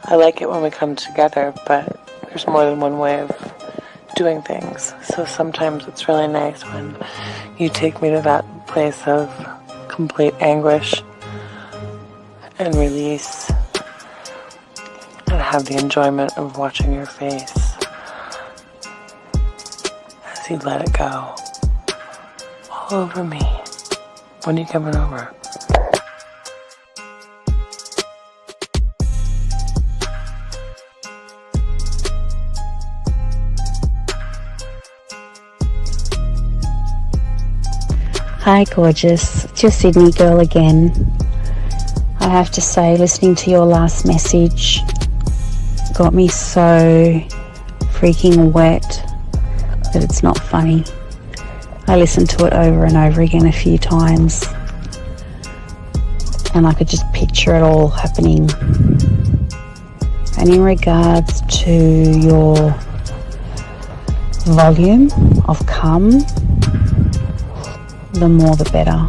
I like it when we come together, but there's more than one way of doing things. So sometimes it's really nice when you take me to that place of complete anguish and release, and have the enjoyment of watching your face as you let it go all over me. When are you coming over? Hi gorgeous, it's your Sydney girl again. I have to say, listening to your last message got me so freaking wet that it's not funny. I listened to it over and over again a few times and I could just picture it all happening. And in regards to your volume of come, the more the better.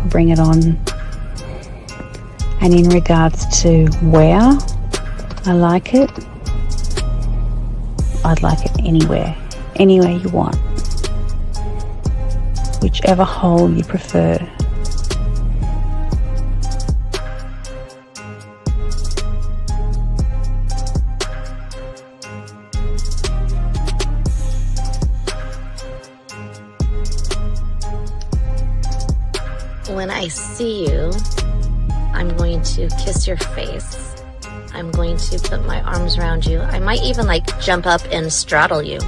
Bring it on. And in regards to where I like it, I'd like it anywhere you want, whichever hole you prefer. When I see you, I'm going to kiss your face. I'm going to put my arms around you. I might even jump up and straddle you.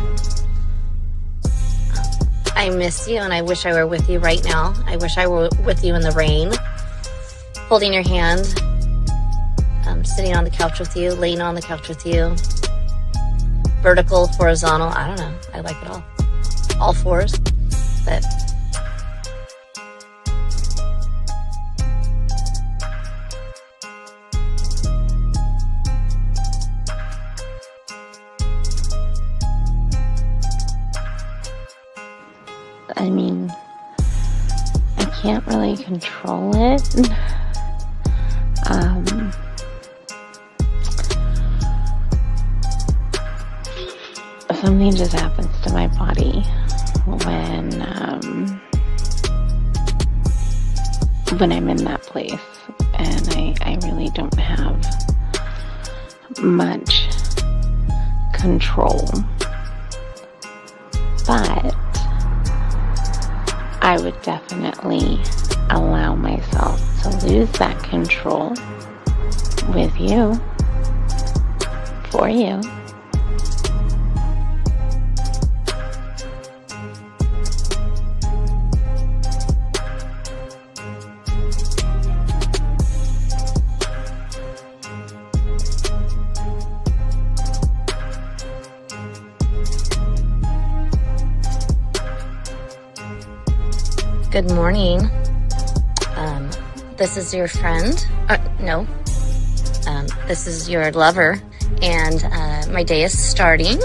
I miss you and I wish I were with you right now. I wish I were with you in the rain, holding your hand, sitting on the couch with you, laying on the couch with you, vertical, horizontal, I don't know. I like it all fours, but I mean, I can't really control it. Something just happens to my body when I'm in that place, and I really don't have much control. But I would definitely allow myself to lose that control with you, for you. Good morning. This is your friend. No. This is your lover. And my day is starting.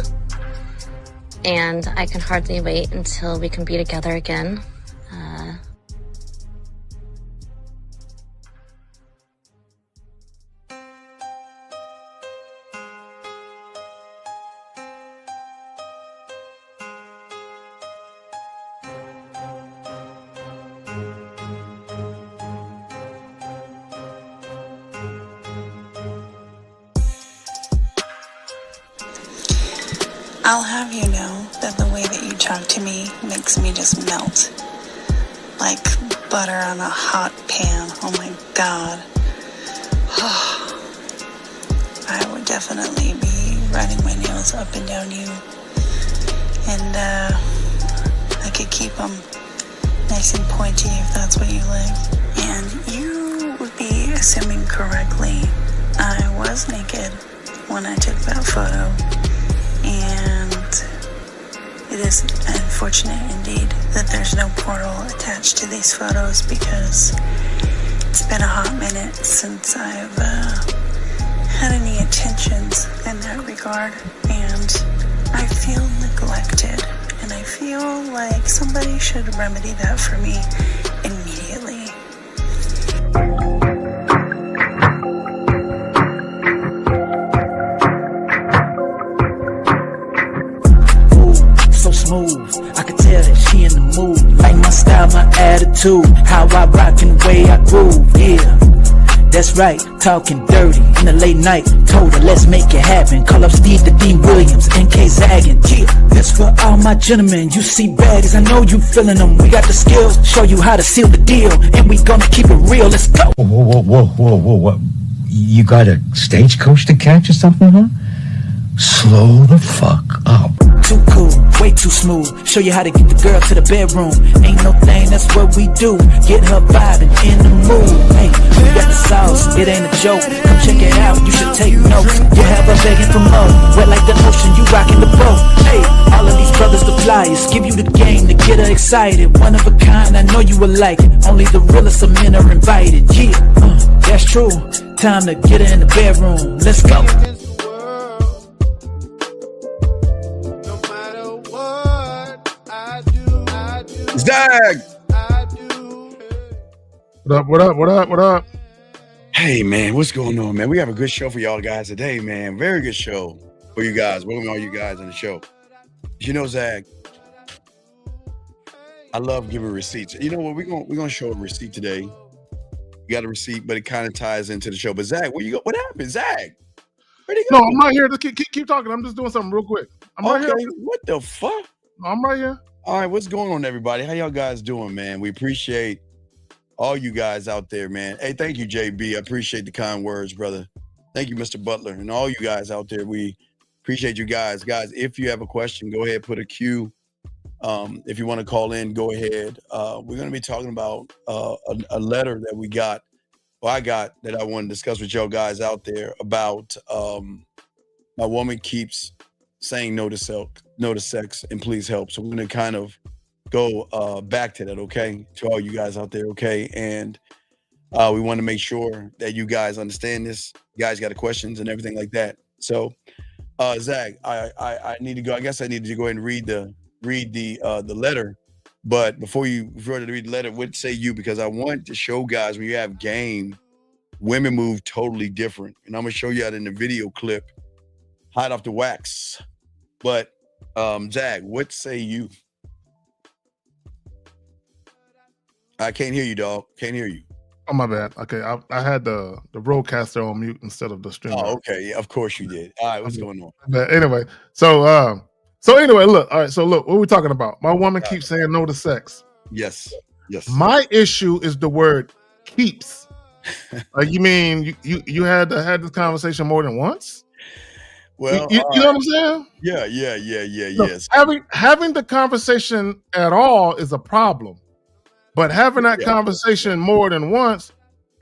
And I can hardly wait until we can be together again. I'll have you know that the way that you talk to me makes me just melt. Like butter on a hot pan. Oh my God. I would definitely be running my nails up and down you. And I could keep them nice and pointy if that's what you like. And you would be assuming correctly. I was naked when I took that photo. And it is unfortunate indeed that there's no portal attached to these photos, because it's been a hot minute since I've had any attentions in that regard, and I feel neglected, and I feel like somebody should remedy that for me immediately. attitude, how I rock and the way I groove, yeah. That's right, talking dirty in the late night. Told her, let's make it happen. Call up Steve the Dean Williams, NK Zaggin'. Yeah, this for all my gentlemen. You see baddies, I know you feeling them. We got the skills, show you how to seal the deal, and we gonna keep it real. Let's go. Whoa. You got a stagecoach to catch or something, huh? Slow the fuck up. Too cool, way too smooth. Show you how to get the girl to the bedroom. Ain't no thing, that's what we do. Get her vibing in the mood. Hey, we got the sauce, it ain't a joke. Come check it out, you should take notes. You'll have her begging for more. Wet like the ocean, you rocking the boat. Hey, all of these brothers the flyers. Give you the game to get her excited. One of a kind, I know you will like it. Only the realest of men are invited. Yeah, that's true. Time to get her in the bedroom. Let's go. Zag! What up? Hey, man, what's going on, man? We have a good show for y'all guys today, man. Very good show for you guys. Welcome all you guys on the show. You know, Zag, I love giving receipts. You know what? We're gonna show a receipt today. You got a receipt, but it kind of ties into the show. But Zag, where you go? What happened, Zag? Where'd he go? No, I'm right here. Just keep talking. I'm just doing something real quick. I'm right here. What the fuck? I'm right here. All right, what's going on, everybody? How y'all guys doing, man? We appreciate all you guys out there, man. Hey, thank you, JB. I appreciate the kind words, brother. Thank you, Mr. Butler, and all you guys out there. We appreciate you guys. Guys, if you have a question, go ahead, put a Q. If you want to call in, go ahead. We're going to be talking about a letter that we got, or I got, that I want to discuss with y'all guys out there about my woman keeps saying no to sex, and please help. So we're going to kind of go back to that, okay, to all you guys out there, okay? And we want to make sure that you guys understand this. You guys got questions and everything like that. So, Zag, I need to go. I guess I need to go ahead and read the letter. But before you read the letter, what say you? Because I want to show guys, when you have game, women move totally different, and I'm gonna show you that in the video clip, hot off the wax. But Zag, what say you? I can't hear you, dog. Can't hear you. Oh, my bad. Okay, I had the broadcaster on mute instead of the stream. Oh, okay. Yeah, of course you did. All right, what's going on? But anyway, so anyway, look. All right, so look, what are we talking about? My woman keeps saying no to sex. Yes. My issue is the word keeps. Like, you mean you had this conversation more than once? Well, you know what I'm saying? Yeah. No, Yes. Having the conversation at all is a problem, but having that conversation more than once,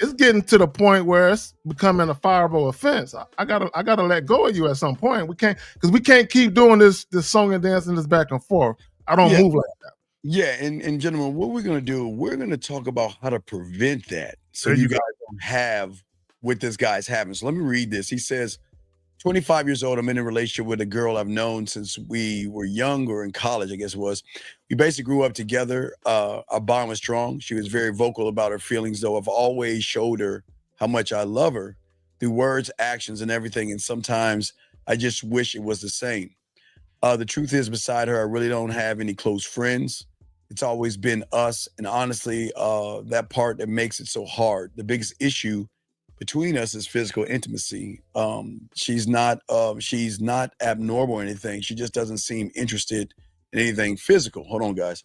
it's getting to the point where it's becoming a fireable offense. I gotta let go of you at some point. We can't keep doing this song and dancing, this back and forth. I don't move like that. Yeah, and gentlemen, what we're gonna do, we're gonna talk about how to prevent that, so you guys don't have what this guy's having. So let me read this. He says, 25 years old, I'm in a relationship with a girl I've known since we were young, or in college, I guess it was. We basically grew up together. Our bond was strong. She was very vocal about her feelings, though I've always showed her how much I love her through words, actions, and everything. And sometimes I just wish it was the same. The truth is, beside her, I really don't have any close friends. It's always been us. And honestly, that part that makes it so hard. The biggest issue between us is physical intimacy. She's not abnormal or anything. She just doesn't seem interested in anything physical. Hold on, guys.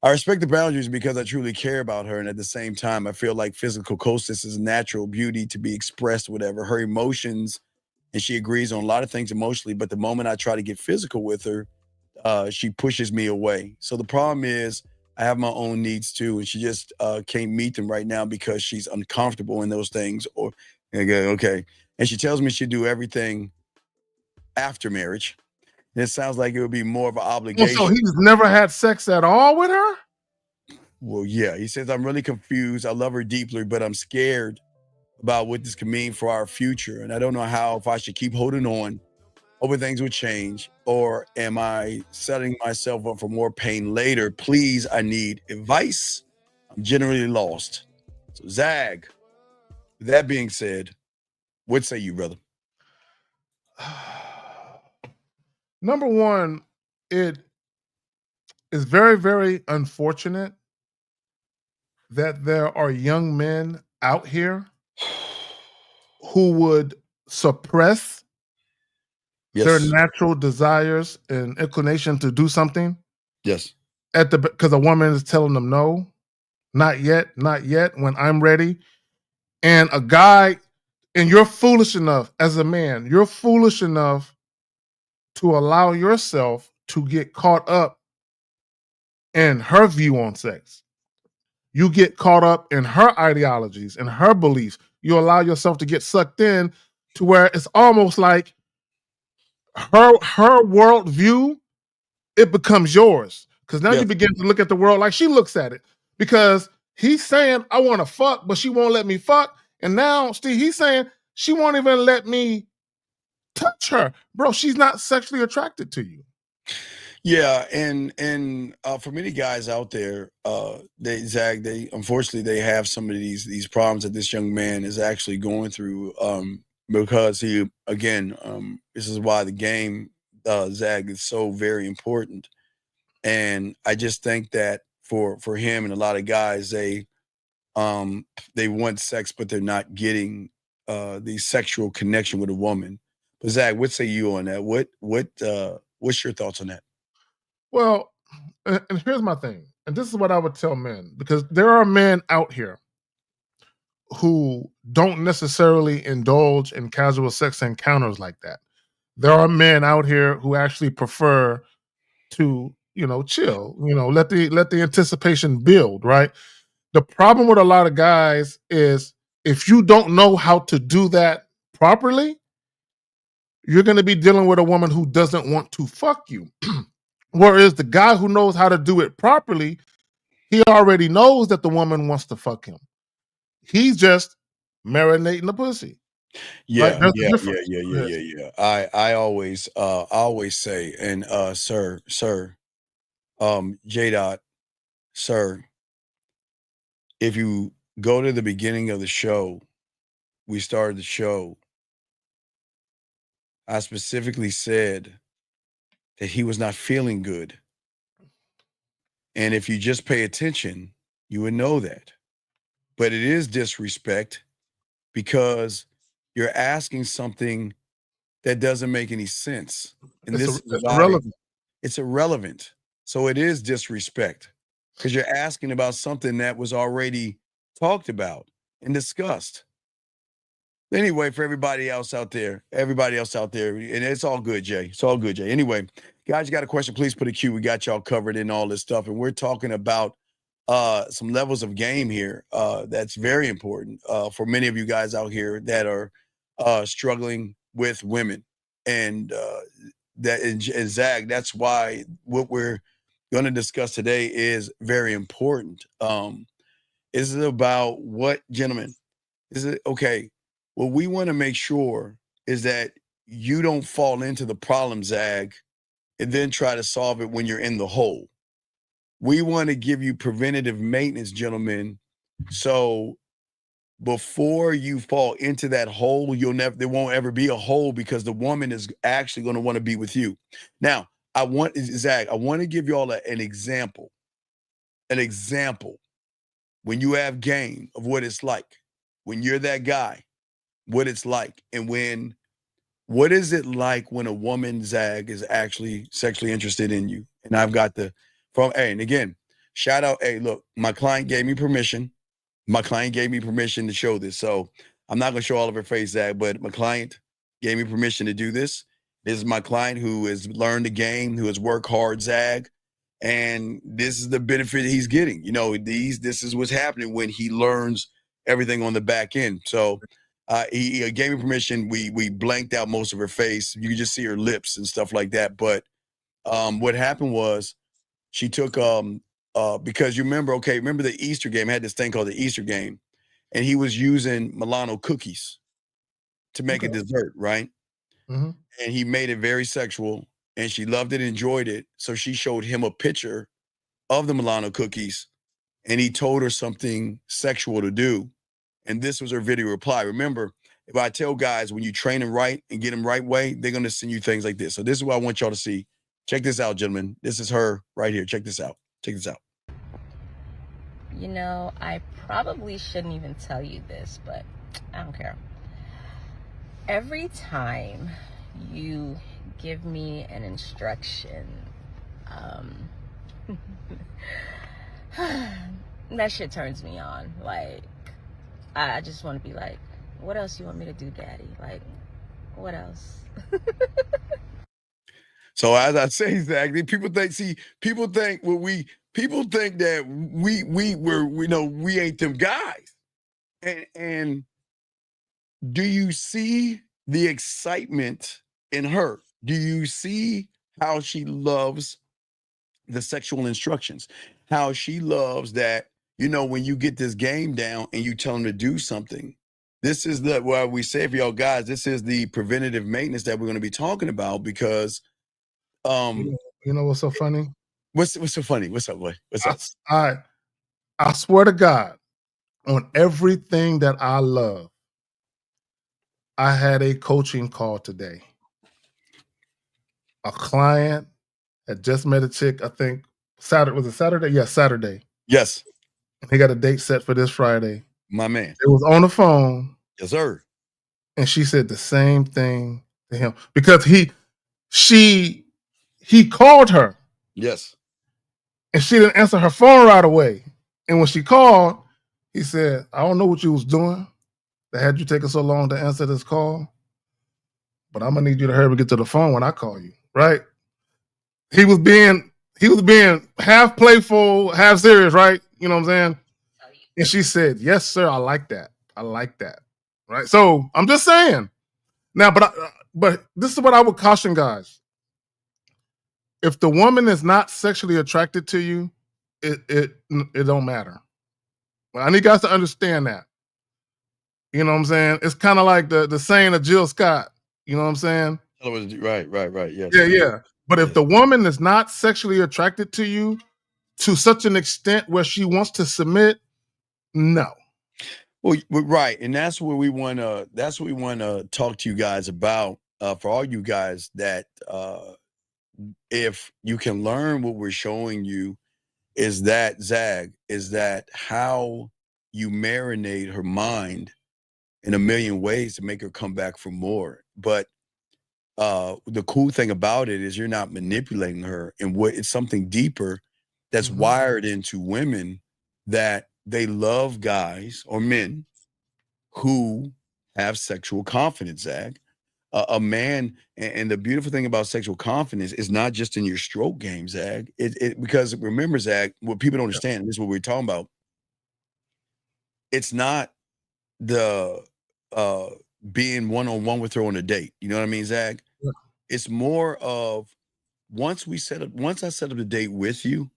I respect the boundaries because I truly care about her, and at the same time, I feel like physical closeness is natural beauty to be expressed, whatever her emotions, and she agrees on a lot of things emotionally. But the moment I try to get physical with her, she pushes me away. So the problem is, I have my own needs too, and she just can't meet them right now because she's uncomfortable in those things. Or okay, and she tells me she'll do everything after marriage. And it sounds like it would be more of an obligation. So he's never had sex at all with her? Well, yeah. He says, I'm really confused. I love her deeply, but I'm scared about what this could mean for our future, and I don't know if I should keep holding on, hoping things would change, or am I setting myself up for more pain later? Please, I need advice. I'm generally lost. So, Zag, with that being said, what say you, brother? Number one, it is very, very unfortunate that there are young men out here who would suppress their Yes. natural desires and inclination to do something Yes. because a woman is telling them no, not yet, when I'm ready. And a guy, and you're foolish enough as a man, you're foolish enough to allow yourself to get caught up in her view on sex. You get caught up in her ideologies and her beliefs. You allow yourself to get sucked in to where it's almost like her worldview, it becomes yours. Because now you Yes. begin to look at the world like she looks at it. Because he's saying, I want to fuck, but she won't let me fuck. And now, Steve, he's saying she won't even let me touch her. Bro, she's not sexually attracted to you. Yeah, and for many guys out there, they unfortunately they have some of these problems that this young man is actually going through, because he again, this is why the game, Zag, is so very important. And I just think that for him and a lot of guys, they want sex, but they're not getting the sexual connection with a woman. But Zach, what say you on that? What's your thoughts on that? Well, and here's my thing, and this is what I would tell men, because there are men out here who don't necessarily indulge in casual sex encounters like that. There are men out here who actually prefer to, chill, let the anticipation build, right? The problem with a lot of guys is if you don't know how to do that properly, you're going to be dealing with a woman who doesn't want to fuck you. Whereas the guy who knows how to do it properly, he already knows that the woman wants to fuck him. He's just marinating the pussy. Right? Yeah, There's a yeah, yeah, difference. yeah, Go yeah, ahead. yeah, yeah. I always say, and sir, J Dot, sir, if you go to the beginning of the show, we started the show. I specifically said that he was not feeling good. And if you just pay attention, you would know that. But it is disrespect because you're asking something that doesn't make any sense. And It's, this is it's why irrelevant. it's irrelevant. So it is disrespect because you're asking about something that was already talked about and discussed. Anyway, for everybody else out there, and it's all good, Jay. It's all good, Jay. Anyway, guys, you got a question, please put a Q. We got y'all covered in all this stuff. And we're talking about some levels of game here that's very important for many of you guys out here that are struggling with women. And and Zag, that's why what we're going to discuss today is very important. Is it about what, gentlemen? Is it okay? What we want to make sure is that you don't fall into the problem, Zag, and then try to solve it when you're in the hole. We want to give you preventative maintenance, gentlemen. So before you fall into that hole, there won't ever be a hole because the woman is actually going to want to be with you. Now, Zag, I want to give you all an example. An example when you have game of what it's like, when you're that guy, what it's like, and what is it like when a woman, Zag, is actually sexually interested in you? And I've got and again, shout out, hey, look, my client gave me permission. My client gave me permission to show this. So I'm not going to show all of her face, Zag, but my client gave me permission to do this. This is my client who has learned the game, who has worked hard, Zag. And this is the benefit he's getting. This is what's happening when he learns everything on the back end. So he gave me permission. We blanked out most of her face. You could just see her lips and stuff like that. But what happened was she took because remember the Easter game. I had this thing called the Easter game, and he was using Milano cookies to make a dessert, right? Mm-hmm. And he made it very sexual, and she loved it, enjoyed it. So she showed him a picture of the Milano cookies, and he told her something sexual to do. And this was her video reply. Remember, if I tell guys when you train them right and get them right way, they're going to send you things like this. So this is what I want y'all to see. Check this out, gentlemen. This is her right here. Check this out. Check this out. You know, I probably shouldn't even tell you this, but I don't care. Every time you give me an instruction, that shit turns me on. Like, I just want to be like, what else you want me to do, Daddy? Like, what else? So as I say, exactly, people think that we ain't them guys. And do you see the excitement in her? Do you see how she loves the sexual instructions? How she loves that, when you get this game down and you tell them to do something. This is why we say for y'all guys, this is the preventative maintenance that we're going to be talking about because You know what's so funny? What's so funny? What's up, boy? What's up? I swear to God, on everything that I love, I had a coaching call today. A client had just met a chick, I think Saturday. Was it Saturday? Yes, Saturday. Yes. And he got a date set for this Friday. My man. It was on the phone. Yes, sir. And she said the same thing to him because he called her. Yes. And she didn't answer her phone right away. And when she called, he said, I don't know what you was doing that had you taking so long to answer this call, but I'm gonna need you to hurry up and get to the phone when I call you. Right? He was being half playful, half serious, right? You know what I'm saying? And she said, yes, sir, I like that. I like that. Right? So I'm just saying. Now, but this is what I would caution guys. If the woman is not sexually attracted to you, it don't matter. Well, I need guys to understand that. You know what I'm saying? It's kind of like the saying of Jill Scott. You know what I'm saying? Right. Yes. Yeah. But if the woman is not sexually attracted to you to such an extent where she wants to submit, no. Well, right, and that's what we want to talk to you guys about. For all you guys that if you can learn what we're showing you is that Zag is that how you marinate her mind in a million ways to make her come back for more. But the cool thing about it is you're not manipulating her, and it's something deeper that's wired into women that they love guys or men who have sexual confidence, Zag. A man, and the beautiful thing about sexual confidence is not just in your stroke game, Zag. Because remember, Zag, what people don't understand, and this is what we're talking about. It's not the being one-on-one with her on a date. You know what I mean, Zag? Yeah. It's more of once I set up the date with you,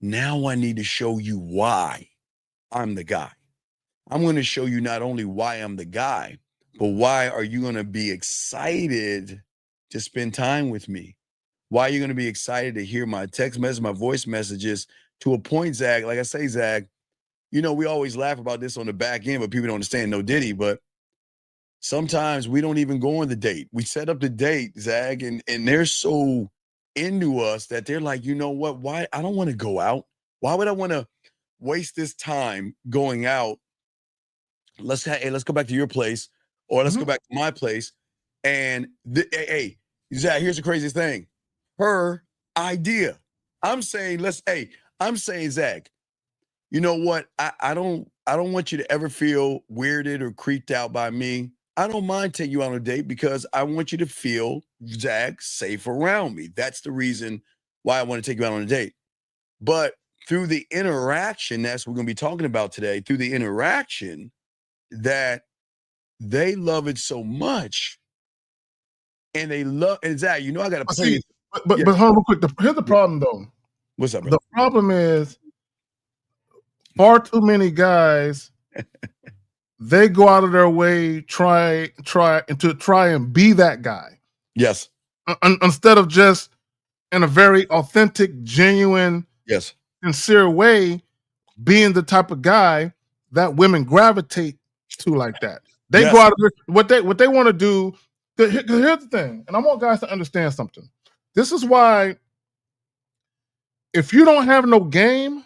now I need to show you why I'm the guy. I'm going to show you not only why I'm the guy, but why are you going to be excited to spend time with me? Why are you going to be excited to hear my text message, my voice messages to a point, Zag? Like I say, Zag, we always laugh about this on the back end, but people don't understand no Diddy. But sometimes we don't even go on the date. We set up the date, Zag, and they're so into us that they're like, you know what? Why? I don't want to go out. Why would I want to waste this time going out? Let's go back to your place, or let's go back to my place. And hey, Zach, here's the craziest thing. Her idea. I'm saying, Zach, you know what? I don't want you to ever feel weirded or creeped out by me. I don't mind taking you on a date because I want you to feel, Zach, safe around me. That's the reason why I want to take you out on a date. But through the interaction, that's what we're going to be talking about today, through the interaction, that they love it so much, and they love. And Zach, I got to play. But hold on real quick. Here's the problem, though. What's up, bro? The problem is far too many guys. They go out of their way try and be that guy. Yes. Instead of just in a very authentic, genuine, sincere way, being the type of guy that women gravitate to like that. They go out of what they want to do. Here's the thing, and I want guys to understand something. This is why if you don't have no game,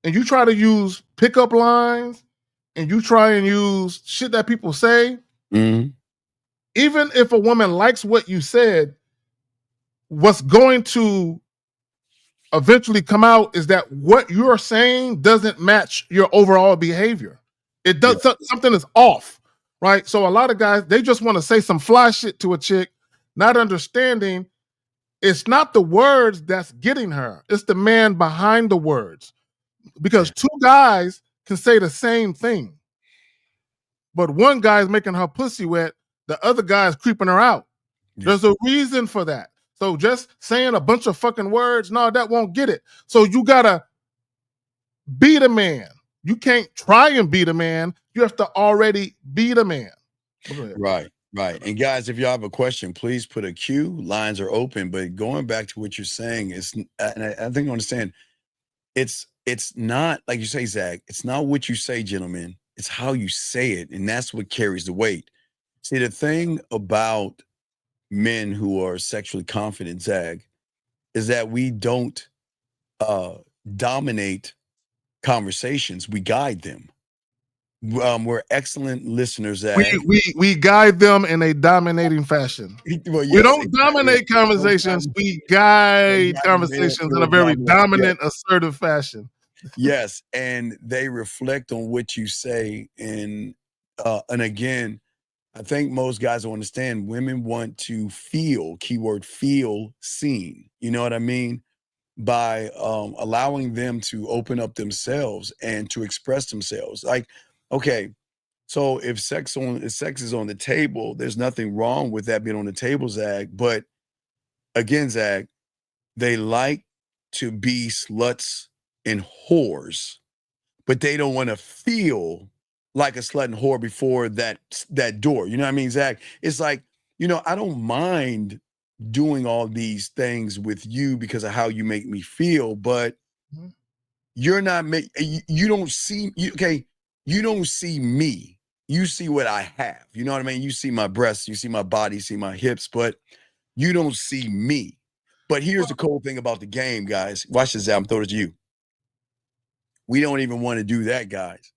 and you try to use pickup lines and you try and use shit that people say, even if a woman likes what you said, what's going to eventually come out is that what you're saying doesn't match your overall behavior. It does something is off, right? So a lot of guys, they just want to say some fly shit to a chick, not understanding it's not the words that's getting her. It's the man behind the words. Because two guys can say the same thing. But one guy is making her pussy wet, the other guy is creeping her out. There's a reason for that. So just saying a bunch of fucking words, no, that won't get it. So you gotta be the man. You can't try and be the man. You have to already be the man. Right. And guys, if y'all have a question, please put a Q. Lines are open. But going back to what you're saying, is, and I think you understand, it's not like you say, Zach. It's not what you say, gentlemen. It's how you say it, and that's what carries the weight. See, the thing about men who are sexually confident, Zach, is that we don't dominate conversations. We guide them. We're excellent listeners. Zach. We guide them in a dominating fashion. Well, yes, we don't dominate conversations. We guide conversations in a very dominant, assertive fashion. Yes, and they reflect on what you say, and again, I think most guys don't understand. Women want to feel, keyword feel, seen. You know what I mean? By allowing them to open up themselves and to express themselves. Like, okay, so if sex is on the table, there's nothing wrong with that being on the table, Zach. But again, Zach, they like to be sluts and whores, but they don't want to feel like a slut and whore before that door. You know what I mean, Zach? It's like, I don't mind doing all these things with you because of how you make me feel, but you're not you don't see you don't see me. You see what I have. You know what I mean? You see my breasts, you see my body, you see my hips, but you don't see me. But here's the cool thing about the game, guys. Watch this out. I'm throwing it to you. We don't even want to do that, guys.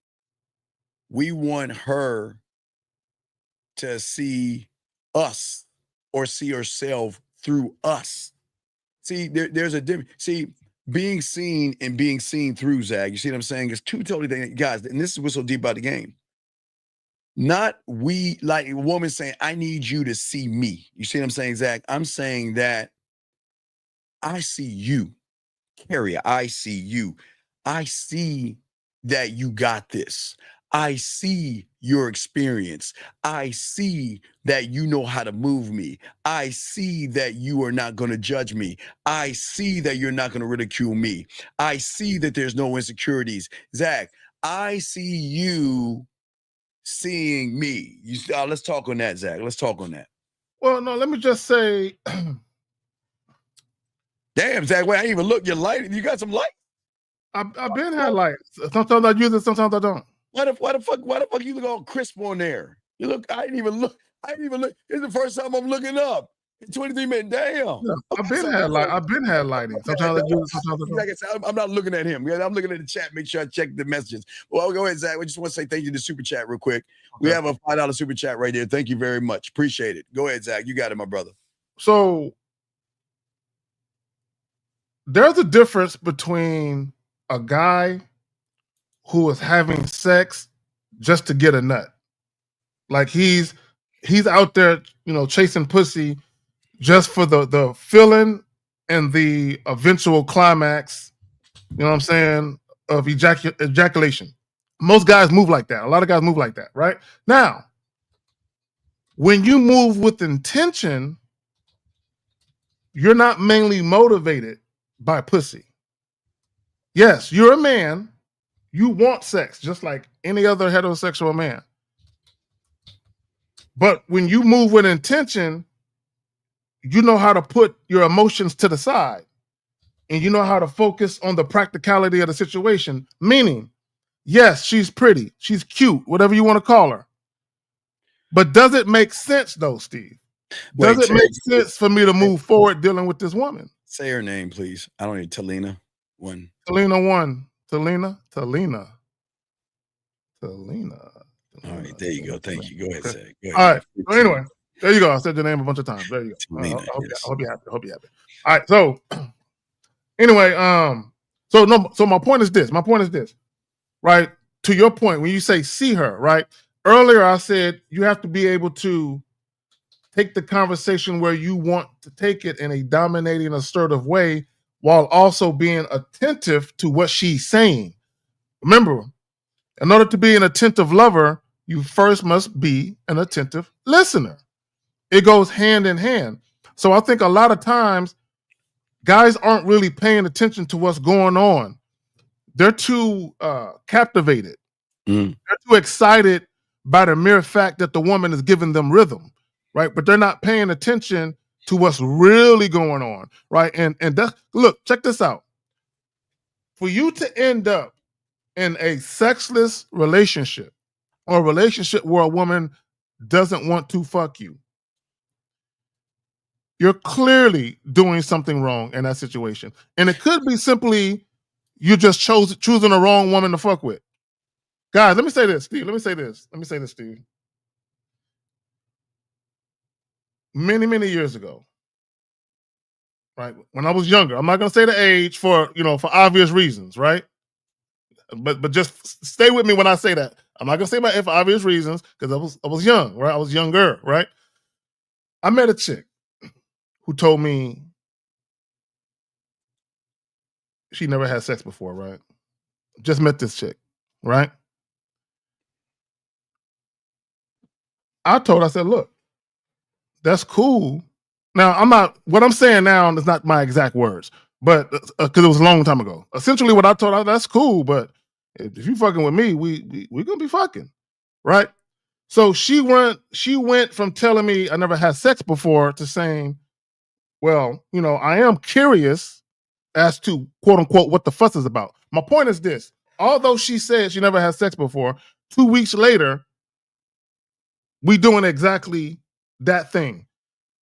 We want her to see us or see herself through us. See, there's a difference. See, being seen and being seen through, Zach, you see what I'm saying? It's two totally different guys. And this is what's so deep about the game. Not we, like a woman saying, I need you to see me. You see what I'm saying, Zach? I'm saying that I see you. Carrier, I see you. I see that you got this. I see your experience. I see that you know how to move me. I see that you are not going to judge me. I see that you're not going to ridicule me. I see that there's no insecurities. Zach, I see you seeing me. Let's talk on that, Zach. Let's talk on that. Well, no, let me just say. Damn, Zach, wait, I didn't even look. Your light, you got some light? I've been had lights. Sometimes I use it, sometimes I don't. Why the fuck you look all crisp on there? You look, I didn't even look. It's the first time I'm looking up. 23 minutes, damn. Yeah, I've been had lighting. Sometimes I use it, sometimes I don't. Like I said, I'm not looking at him. I'm looking at the chat, make sure I check the messages. Well, go ahead, Zach. We just want to say thank you to Super Chat real quick. Okay. We have a $5 Super Chat right there. Thank you very much. Appreciate it. Go ahead, Zach. You got it, my brother. So there's a difference between a guy who is having sex just to get a nut. Like he's out there, chasing pussy just for the feeling and the eventual climax, you know what I'm saying, of ejaculation. Most guys move like that. A lot of guys move like that, right? Now, when you move with intention, you're not mainly motivated by pussy. Yes, you're a man. You want sex just like any other heterosexual man. But when you move with intention, you know how to put your emotions to the side. And you know how to focus on the practicality of the situation. Meaning, yes, she's pretty. She's cute, whatever you want to call her. But does it make sense, though, Steve? Does it make sense for me to move forward dealing with this woman? Say her name, please. I don't need Talina 1. Talina 1. Talina. All right, there you go. Thank you. Go ahead, Zach. Go ahead. All right. So anyway, there you go. I said your name a bunch of times. There you go. I Talina, hope you're happy. I hope you're happy. All right. So anyway, so my point is this. Right? To your point, when you say see her, right? Earlier I said you have to be able to take the conversation where you want to take it in a dominating, assertive way, while also being attentive to what she's saying. Remember, in order to be an attentive lover, you first must be an attentive listener. It goes hand in hand. So I think a lot of times guys aren't really paying attention to what's going on. They're too captivated. They're too excited by the mere fact that the woman is giving them rhythm, right? But they're not paying attention to what's really going on, right? And look, check this out. For you to end up in a sexless relationship or a relationship where a woman doesn't want to fuck you, you're clearly doing something wrong in that situation. And it could be simply you just choosing the wrong woman to fuck with. Guys, let me say this, Steve. Steve. Many, many years ago, right? When I was younger, I'm not going to say the age for obvious reasons, right? But just stay with me when I say that. I'm not going to say my age for obvious reasons because I was young, right? I was younger, right? I met a chick who told me she never had sex before, right? Just met this chick, right? I said, look, that's cool. Now, what I'm saying now is not my exact words, but because it was a long time ago. Essentially, what I told her, that's cool, but if you fucking with me, we gonna be fucking, right? So she went from telling me I never had sex before to saying, well, I am curious as to quote unquote what the fuss is about. My point is this: although she said she never had sex before, 2 weeks later, we doing exactly that thing.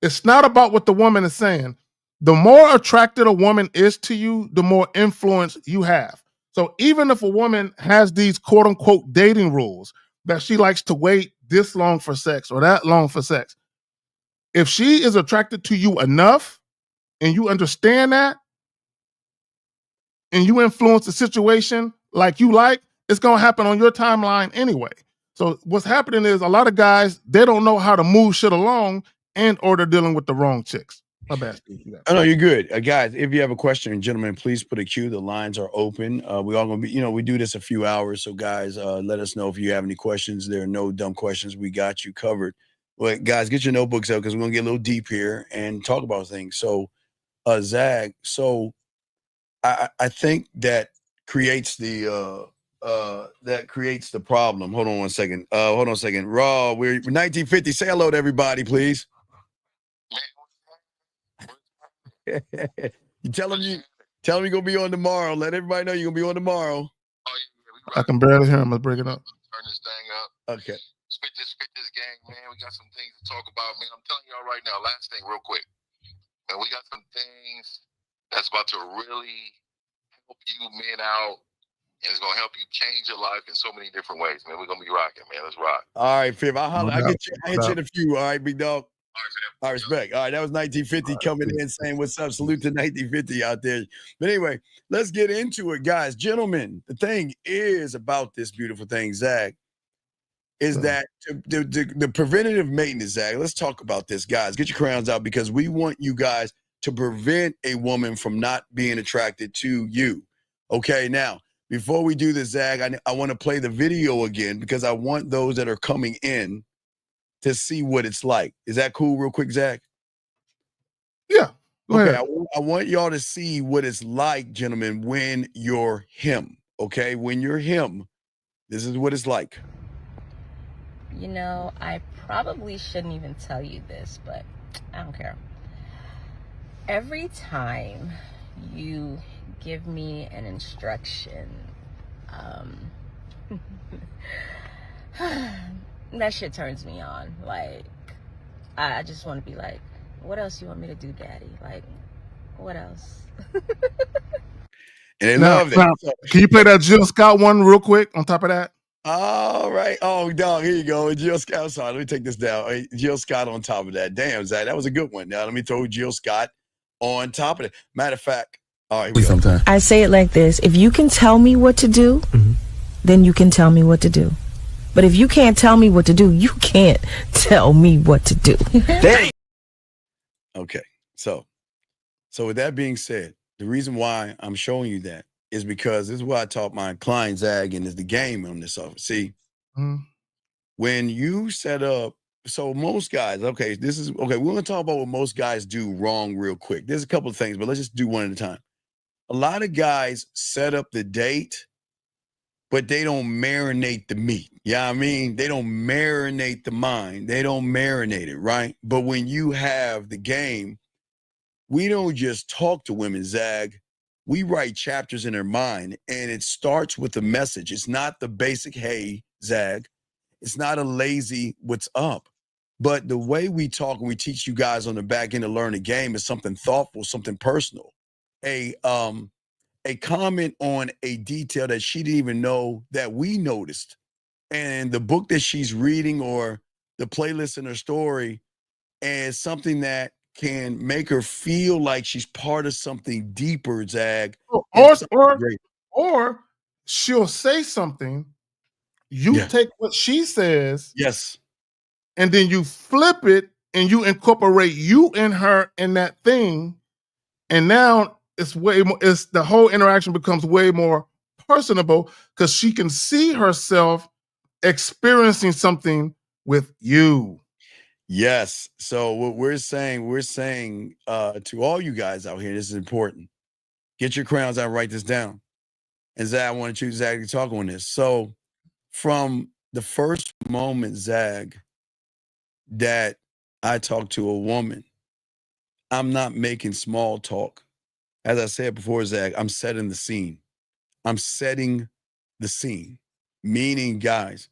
It's not about what the woman is saying. The more attracted a woman is to you, the more influence you have. So even if a woman has these quote unquote dating rules that she likes to wait this long for sex or that long for sex, if she is attracted to you enough and you understand that and you influence the situation like you like, it's going to happen on your timeline anyway. So what's happening is a lot of guys, they don't know how to move shit along or they're dealing with the wrong chicks. My bad, Steve. Oh, no, you're good. Guys, if you have a question, gentlemen, please put a queue. The lines are open. We all going to be, we do this a few hours. So guys, let us know if you have any questions. There are no dumb questions. We got you covered. But guys, get your notebooks out because we're going to get a little deep here and talk about things. So, Zag, I think that creates the problem. Hold on one second. Raw, we're 1950. Say hello to everybody, please. You tell them you're gonna be on tomorrow. Let everybody know you're gonna be on tomorrow. I can barely hear him. Let's break it up. Turn this thing up. Okay. Spit this gang, man. We got some things to talk about, man. I'm telling y'all right now. Last thing, real quick. Man, we got some things that's about to really help you men out, and it's gonna help you change your life in so many different ways, man. We're gonna be rocking, man. Let's rock. All right, Fib. I'll hit you in a few. All right, big dog. All right, respect. All right, that was 1950 coming in saying what's up. Salute to 1950 out there. But anyway, let's get into it, guys. Gentlemen, the thing is about this beautiful thing, Zach, is that the preventative maintenance, Zach. Let's talk about this, guys. Get your crowns out because we want you guys to prevent a woman from not being attracted to you. Okay, now, before we do this, Zach, I want to play the video again because I want those that are coming in to see what it's like. Is that cool real quick, Zach? Yeah. Okay, I want y'all to see what it's like, gentlemen, when you're him. Okay, when you're him, this is what it's like. I probably shouldn't even tell you this, but I don't care. Every time you give me an instruction, that shit turns me on. Like, I just want to be like, what else you want me to do, daddy? Like, what else? And they loved it. Now, So, can you play that Jill Scott one real quick on top of that? all right. Oh, dog, here you go. Jill Scott. I'm sorry. Let me take this down. Hey, Jill Scott on top of that. Damn, Zach, that was a good one. Now, let me throw Jill Scott on top of it. Matter of fact, all right, here we go. I say it like this. If you can tell me what to do, then you can tell me what to do. But if you can't tell me what to do, you can't tell me what to do. Dang. Okay. So with that being said, the reason why I'm showing you that is because this is what I taught my client Zag, and is the game on this office. See, when you set up, so most guys, okay, we're gonna talk about what most guys do wrong real quick. There's a couple of things, but let's just do one at a time. A lot of guys set up the date, but they don't marinate the meat. Yeah, I mean, they don't marinate the mind. They don't marinate it, right? But when you have the game, we don't just talk to women, Zag. We write chapters in their mind, and it starts with a message. It's not the basic, hey, Zag. It's not a lazy, what's up? But the way we talk and we teach you guys on the back end to learn the game is something thoughtful, something personal. A comment on a detail that she didn't even know that we noticed. And the book that she's reading or the playlist in her story is something that can make her feel like she's part of something deeper, Zag. Or she'll say something, you take what she says, and then you flip it and you incorporate you and her in that thing, and now it's way more. It's the whole interaction becomes way more personable because she can see herself experiencing something with you. Yes. So what we're saying to all you guys out here, this is important. Get your crayons out, write this down. And Zag, I want you, Zag, to talk on this. So from the first moment, Zag, that I talk to a woman, I'm not making small talk. As I said before, Zag, I'm setting the scene. I'm setting the scene. Meaning, guys,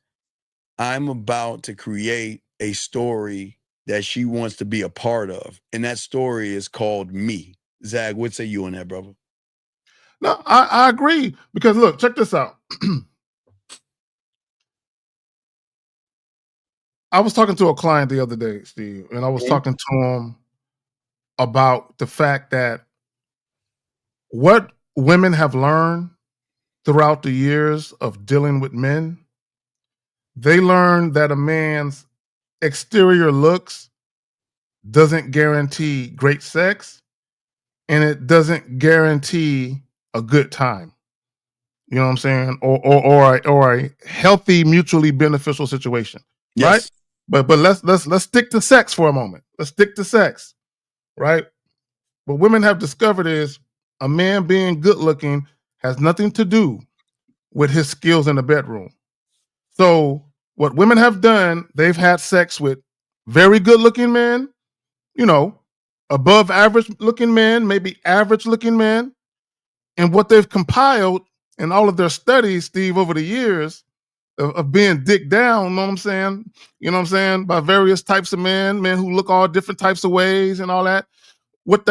I'm about to create a story that she wants to be a part of. And that story is called me. Zag, what say you on that, brother? No, I agree. Because look, check this out. I was talking to a client the other day, Steve, and I was talking to him about the fact that what women have learned throughout the years of dealing with men, they learn that a man's exterior looks doesn't guarantee great sex, and it doesn't guarantee a good time. You know what I'm saying? Or a healthy, mutually beneficial situation. Yes. Right? But let's stick to sex for a moment. Let's stick to sex. Right? What women have discovered is a man being good looking has nothing to do with his skills in the bedroom. So what women have done, they've had sex with very good looking men, you know, above average looking men, maybe average looking men. And what they've compiled in all of their studies, Steve, over the years of being dicked down, you know what I'm saying? You know what I'm saying? By various types of men who look all different types of ways and all that. What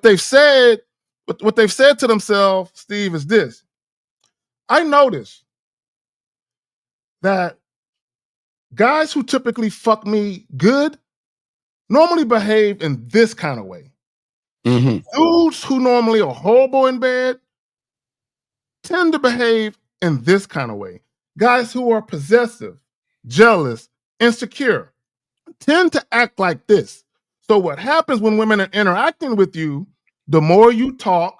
they've said to themselves, Steve, is this. I noticed that guys who typically fuck me good normally behave in this kind of way. Dudes who normally are horrible in bed tend to behave in this kind of way. Guys who are possessive, jealous, insecure tend to act like this. So what happens when women are interacting with you, the more you talk,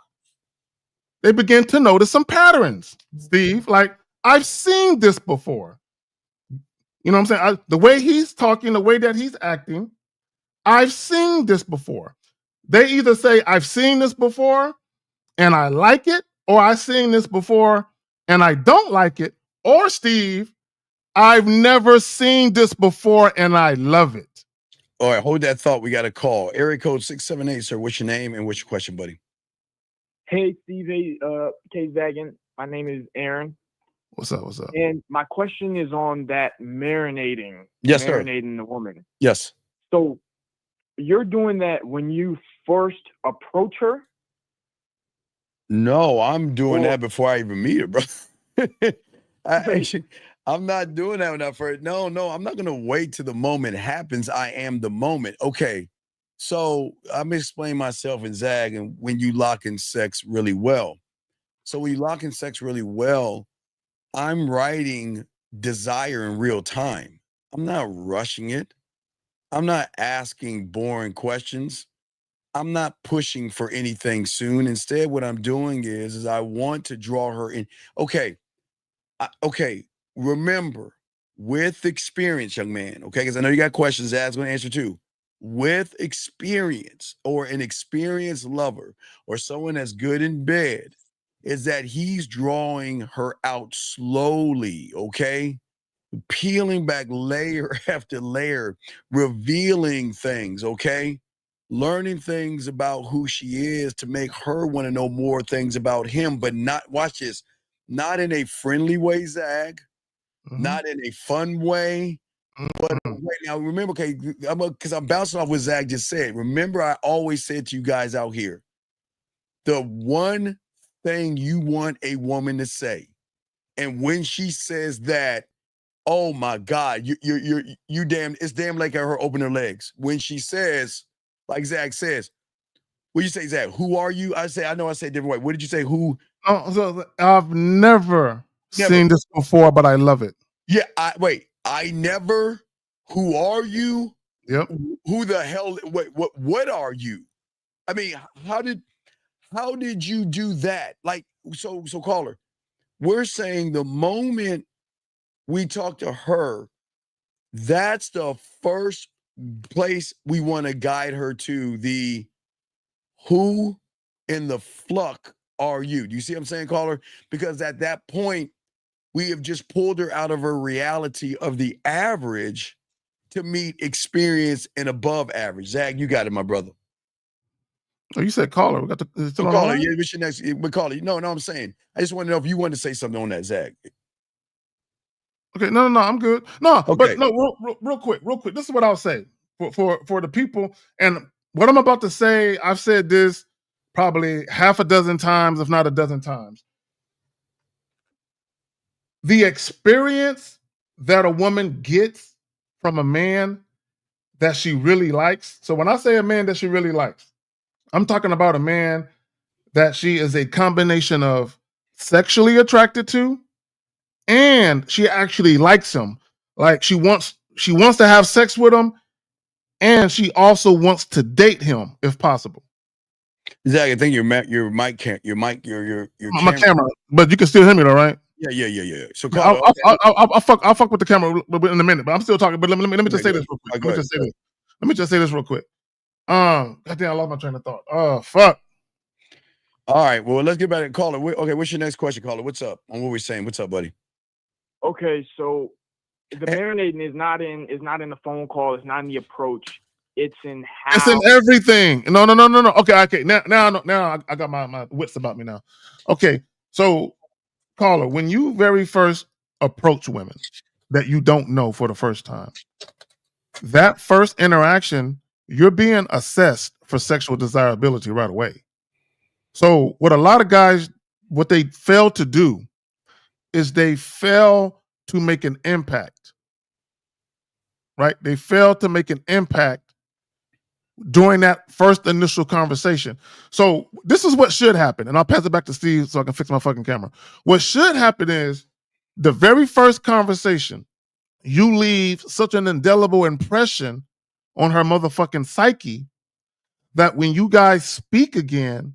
they begin to notice some patterns, Steve. Like, I've seen this before. You know what I'm saying? The way he's talking, the way that he's acting, I've seen this before. They either say, I've seen this before and I like it, or I've seen this before and I don't like it, or Steve, I've never seen this before and I love it. All right, hold that thought. We got a call. Area code 678, sir. What's your name and what's your question, buddy? Hey, Steve. Hey, K Zagan. My name is Aaron. What's up? What's up? And my question is on that marinating. Yes, sir. Marinating the woman. Yes. So you're doing that when you first approach her? No, I'm doing Or that before I even meet her, bro. I'm not doing that enough for it. No, I'm not gonna wait till the moment happens. I am the moment. Okay. So I'm explaining myself and Zag, and when you lock in sex really well. So when you lock in sex really well, I'm writing desire in real time. I'm not rushing it. I'm not asking boring questions. I'm not pushing for anything soon. Instead, what I'm doing is I want to draw her in. Okay, okay. Remember, with experience, young man. Okay, because I know you got questions. Dad's going to answer too. With experience, or an experienced lover, or someone that's good in bed, is that he's drawing her out slowly. Okay, peeling back layer after layer, revealing things, okay? Learning things about who she is to make her want to know more things about him, but not, watch this, not in a friendly way, Zag, not in a fun way, but right now, remember, okay, because I'm bouncing off what Zag just said. Remember, I always said to you guys out here, the one thing you want a woman to say, and when she says that, oh my God, you damn, it's damn like her open her legs. When she says, like Zach says, what you say, Zach? Who are you? I know I say a different way. What did you say? Who? Oh, so I've never Never. seen this before, but I love it. Yeah, I never. Who are you? Yep. Who the hell? Wait, what are you? I mean, how did you do that? Like, so caller, we're saying the moment we talk to her, that's the first place we want to guide her to. The who in the fluck are you? Do you see what I'm saying, caller? Because at that point, we have just pulled her out of her reality of the average to meet experience and above average. Zach, you got it, my brother. Oh, you said caller. We got the still on the Caller, line? yeah, what's your next? But caller, no, I'm saying. I just want to know if you wanted to say something on that, Zach. Okay, no, I'm good. No, Okay. but no, real quick. This is what I'll say for the people, and what I'm about to say. I've said this probably half a dozen times, if not a dozen times. The experience that a woman gets from a man that she really likes. So when I say a man that she really likes, I'm talking about a man that she is a combination of sexually attracted to, and she actually likes him. Like she wants to have sex with him, and she also wants to date him if possible. Zach, I think your my camera, but you can still hear me though, right? Yeah. So I'll fuck with the camera in a minute, but I'm still talking. But let me just say this real quick. Let me just say this real quick. Goddamn, I lost my train of thought. Oh fuck. All right, well, let's get back to caller. Okay, what's your next question, caller? What's up on what we're saying? What's up, buddy? Okay, so the marinating is not in the phone call. It's not in the approach. It's in how. It's in everything. No. Okay. Now I got my wits about me now. Okay, so caller, when you very first approach women that you don't know for the first time, that first interaction, you're being assessed for sexual desirability right away. So what a lot of guys, what they fail to do is they fail to make an impact. Right? They fail to make an impact during that first initial conversation. So this is what should happen. And I'll pass it back to Steve so I can fix my fucking camera. What should happen is the very first conversation, you leave such an indelible impression on her motherfucking psyche that when you guys speak again,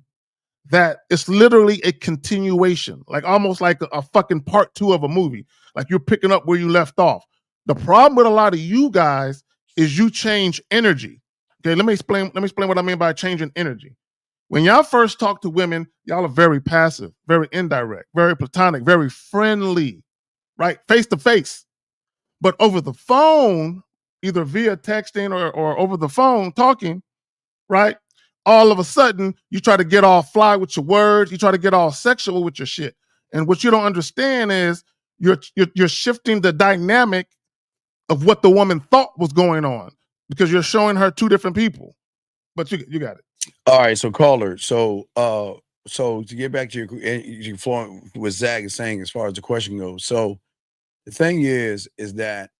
that it's literally a continuation, like almost like a fucking part two of a movie. Like you're picking up where you left off. The problem with a lot of you guys is you change energy. Okay, let me explain what I mean by changing energy. When y'all first talk to women, y'all are very passive, very indirect, very platonic, very friendly, right? Face to face. But over the phone, either via texting or over the phone talking, right? All of a sudden, you try to get all fly with your words. You try to get all sexual with your shit. And what you don't understand is you're shifting the dynamic of what the woman thought was going on because you're showing her two different people. But you got it. All right, so caller. So so to get back to your flow, what Zach is saying as far as the question goes. So the thing is that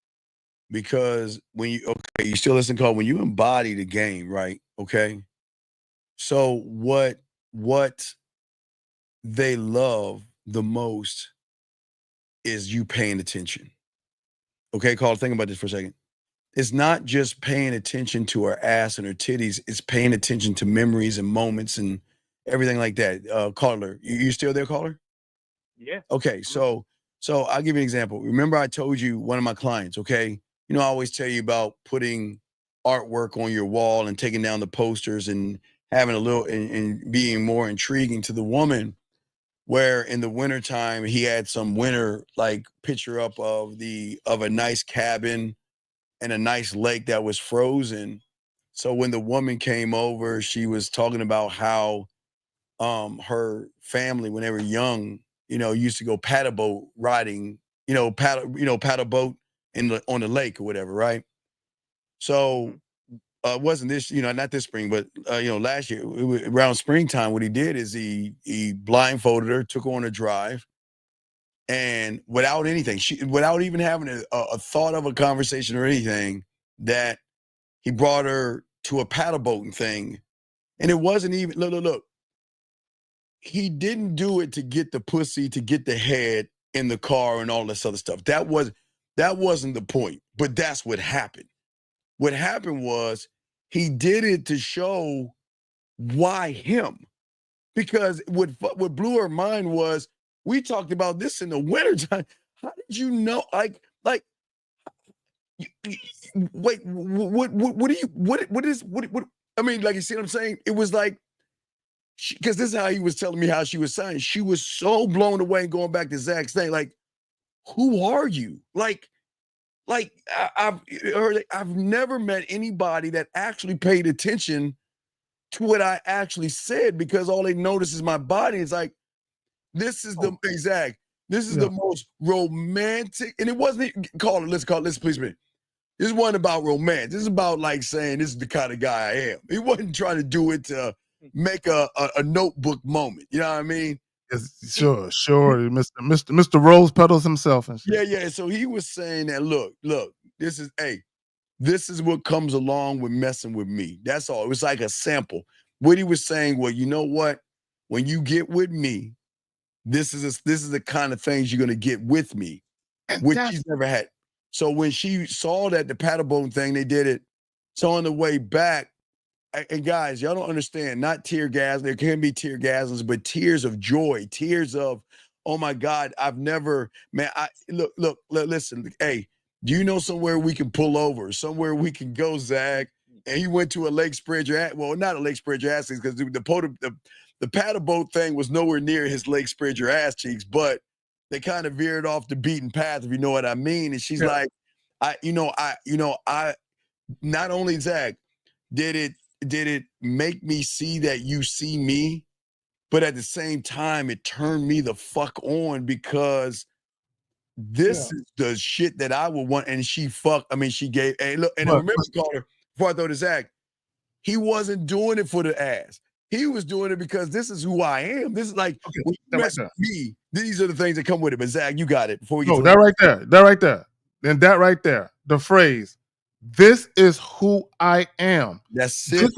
because when you still listen, Cole, when you embody the game, right? Okay. So what they love the most is you paying attention. Okay, Carl, think about this for a second. It's not just paying attention to her ass and her titties, it's paying attention to memories and moments and everything like that. Caller, you still there, caller? Yeah. Okay, so I'll give you an example. Remember, I told you one of my clients, okay? You know, I always tell you about putting artwork on your wall and taking down the posters and having a little and being more intriguing to the woman. Where in the wintertime he had some winter like picture up of a nice cabin and a nice lake that was frozen. So when the woman came over, she was talking about how her family when they were young, used to go paddle boat riding, paddle boat on the lake or whatever, right? So wasn't this, not this spring, but last year around springtime, what he did is he blindfolded her, took her on a drive, and without anything, without even having a thought of a conversation or anything, that he brought her to a paddle boating thing. And it wasn't even look. He didn't do it to get the pussy, to get the head in the car and all this other stuff. That wasn't the point. But that's what happened. What happened was he did it to show why him. Because what blew her mind was we talked about this in the wintertime. How did you know? Like, wait, what do you, what is, what, I mean, like, you see what I'm saying? It was like, because this is how he was telling me how she was saying. She was so blown away, and going back to Zach's thing, like, who are you? Like I've never met anybody that actually paid attention to what I actually said, because all they notice is my body. It's like, this is the exact, this is the most romantic, and it wasn't, let's please me. This wasn't about romance. This is about like saying this is the kind of guy I am. He wasn't trying to do it to make a notebook moment. You know what I mean? Yes, sure. Mr. Rose Petals himself and shit. Yeah. So he was saying that, look, this is what comes along with messing with me. That's all. It was like a sample. What he was saying, well, you know what? When you get with me, this is the kind of things you're gonna get with me, which she's never had. So when she saw that the paddleboat thing, they did it. So on the way back, and guys, y'all don't understand, not tear gas. There can be tear gasms, but tears of joy, tears of, oh my God, I've never, man, look, listen, hey, do you know somewhere we can pull over, somewhere we can go, Zach? And he went to a lake spread your ass. Well, not a lake spread your ass cheeks, because the paddle boat thing was nowhere near his lake spread your ass cheeks, but they kind of veered off the beaten path, if you know what I mean. And she's like, I not only Zach, did it make me see that you see me, but at the same time, it turned me the fuck on, because this is the shit that I would want. And she gave, hey, look, and I remember, Carter, before I throw to Zach, he wasn't doing it for the ass. He was doing it because this is who I am. This is like, when you mess with me, these are the things that come with it. But Zach, you got it. Before we get to that right there. And that right there, the phrase, this is who I am. That's it.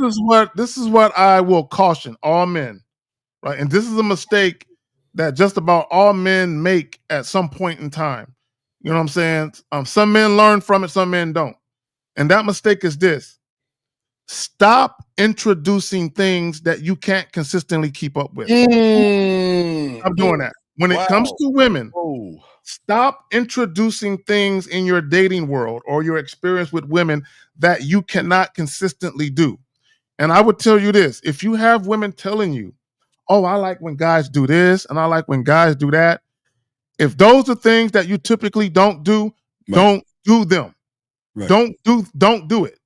This is what I will caution all men, right? And this is a mistake that just about all men make at some point in time. You know what I'm saying? Some men learn from it, some men don't. And that mistake is this: stop introducing things that you can't consistently keep up with. Stop doing that. When it comes to women, stop introducing things in your dating world or your experience with women that you cannot consistently do. And I would tell you this: if you have women telling you, oh, I like when guys do this and I like when guys do that, if those are things that you typically don't do, don't do them. Don't do it.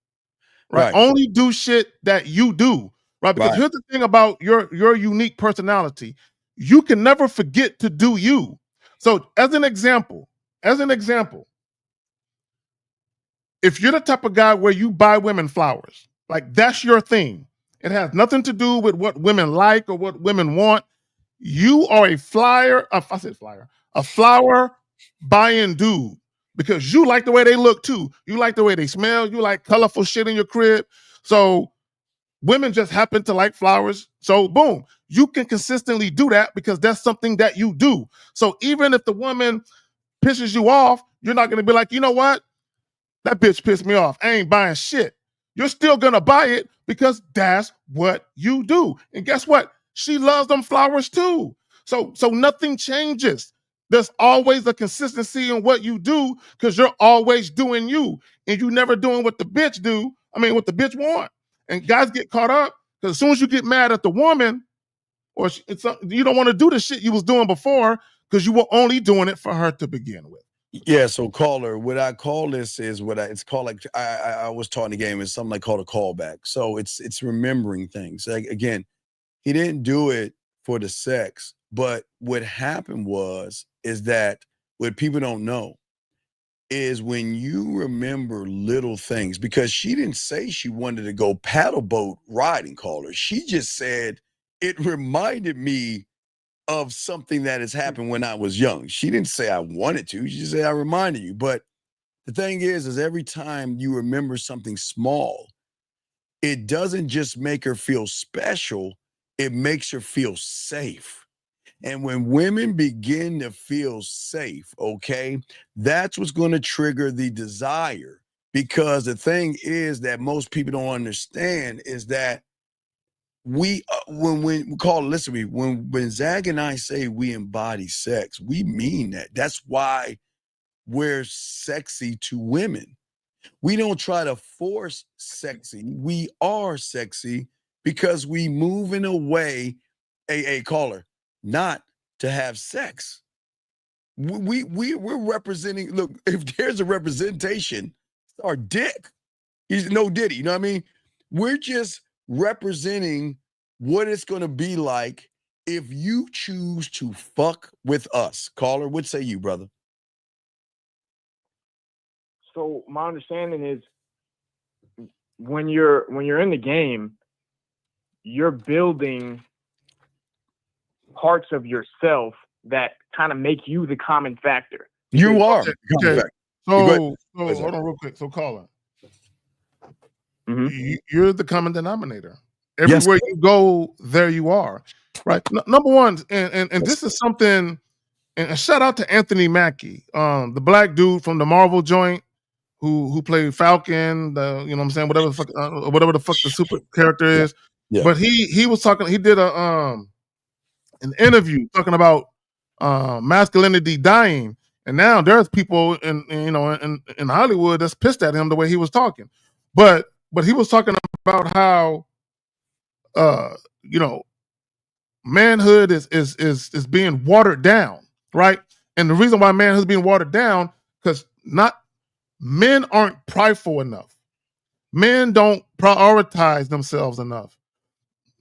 Right? Only do shit that you do. Right? Because here's the thing about your unique personality. You can never forget to do you. So as an example, if you're the type of guy where you buy women flowers, like that's your thing, It has nothing to do with what women like or what women want. You are a flyer. I said flyer. A flower buying dude because you like the way they look too. You like the way they smell. You like colorful shit in your crib. So women just happen to like flowers. So boom, you can consistently do that because that's something that you do. So even if the woman pisses you off, you're not going to be like, you know what? That bitch pissed me off. I ain't buying shit. You're still going to buy it because that's what you do. And guess what? She loves them flowers too. So nothing changes. There's always a consistency in what you do because you're always doing you and you never doing what the bitch do. I mean, what the bitch want. And guys get caught up because as soon as you get mad at the woman or you don't want to do the shit you was doing before because you were only doing it for her to begin with. Yeah, so caller, what I call this is it's called, like I was taught in the game, is something I call a callback. So it's remembering things. Like again, he didn't do it for the sex, but what happened is that what people don't know is when you remember little things, because she didn't say she wanted to go paddle boat riding, caller. She just said it reminded me of something that has happened when I was young. She didn't say I wanted to. She said I reminded you. But the thing is every time you remember something small, it doesn't just make her feel special, it makes her feel safe. And when women begin to feel safe, okay, that's what's going to trigger the desire. Because the thing is that most people don't understand is that when we call, listen to me, when Zach and I say we embody sex, we mean that. That's why we're sexy to women. We don't try to force sexy. We are sexy because we move in a way, a caller, not to have sex. We're representing. Look, if there's a representation, it's our dick. He's no Diddy. You know what I mean? We're just representing what it's going to be like if you choose to fuck with us. Caller, what say you, brother? So my understanding is when you're in the game, you're building parts of yourself that kind of make you the common factor. You are. Okay. So hold on real quick. So caller, you're the common denominator. Everywhere you go, there you are. Right. Number one, and this is something, and shout out to Anthony Mackie, the black dude from the Marvel joint who played Falcon, you know what I'm saying, whatever the fuck the super character is. Yeah. But he was talking, he did an interview talking about masculinity dying. And now there's people in Hollywood that's pissed at him the way he was talking. But he was talking about how manhood is being watered down, right? And the reason why manhood is being watered down, because men aren't prideful enough. Men don't prioritize themselves enough.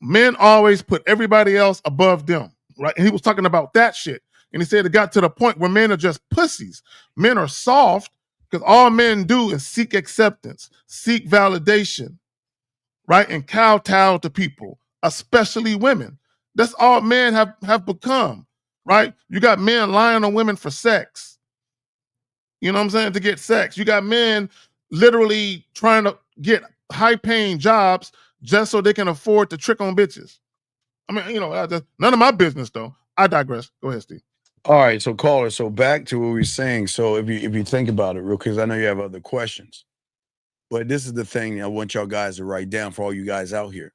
Men always put everybody else above them, right? And he was talking about that shit. And he said it got to the point where men are just pussies. Men are soft because all men do is seek acceptance, seek validation, right? And kowtow to people, especially women. That's all men have become, right? You got men lying on women for sex. You know what I'm saying? To get sex. You got men literally trying to get high-paying jobs just so they can afford to trick on bitches. I mean, none of my business though. I digress. Go ahead, Steve. All right, so caller, so back to what we were saying. So if you think about it real, because I know you have other questions, but this is the thing I want y'all guys to write down for all you guys out here.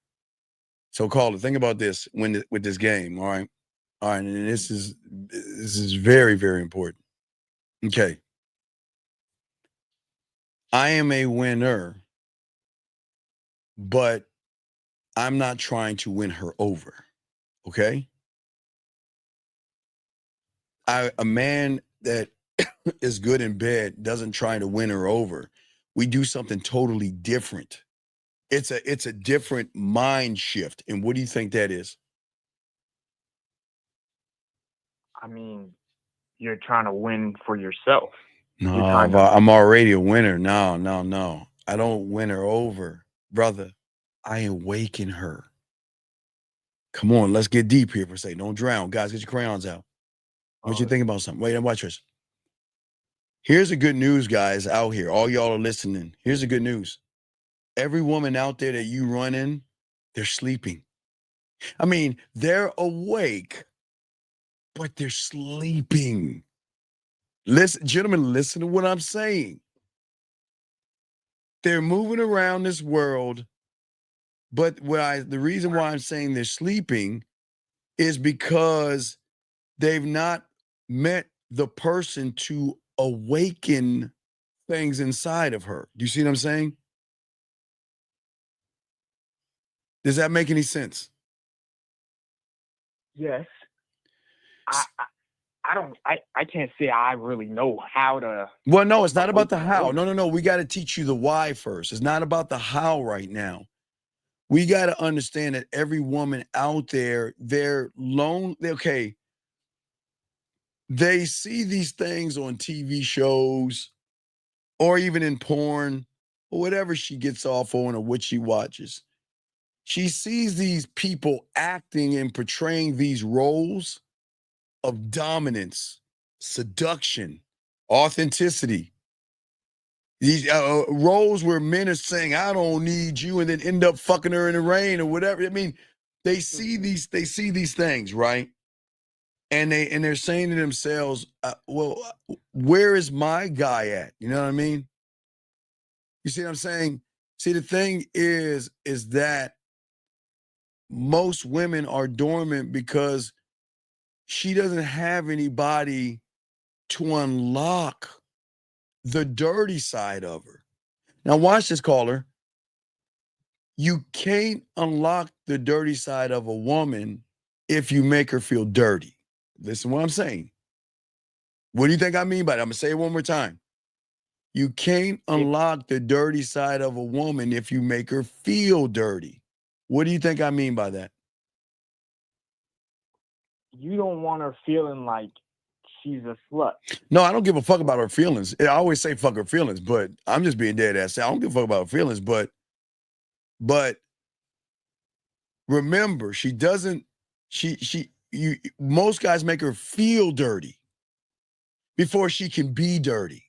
So caller, think about this with this game. All right, and this is very, very important. Okay, I am a winner, but I'm not trying to win her over. Okay, a man that is good in bed doesn't try to win her over. We do something totally different. It's a different mind shift. And what do you think that is? I mean, you're trying to win for yourself. No, I'm already a winner. No. I don't win her over, brother. I awaken her. Come on, let's get deep here for a second. Don't drown. Guys, get your crayons out. What you think about something? Wait, watch this. Here's the good news, guys, out here. All y'all are listening. Here's the good news. Every woman out there that you run in, they're sleeping. I mean, they're awake, but they're sleeping. Listen, gentlemen, listen to what I'm saying. They're moving around this world, but the reason why I'm saying they're sleeping is because they've not met the person to awaken things inside of her. Do you see what I'm saying? Does that make any sense? Yes. I can't say I really know how to. Well, no, it's not about the how. No. We got to teach you the why first. It's not about the how right now. We got to understand that every woman out there, they're lonely. Okay. They see these things on TV shows or even in porn or whatever she gets off on or what she watches. She sees these people acting and portraying these roles of dominance, seduction, authenticity. These roles where men are saying, I don't need you, and then end up fucking her in the rain or whatever. I mean, they see these things, right? And they're saying to themselves, well, where is my guy at? You know what I mean? You see what I'm saying? See, the thing is that most women are dormant because she doesn't have anybody to unlock the dirty side of her. Now, watch this, caller. You can't unlock the dirty side of a woman if you make her feel dirty. Listen to what I'm saying. What do you think I mean by that? I'm going to say it one more time. You can't unlock the dirty side of a woman if you make her feel dirty. What do you think I mean by that? You don't want her feeling like she's a slut. No, I don't give a fuck about her feelings. I always say fuck her feelings, but I'm just being dead ass. I don't give a fuck about her feelings, but remember, she doesn't, most guys make her feel dirty before she can be dirty.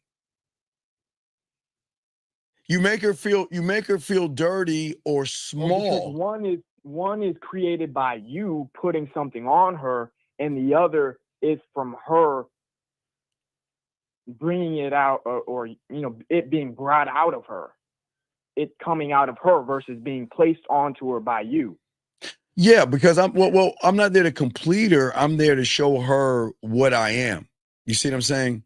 You make her feel dirty or small. Well, because one is created by you putting something on her, and the other is from her bringing it out, or it being brought out of her. It coming out of her versus being placed onto her by you. Yeah, because I'm not there to complete her. I'm there to show her what I am. You see what I'm saying?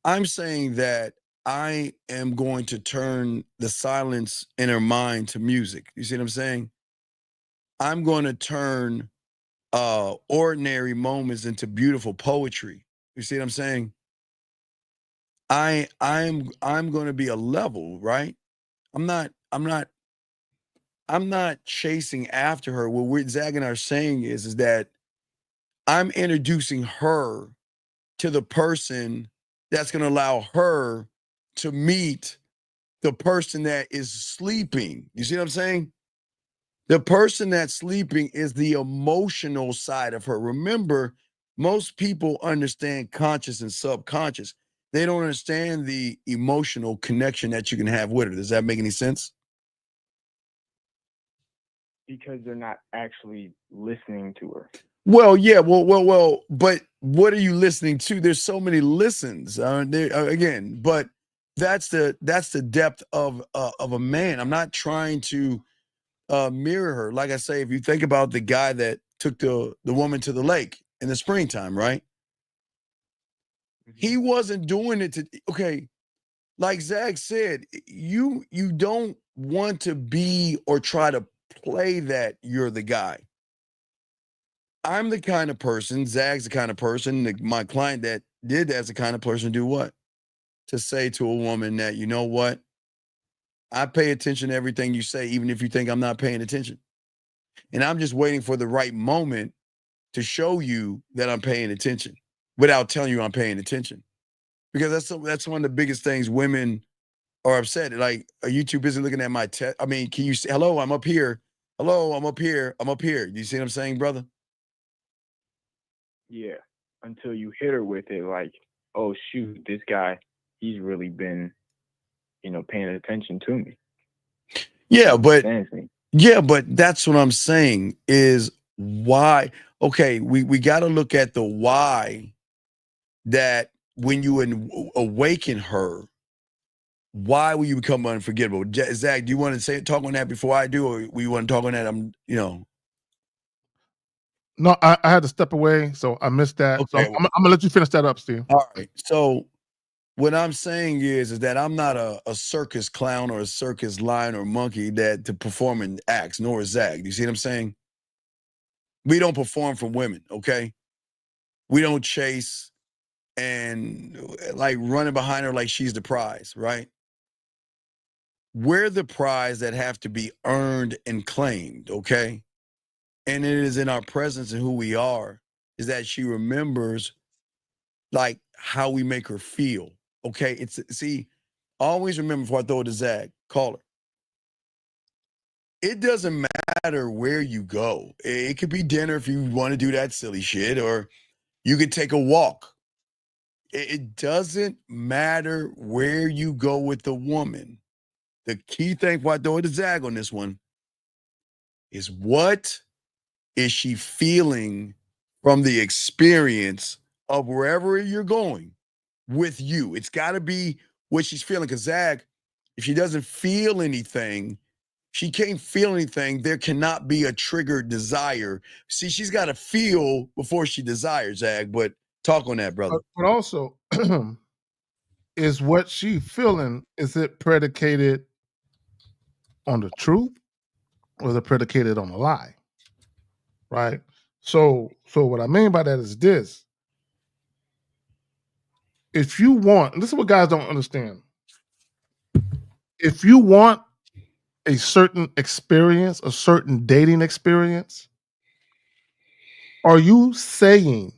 I'm saying that I am going to turn the silence in her mind to music. You see what I'm saying? I'm going to turn ordinary moments into beautiful poetry. You see what I'm saying? I'm going to be a level, right? I'm not chasing after her. What Zach and I are saying is that I'm introducing her to the person that's going to allow her to meet the person that is sleeping. You see what I'm saying? The person that's sleeping is the emotional side of her. Remember, most people understand conscious and subconscious. They don't understand the emotional connection that you can have with her. Does that make any sense? Because they're not actually listening to her. Well, yeah, well, but what are you listening to? There's so many listens. Again, but that's the depth of a man. I'm not trying to mirror her. Like I say, if you think about the guy that took the woman to the lake in the springtime, right? He wasn't doing it to, okay, like Zach said, you don't want to be or try to play that you're the guy. I'm the kind of person, Zag's the kind of person, my client that did that's the kind of person to do what? To say to a woman that, you know what? I pay attention to everything you say, even if you think I'm not paying attention. And I'm just waiting for the right moment to show you that I'm paying attention without telling you I'm paying attention. Because that's one of the biggest things women or upset. Like, are you too busy looking at my text? I mean, can you say, hello, I'm up here. Hello, I'm up here. I'm up here. You see what I'm saying, brother? Yeah. Until you hit her with it, like, oh shoot, this guy, he's really been, paying attention to me. Yeah, but Understands me. yeah, but that's what I'm saying is why. Okay, we got to look at the why that when you awaken her, why will you become unforgettable? Zach, do you want to talk on that before I do, or we want to talk on that? No, I had to step away, so I missed that. So Okay. I'm gonna let you finish that up, Steve. All right. So what I'm saying is that I'm not a circus clown or a circus lion or monkey that to perform in acts, nor is Zach. You see what I'm saying? We don't perform for women, okay? We don't chase and like running behind her like she's the prize, right? We're the prize that have to be earned and claimed, okay? And it is in our presence and who we are, is that she remembers like how we make her feel. Okay. Always remember before I throw it to Zach, call her. It doesn't matter where you go. It could be dinner if you want to do that silly shit, or you could take a walk. It doesn't matter where you go with the woman. The key thing before I throw it to Zach on this one is what is she feeling from the experience of wherever you're going with you? It's got to be what she's feeling. Because Zach, if she doesn't feel anything, she can't feel anything. There cannot be a triggered desire. See, she's got to feel before she desires, Zach. But talk on that, brother. But also, is what she feeling, is it predicated on the truth or is it predicated on a lie? Right? So what I mean by that is this. If you want, and this is what guys don't understand. If you want a certain experience, a certain dating experience, are you saying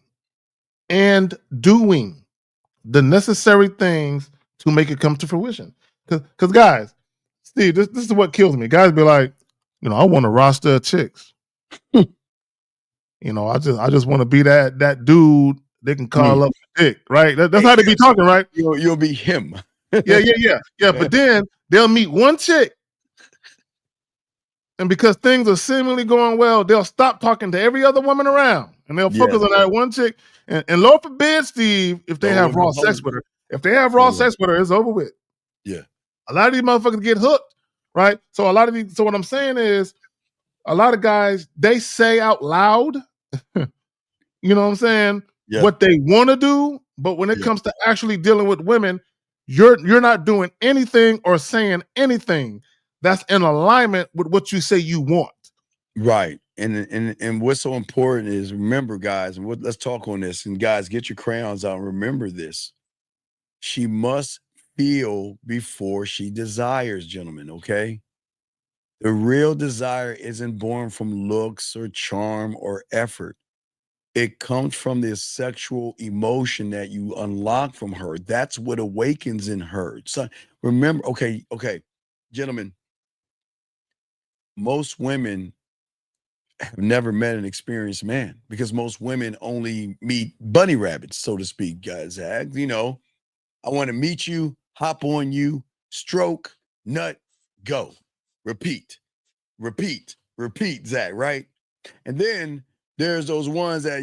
and doing the necessary things to make it come to fruition? Because guys, Steve, this is what kills me. Guys be like, I want a roster of chicks. I just want to be that dude they can call up a dick, right? That's how they be talking, right? You'll be him. Yeah. But then they'll meet one chick, and because things are seemingly going well, they'll stop talking to every other woman around, and they'll focus on that one chick. And Lord forbid, Steve, if they have raw sex with her, it's over with. Yeah. A lot of these motherfuckers get hooked, right? So what I'm saying is, a lot of guys, they say out loud, you know what I'm saying, what they want to do, but when it comes to actually dealing with women, you're not doing anything or saying anything that's in alignment with what you say you want. Right. And what's so important is, remember, guys, and let's talk on this. And guys, get your crayons out and remember this. She must feel before she desires, gentlemen, okay? The real desire isn't born from looks or charm or effort. It comes from this sexual emotion that you unlock from her. That's what awakens in her. So remember, okay, gentlemen, most women have never met an experienced man because most women only meet bunny rabbits, so to speak, guys. I want to meet you, hop on you, stroke, nut, go, repeat, Zach, right? And then there's those ones that,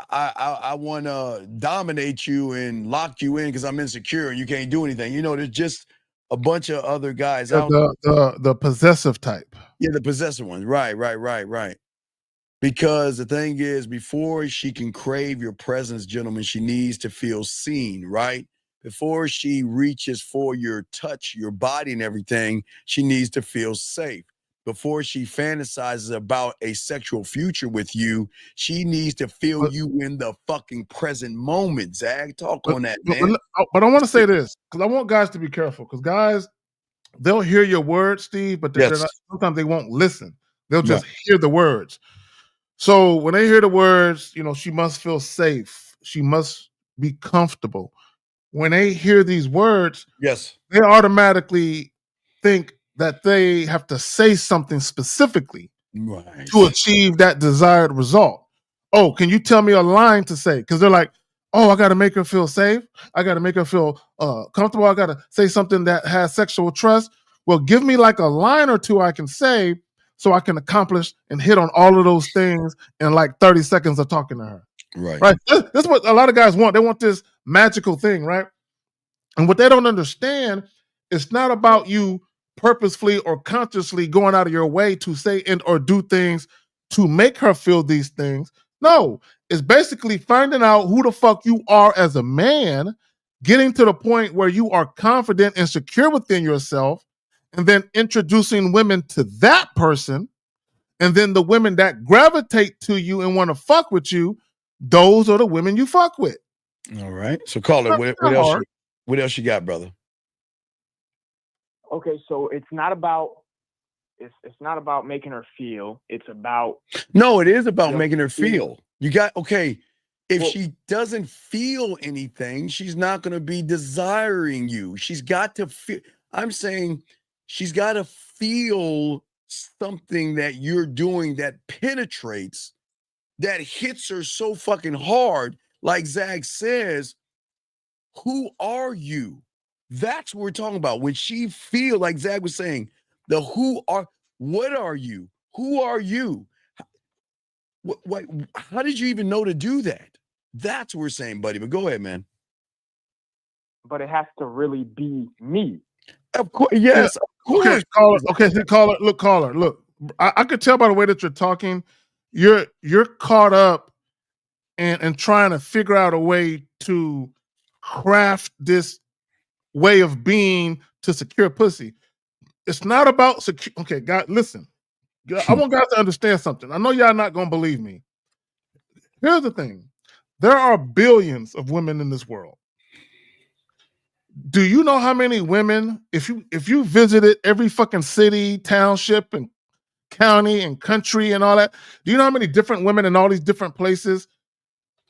I want to dominate you and lock you in because I'm insecure and you can't do anything. There's just a bunch of other guys out there. The possessive type. Yeah, the possessive ones. Right. Because the thing is, before she can crave your presence, gentlemen, she needs to feel seen, right? Before she reaches for your touch, your body and everything, she needs to feel safe. Before she fantasizes about a sexual future with you, she needs to feel you in the fucking present moment. Zach, talk on that, man. But I want to say this, because I want guys to be careful, because guys, they'll hear your words, Steve, but sometimes they won't listen. They'll just hear the words. So when they hear the words, she must feel safe. She must be comfortable. when they hear these words, yes, they automatically think that they have to say something specifically right, to achieve that desired result. Oh, can you tell me a line to say? Because they're like, oh, I got to make her feel safe. I got to make her feel comfortable. I got to say something that has sexual trust. Well, give me like a line or two I can say so I can accomplish and hit on all of those things in like 30 seconds of talking to her. right. Right. That's what a lot of guys want. They want this magical thing, right? And what they don't understand, it's not about you purposefully or consciously going out of your way to say and or do things to make her feel these things. No, it's basically finding out who the fuck you are as a man, getting to the point where you are confident and secure within yourself, and then introducing women to that person. And then the women that gravitate to you and want to fuck with you, those are the women you fuck with. All right. So, caller, what else you got, brother? Okay, so it's not about making her feel. It's about No, it is about making her feel. You got if she doesn't feel anything, she's not going to be desiring you. She's got to feel. I'm saying she's got to feel something that you're doing that penetrates, that hits her so fucking hard. Like Zach says, who are you? That's what we're talking about. When she feel like Zach was saying, what are you? Who are you? How did you even know to do that? That's what we're saying, buddy. But go ahead, man. But it has to really be me. Of course, yes. Yeah. Of course. Caller. Look. I could tell by the way that you're talking, you're caught up and trying to figure out a way to craft this way of being to secure pussy. It's not about secure. Okay, God, listen. I want guys to understand something. I know y'all not gonna believe me. Here's the thing: there are billions of women in this world. Do you know how many women, if you visited every fucking city, township, and county and country and all that, do you know how many different women in all these different places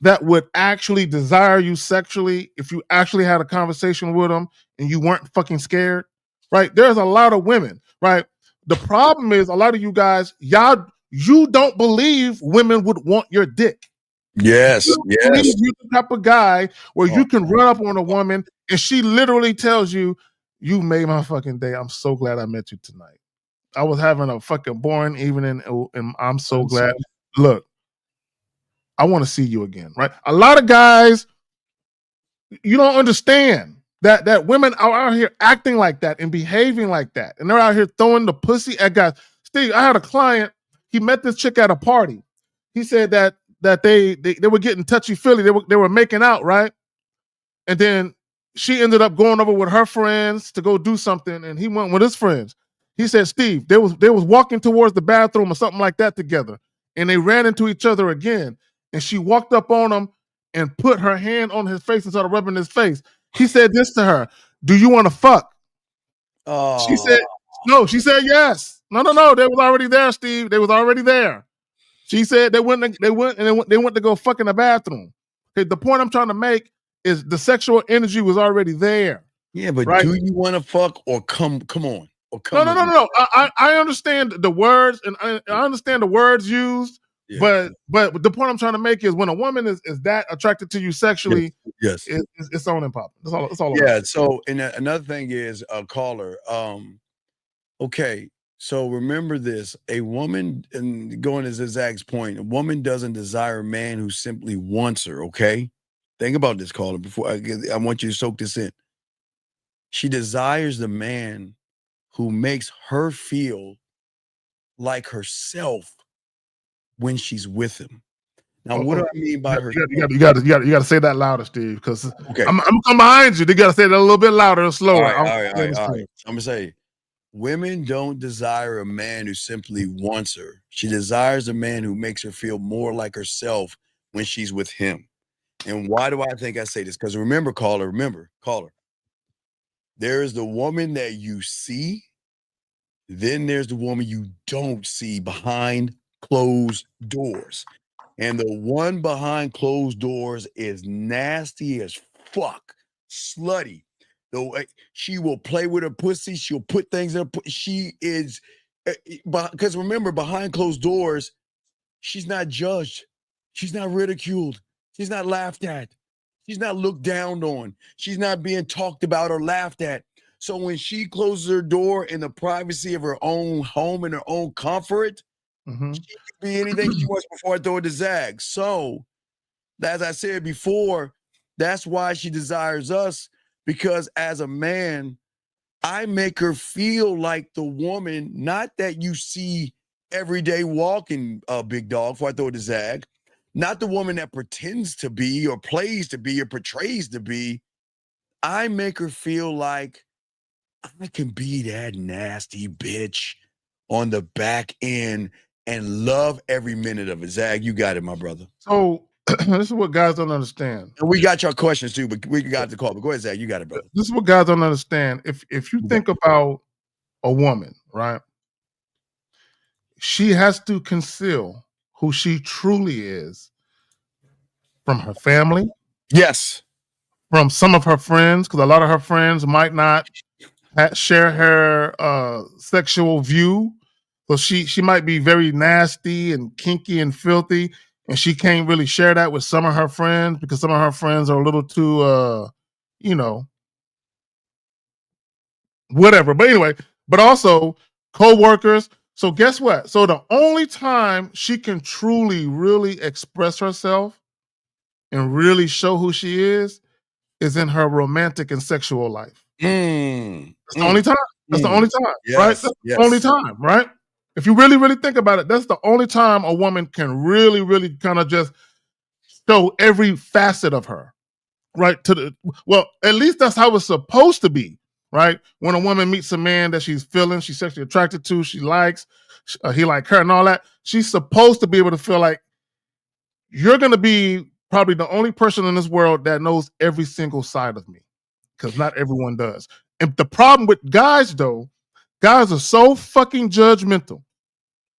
that would actually desire you sexually if you actually had a conversation with them and you weren't fucking scared? Right? There's a lot of women, right? The problem is a lot of you guys, you don't believe women would want your dick. Yes, You're the type of guy where you can run up on a woman and she literally tells you, "You made my fucking day. I'm so glad I met you tonight. I was having a fucking boring evening, and I'm so glad. Look, I want to see you again." Right? A lot of guys, you don't understand that women are out here acting like that and behaving like that, and they're out here throwing the pussy at guys. Steve, I had a client. He met this chick at a party. He said that they were getting touchy feely. They were making out, right? And then she ended up going over with her friends to go do something, and he went with his friends. He said, Steve, they was walking towards the bathroom or something like that together, and they ran into each other again. And she walked up on him and put her hand on his face and started rubbing his face. He said this to her: "Do you want to fuck?" She said no. She said yes. No. They was already there, Steve. They was already there. She said they went to go fuck in the bathroom. Okay, the point I'm trying to make is the sexual energy was already there. Yeah, but right? do you want to fuck or come on? Or come No. I understand the words and I understand the words used, but the point I'm trying to make is when a woman is that attracted to you sexually, yes. It's on and popping. That's all. Yeah. So, and another thing is a caller. Okay. So remember this: a woman, and going to Zach's point, a woman doesn't desire a man who simply wants her. Okay, think about this, caller. Before I want you to soak this in. She desires the man who makes her feel like herself when she's with him. Now, what do I mean by her? You got to say that louder, Steve, because I'm coming behind you. You got to say that a little bit louder and slower. All right. I'm gonna say, women don't desire a man who simply wants her. She desires a man who makes her feel more like herself when she's with him. And why do I think I say this? Because remember, caller. There is the woman that you see. Then there's the woman you don't see behind closed doors. And the one behind closed doors is nasty as fuck. slutty. The way she will play with her pussy, she'll put things in her she is because remember, behind closed doors, she's not judged. She's not ridiculed. She's not laughed at. She's not looked down on. She's not being talked about or laughed at. So when she closes her door in the privacy of her own home and her own comfort, she can be anything she wants before I throw it to Zag. So, as I said before, that's why she desires us, because as a man, I make her feel like the woman, not that you see every day walking, big dog, before I throw it to Zag, not the woman that pretends to be or plays to be or portrays to be. I make her feel like I can be that nasty bitch on the back end and love every minute of it. Zag, you got it, my brother. So this is what guys don't understand. And we got your questions too, but we got the call. But go ahead, Zag, you got it, brother. This is what guys don't understand. If you think about a woman, right? She has to conceal who she truly is from her family. Yes. From some of her friends, because a lot of her friends might not share her sexual view. So she might be very nasty and kinky and filthy, and she can't really share that with some of her friends because some of her friends are a little too, whatever. But anyway, but also co-workers. So guess what? So the only time she can truly, really express herself and really show who she is in her romantic and sexual life. That's the only time. That's the only time, right? That's the only time, right? If you really, really think about it, that's the only time a woman can really, really kind of just show every facet of her, right? Well, at least that's how it's supposed to be, right? When a woman meets a man that she's feeling, she's sexually attracted to, she likes, he like her and all that, she's supposed to be able to feel like you're going to be probably the only person in this world that knows every single side of me, because not everyone does. And the problem with guys, though, guys are so fucking judgmental.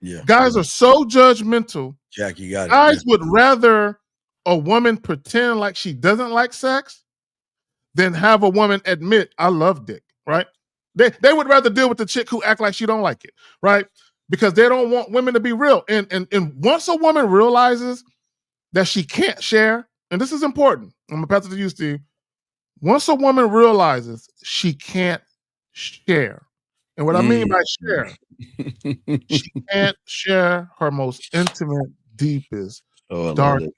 Yeah. Guys are so judgmental. Jack, you got it. Guys would rather a woman pretend like she doesn't like sex than have a woman admit, I love dick, right? They would rather deal with the chick who act like she don't like it, right? Because they don't want women to be real. And once a woman realizes that she can't share, and this is important, I'm gonna pass it to you, Steve. Once a woman realizes she can't share, and what I mean by share, she can't share her most intimate, deepest, darkest,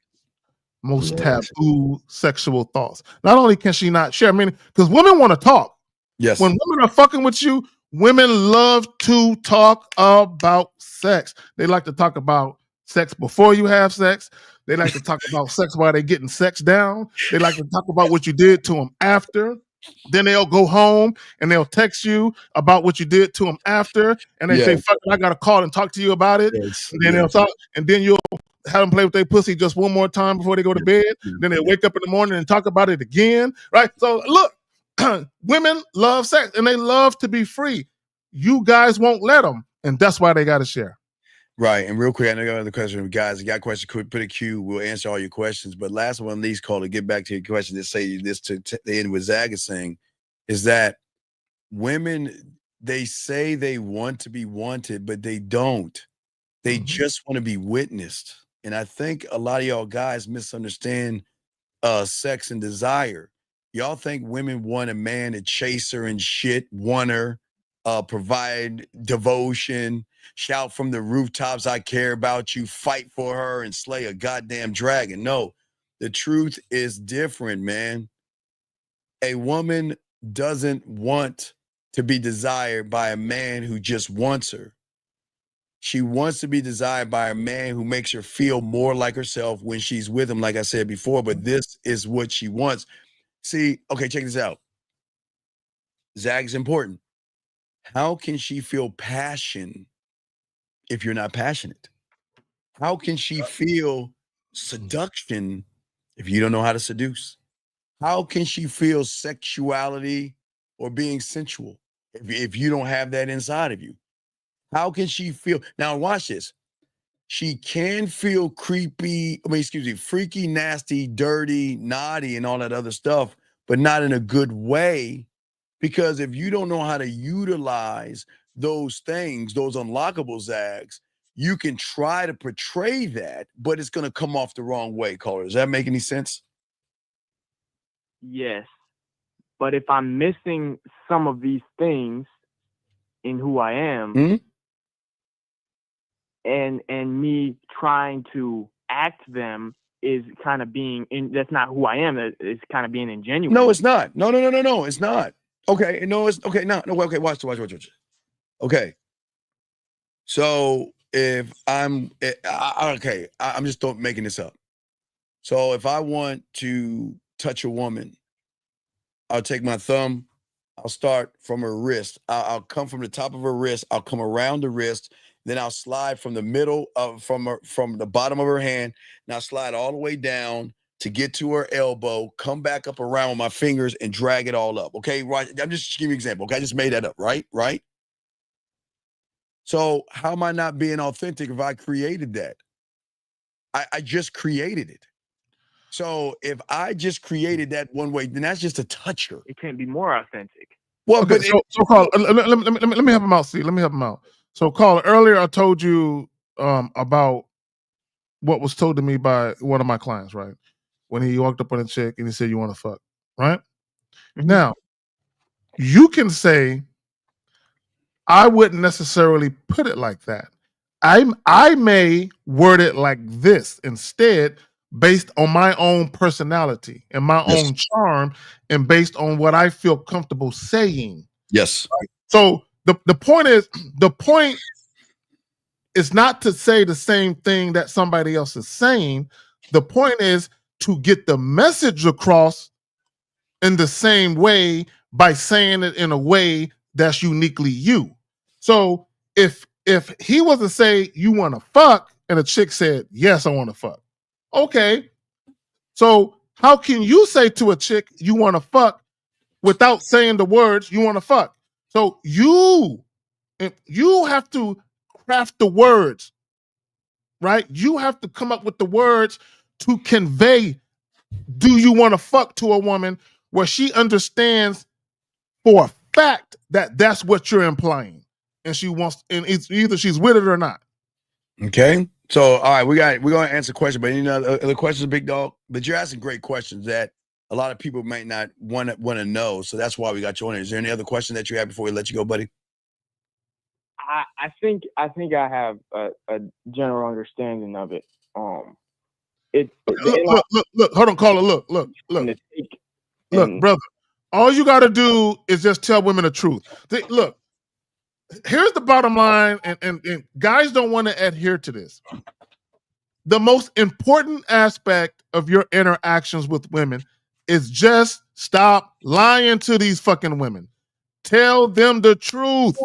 most taboo sexual thoughts. Not only can she not share, I mean, because women want to talk. Yes. When women are fucking with you, women love to talk about sex. They like to talk about sex before you have sex. They like to talk about sex while they're getting sex down. They like to talk about what you did to them after. Then they'll go home and they'll text you about what you did to them after. And they say, fuck it, I got to call and talk to you about it. And then they'll talk, and then you'll have them play with their pussy just one more time before they go to bed. Then they'll wake up in the morning and talk about it again. Right? So look, women love sex and they love to be free. You guys won't let them. And that's why they got to share. Right. And real quick, I know you got another question. Guys, if you got questions, put a queue. We'll answer all your questions. But last one, least call to get back to your question to say this to the end what Zag is saying is that women, they say they want to be wanted, but they don't. They just want to be witnessed. And I think a lot of y'all guys misunderstand sex and desire. Y'all think women want a man to chase her and shit, want her, provide devotion, shout from the rooftops, I care about you, fight for her, and slay a goddamn dragon. No, the truth is different, man. A woman doesn't want to be desired by a man who just wants her. She wants to be desired by a man who makes her feel more like herself when she's with him, like I said before, but this is what she wants. See, okay, check this out. Zag's important. How can she feel passion if you're not passionate? How can she feel seduction if you don't know how to seduce? How can she feel sexuality or being sensual if you don't have that inside of you? How can she feel? Now, watch this. She can feel freaky, nasty, dirty, naughty, and all that other stuff, but not in a good way. Because if you don't know how to utilize those things, those unlockable zags, you can try to portray that, but it's going to come off the wrong way, caller. Does that make any sense? Yes. But if I'm missing some of these things in who I am, and me trying to act them is kind of being that's not who I am. It's kind of being ingenuous. No, it's not. No, it's not. Okay, no, it's okay. No, okay, watch. Okay. So if I'm I'm just making this up. So if I want to touch a woman, I'll take my thumb, I'll start from her wrist. I'll come from the top of her wrist, I'll come around the wrist, then I'll slide from the middle of from the bottom of her hand, and I'll slide all the way down to get to her elbow, come back up around with my fingers and drag it all up. Okay, right. I'm just giving you an example. Okay, I just made that up, right? Right. So how am I not being authentic if I created that? I just created it. So if I just created that one way, then that's just a toucher. It can't be more authentic. Well, okay, so Carl, let me help him out. See, let me help him out. So, Carl, earlier I told you about what was told to me by one of my clients, right? When he walked up on a chick and he said, "You want to fuck?" Right? Now, you can say, I wouldn't necessarily put it like that. I may word it like this instead, based on my own personality and my own charm, and based on what I feel comfortable saying. Yes. Right? So the point is not to say the same thing that somebody else is saying. The point is to get the message across in the same way by saying it in a way that's uniquely you. So if he was to say, "You want to fuck," and a chick said, "Yes, I want to fuck." Okay. So how can you say to a chick, "You want to fuck," without saying the words, "You want to fuck"? So you have to craft the words, right? You have to come up with the words to convey, "Do you want to fuck?" to a woman where she understands for a fact that that's what you're implying, and she wants, and it's either she's with it or not. Okay. So, all right, we're going to answer questions, but other questions, big dog. But you're asking great questions that a lot of people might not want to know. So that's why we got you on here. Is there any other question that you have before we let you go, buddy? I think I have a general understanding of it. Look, hold on, caller. Look, brother. All you got to do is just tell women the truth. Look, here's the bottom line, and guys don't want to adhere to this. The most important aspect of your interactions with women is just stop lying to these fucking women. Tell them the truth.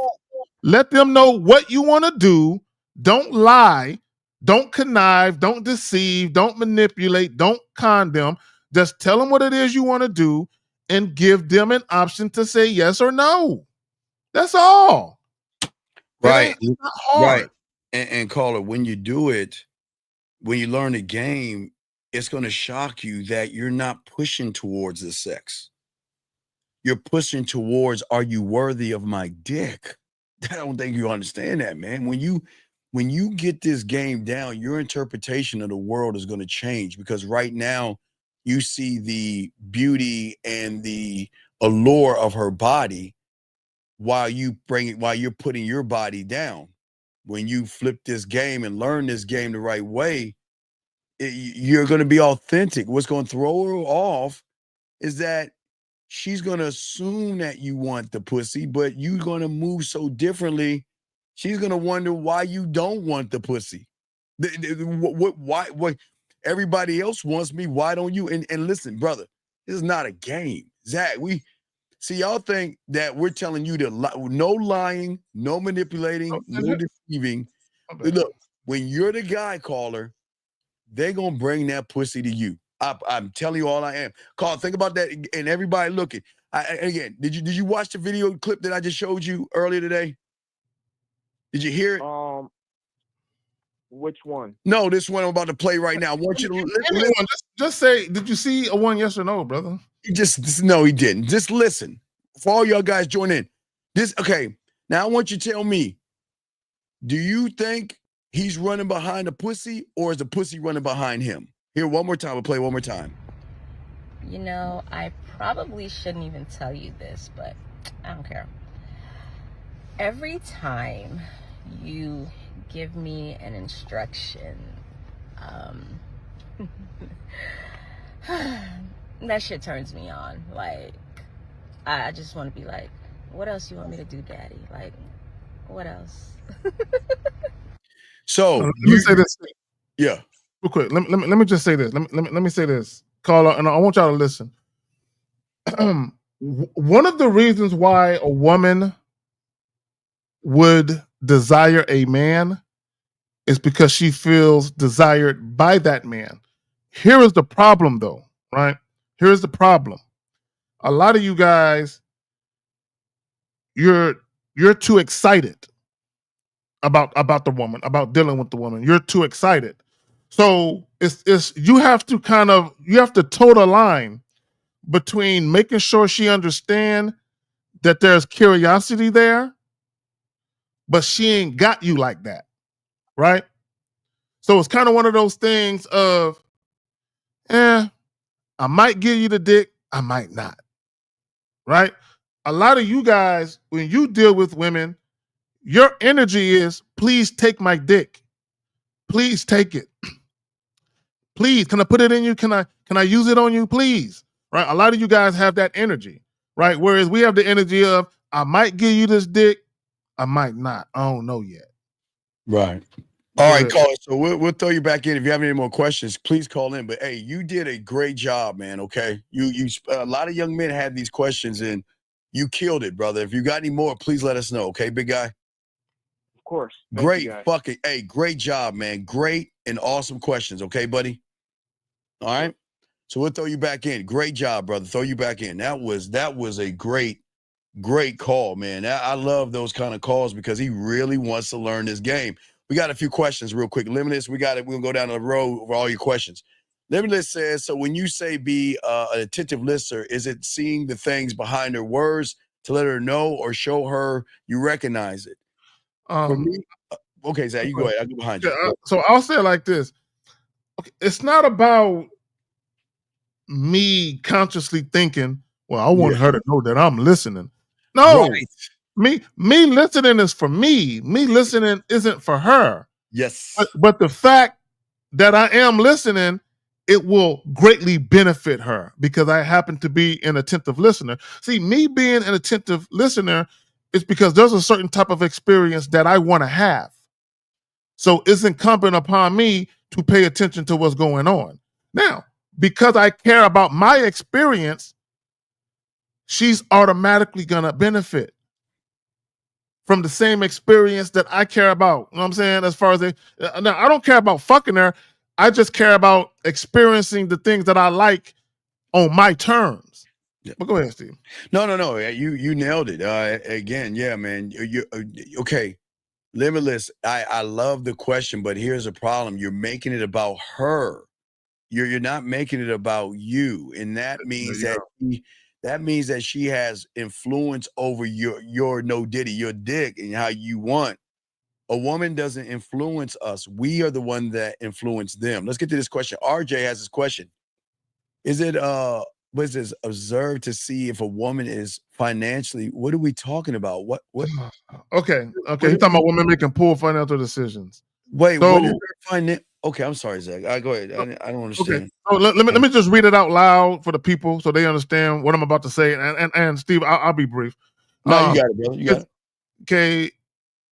Let them know what you want to do. Don't lie. Don't connive. Don't deceive. Don't manipulate. Don't con them. Just tell them what it is you want to do and give them an option to say yes or no. That's all. Right. It's not hard. Right. And caller, when you do it, when you learn the game, it's going to shock you that you're not pushing towards the sex. You're pushing towards, are you worthy of my dick? I don't think you understand that, man. When you get this game down, your interpretation of the world is going to change, because right now you see the beauty and the allure of her body while you're putting your body down. When you flip this game and learn this game the right way, you're going to be authentic. What's going to throw her off is that she's going to assume that you want the pussy, but you're going to move so differently. She's going to wonder why you don't want the pussy. Why everybody else wants me? Why don't you? And listen, brother, this is not a game. Zach, y'all think that we're telling you to no lying, no manipulating, no deceiving. Look, when you're the guy caller, they're going to bring that pussy to you. I'm telling you all I am. Carl, think about that, and everybody looking. Again, did you watch the video clip that I just showed you earlier today? Did you hear it? Which one? No, this one I'm about to play right now. I want you to just say, did you see a one, yes or no, brother? No, he didn't. Just listen. For all y'all guys join in. Okay. Now I want you to tell me, do you think he's running behind a pussy or is the pussy running behind him? Here, one more time. We'll play one more time. You know, I probably shouldn't even tell you this, but I don't care. Every time you give me an instruction, that shit turns me on. Like, I just want to be like, what else you want me to do, daddy? Like, what else? So let me say this. Yeah. Real quick. Let me just say this. Let me say this. Call out, and I want y'all to listen. One of the reasons why a woman would desire a man is because she feels desired by that man. Here is the problem, though, right? Here's the problem. A lot of you guys, you're too excited about the woman, about dealing with the woman. You're too excited. So it's you have to toe the line between making sure she understands that there's curiosity there, but she ain't got you like that, right? So it's kind of one of those things of, I might give you the dick, I might not, right? A lot of you guys, when you deal with women, your energy is, please take my dick. Please take it. Please, can I put it in you? Can I use it on you? Please, right? A lot of you guys have that energy, right? Whereas we have the energy of, I might give you this dick, I might not. I don't know yet. Right. All right, caller. So we'll throw you back in. If you have any more questions, please call in. But hey, you did a great job, man. Okay, you a lot of young men had these questions and you killed it, brother. If you got any more, please let us know. Okay, big guy. Of course. Great great job, man. Great and awesome questions. Okay, buddy. All right. So we'll throw you back in. Great job, brother. Throw you back in. That was a great call, man. I love those kind of calls because he really wants to learn this game. We got a few questions real quick. Limitless, we're gonna go down the road over all your questions. Limitless says, so when you say be an attentive listener, is it seeing the things behind her words to let her know or show her you recognize it? For me, okay, Zach, you go ahead. I'll go behind you. So I'll say it like this. Okay, it's not about me consciously thinking, well, I want her to know that I'm listening. No, me listening is for me. Me listening isn't for her. Yes. But the fact that I am listening, it will greatly benefit her because I happen to be an attentive listener. See, me being an attentive listener is because there's a certain type of experience that I want to have. So it's incumbent upon me to pay attention to what's going on. Now, because I care about my experience, she's automatically going to benefit from the same experience that I care about. You know what I'm saying? As far as now, I don't care about fucking her. I just care about experiencing the things that I like on my terms. Yeah. But go ahead, Steve. No. You nailed it. Again, yeah, man. You okay. Limitless. I love the question, but here's a problem. You're making it about her. You're not making it about you, and that means that she has influence over your no diddy, your dick, and how you want. A woman doesn't influence us. We are the one that influence them. Let's get to this question. RJ has this question. Is it what is this? Observe to see if a woman is financially. What are we talking about? What? Okay. He's talking about women making poor financial decisions. Wait, what is okay, I'm sorry, Zach. Go ahead. I don't understand. Okay. So let me just read it out loud for the people so they understand what I'm about to say. And Steve, I'll be brief. No, you got it, brother. You got it. Okay.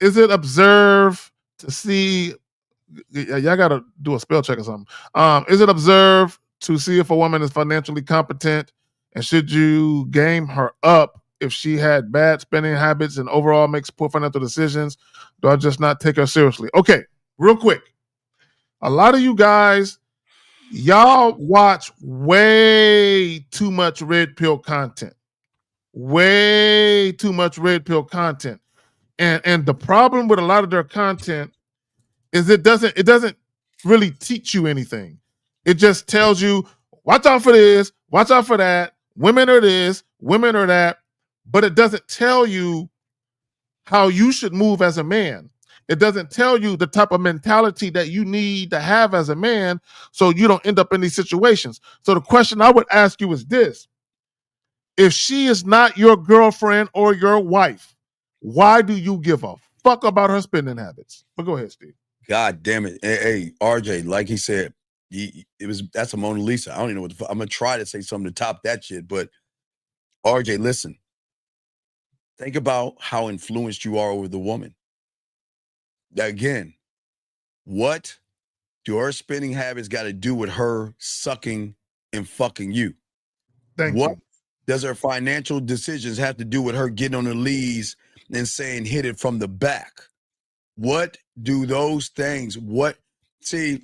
Is it observe to see? Y'all got to do a spell check or something. Is it observe to see if a woman is financially competent, and should you game her up if she had bad spending habits and overall makes poor financial decisions? Do I just not take her seriously? Okay, real quick. A lot of you guys, y'all watch way too much red pill content. Way too much red pill content. And the problem with a lot of their content is it doesn't really teach you anything. It just tells you, watch out for this, watch out for that, Women are this, women are that, but it doesn't tell you how you should move as a man. It doesn't tell you the type of mentality that you need to have as a man so you don't end up in these situations. So the question I would ask you is this. If she is not your girlfriend or your wife, why do you give a fuck about her spending habits? But go ahead, Steve. God damn it. Hey, RJ, like he said, that's a Mona Lisa. I don't even know what I'm going to try to say something to top that shit. But RJ, listen. Think about how influenced you are over the woman. Again, what do her spending habits got to do with her sucking and fucking you? Thank what you. does her financial decisions have to do with her getting on her knees and saying, hit it from the back? What do those things, see,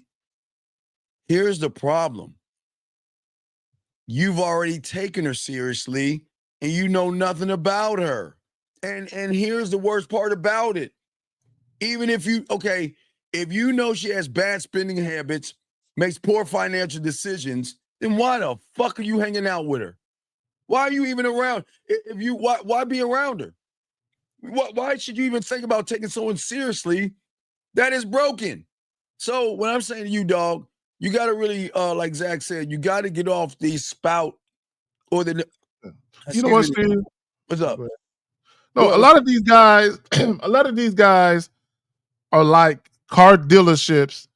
here's the problem. You've already taken her seriously and you know nothing about her. And here's the worst part about it. Even if if you know she has bad spending habits, makes poor financial decisions, then why the fuck are you hanging out with her? Why are you even around? Why be around her? Why should you even think about taking someone seriously that is broken? So what I'm saying to you, dog, you got to really, like Zach said, you got to get off the spout or the. You know what, Steve? What's up? No, a lot of these guys, are like car dealerships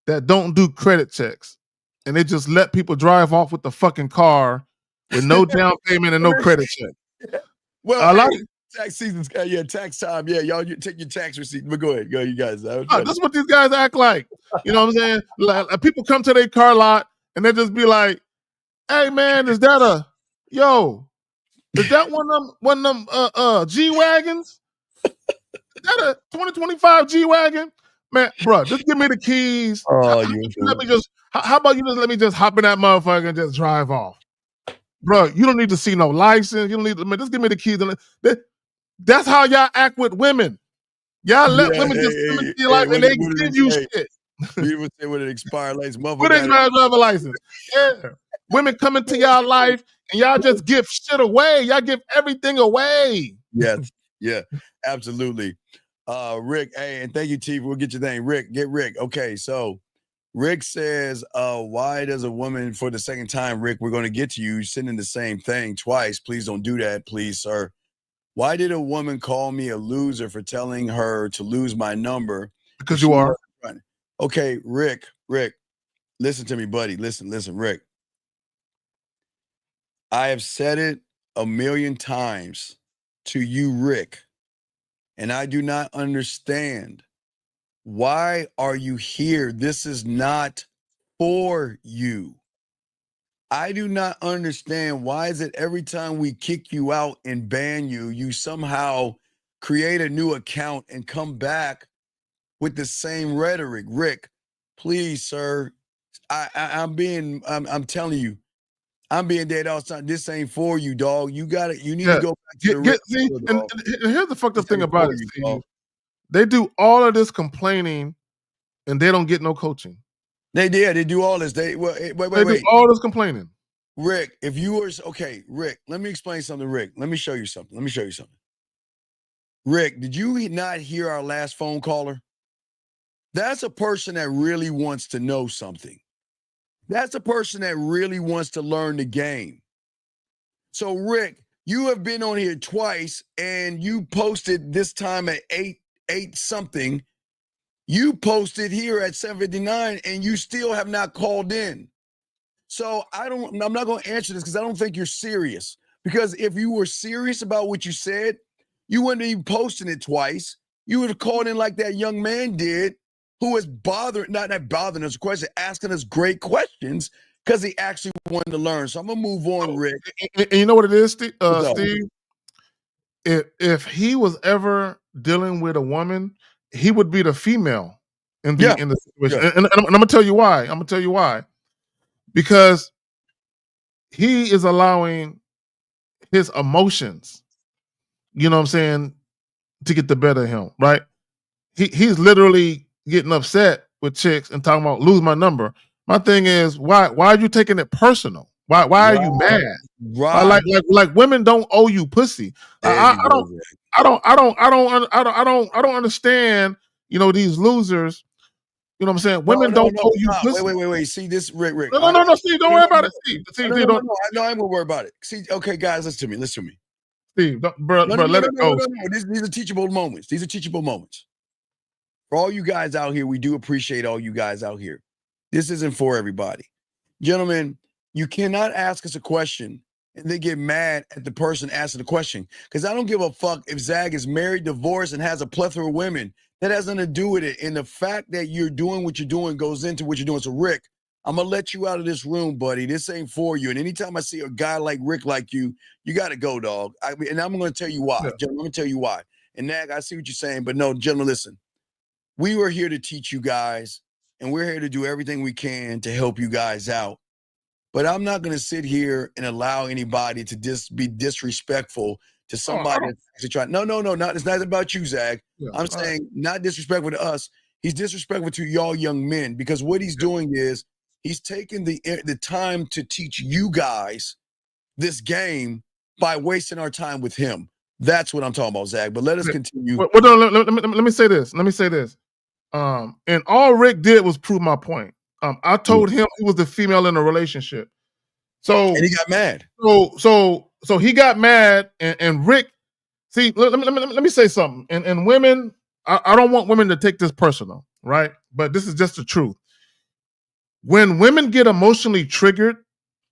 that don't do credit checks, and they just let people drive off with the fucking car with no down payment and no credit check. Well, a lot of tax season's tax time. Yeah, y'all, you take your tax receipt. But go ahead, you guys. That's what these guys act like. You know what I'm saying? Like, people come to their car lot and they just be like, "Hey man, is that one of them G wagons? Is that a 2025 G wagon? Man, bro, just give me the keys. Oh, how about you just let me just hop in that motherfucker and just drive off, bro? You don't need to see no license. You don't need to. Man, just give me the keys. That's how y'all act with women. Y'all let women just come into your life and they give you shit. You would say with an expired license, motherfucker. With an expired license, yeah. Women come into y'all life and y'all just give shit away. Y'all give everything away. Yes, yeah, absolutely. Rick, hey, and thank you, Chief. We'll get your name. Rick. Okay, so Rick says, why does a woman, for the second time, Rick, we're going to get to you, sending the same thing twice. Please don't do that, please, sir. Why did a woman call me a loser for telling her to lose my number? Because you are. Okay, Rick, listen to me, buddy. Listen, Rick. I have said it a million times to you, Rick, and I do not understand. Why are you here? This is not for you. I do not understand. Why is it every time we kick you out and ban you, you somehow create a new account and come back with the same rhetoric? Rick, please, sir. I'm telling you, I'm being dead all the time. This ain't for you, dog. You got it. You need to go back to the and here's the fucked up thing about it, Steve. They do all of this complaining and they don't get no coaching. They do all this. They do all this complaining. Rick, if you were Rick, let me explain something, Rick. Let me show you something. Rick, did you not hear our last phone caller? That's a person that really wants to know something. That's a person that really wants to learn the game. So, Rick, you have been on here twice and you posted this time at 8 something. You posted here at 7:59 and you still have not called in. So I'm not going to answer this because I don't think you're serious. Because if you were serious about what you said, you wouldn't even posting it twice. You would have called in like that young man did, who was bothering us question, asking us great questions because he actually wanted to learn. So I'm gonna move on, Rick. And you know what it is, Steve? If he was ever dealing with a woman, he would be the female in the situation. Yeah. And I'm gonna tell you why. Because he is allowing his emotions, you know what I'm saying, to get the better of him, right? He's literally getting upset with chicks and talking about lose my number. My thing is, why are you taking it personal? Why are you mad? Right. Like women don't owe you pussy. I don't understand, these losers. You know what I'm saying? Women don't owe you Stop. pussy. Wait. See this, Rick. No, Steve, don't worry about it, Steve. Steve, No, I'm gonna worry about it. See, okay, guys, listen to me. Steve, bro, let it go. No. These are teachable moments. For all you guys out here, we do appreciate all you guys out here. This isn't for everybody. Gentlemen, you cannot ask us a question and then get mad at the person asking the question. Because I don't give a fuck if Zag is married, divorced, and has a plethora of women. That has nothing to do with it. And the fact that you're doing what you're doing goes into what you're doing. So, Rick, I'm going to let you out of this room, buddy. This ain't for you. And anytime I see a guy like Rick like you got to go, dog. And I'm going to tell you why. Yeah. Gentlemen, I'm going to tell you why. And Nag, I see what you're saying. But no, gentlemen, listen. We were here to teach you guys. And we're here to do everything we can to help you guys out. But I'm not going to sit here and allow anybody to be disrespectful to somebody that's trying. No, it's not about you, Zag. Yeah, I'm saying not disrespectful to us. He's disrespectful to y'all young men because what he's doing is he's taking the time to teach you guys this game by wasting our time with him. That's what I'm talking about, Zag. But let us continue. Well, no, let me say this. And all Rick did was prove my point. I told him he was the female in the relationship. So and he got mad. So he got mad, and Rick. See, let me say something. And women, I don't want women to take this personal, right? But this is just the truth. When women get emotionally triggered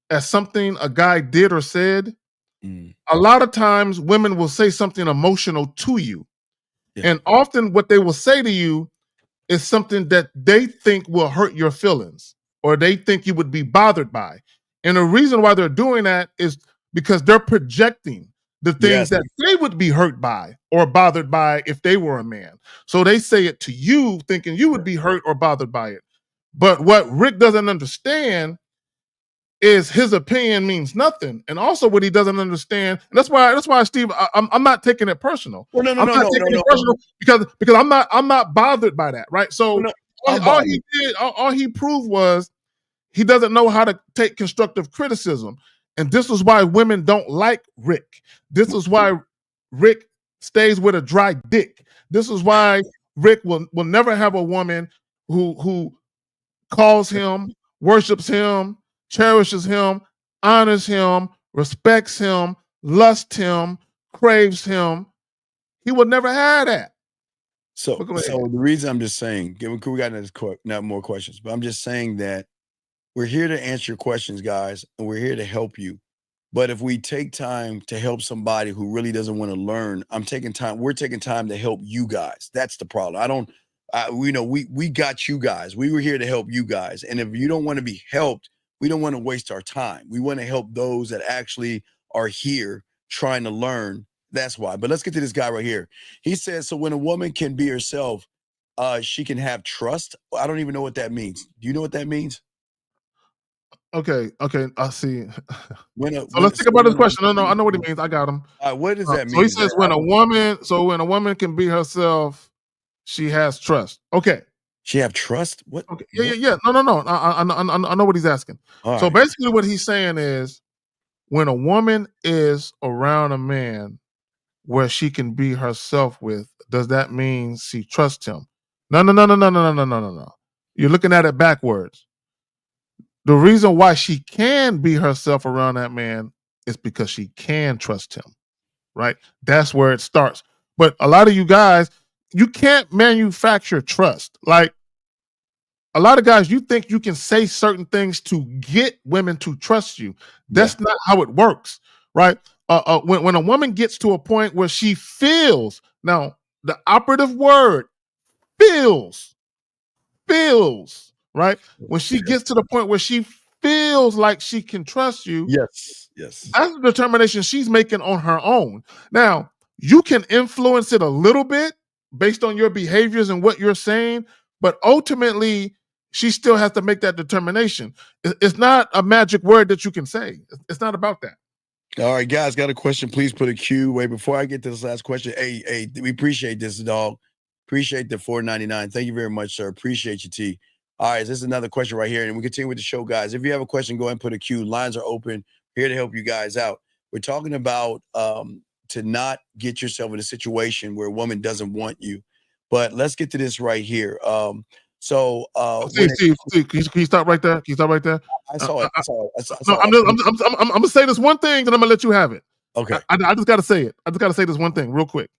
at something a guy did or said, a lot of times women will say something emotional to you, and often what they will say to you is something that they think will hurt your feelings or they think you would be bothered by. And the reason why they're doing that is because they're projecting the things that they would be hurt by or bothered by if they were a man. So they say it to you thinking you would be hurt or bothered by it. But what Rick doesn't understand is his opinion means nothing. And also what he doesn't understand, and that's why Steve, I'm not taking it personal. Well, I'm not taking it personal because I'm not bothered by that, right? So all he proved was he doesn't know how to take constructive criticism. And this is why women don't like Rick. This is why Rick stays with a dry dick. This is why Rick will never have a woman who calls him, worships him, cherishes him, honors him, respects him, lusts him, craves him. He would never have that. So the reason I'm just saying, we got not more questions, but I'm just saying that we're here to answer your questions, guys, and we're here to help you. But if we take time to help somebody who really doesn't want to learn, we're taking time to help you guys. That's the problem. We got you guys. We were here to help you guys. And if you don't want to be helped, we don't want to waste our time. We want to help those that actually are here trying to learn. That's why. But let's get to this guy right here. He says, so when a woman can be herself, she can have trust. I don't even know what that means. Do you know what that means? Okay, I see. Let's think about this question. No, I know what he means. I got him. What does that mean? So he says when a woman can be herself, she has trust. Okay. She have trust? What? Okay. Yeah. No. I know what he's asking. So basically what he's saying is when a woman is around a man where she can be herself with, does that mean she trusts him? No. You're looking at it backwards. The reason why she can be herself around that man is because she can trust him, right? That's where it starts. But a lot of you guys, you can't manufacture trust. Like a lot of guys, you think you can say certain things to get women to trust you. That's not how it works, right? When a woman gets to a point where she feels, now the operative word, feels, right? When she gets to the point where she feels like she can trust you, yes, that's the determination she's making on her own. Now, you can influence it a little bit based on your behaviors and what you're saying, but ultimately, she still has to make that determination. It's not a magic word that you can say. It's not about that. All right, guys, got a question. Please put a Q. Wait, before I get to this last question, hey, we appreciate this, dog. Appreciate the $4.99. Thank you very much, sir. Appreciate you, T. All right, this is another question right here, and we continue with the show, guys. If you have a question, go ahead and put a Q. Lines are open. Here to help you guys out. We're talking about to not get yourself in a situation where a woman doesn't want you. But let's get to this right here. Steve, can you stop right there? Can you stop right there? I saw it. I saw it. No, I'm gonna say this one thing, then I'm gonna let you have it. Okay. I just gotta say it. I just gotta say this one thing real quick.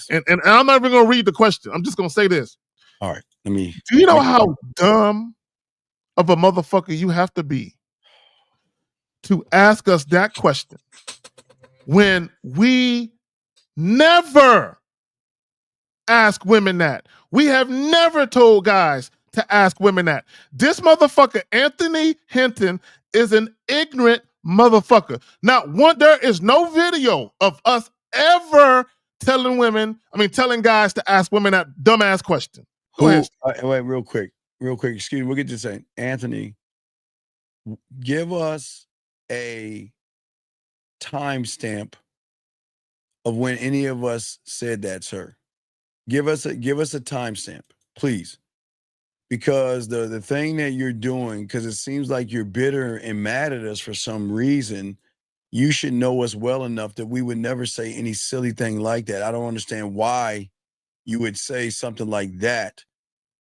And I'm not even gonna read the question. I'm just gonna say this. All right. Let me. Do you know how dumb of a motherfucker you have to be to ask us that question when we never ask women that? We have never told guys to ask women that. This motherfucker, Anthony Hinton, is an ignorant motherfucker. There is no video of us ever telling guys to ask women that dumbass question. Go ahead. Wait, real quick. Excuse me. We'll get to saying, Anthony, give us a timestamp of when any of us said that, sir. Give us a timestamp, please. Because the thing that you're doing, because it seems like you're bitter and mad at us for some reason, you should know us well enough that we would never say any silly thing like that. I don't understand why you would say something like that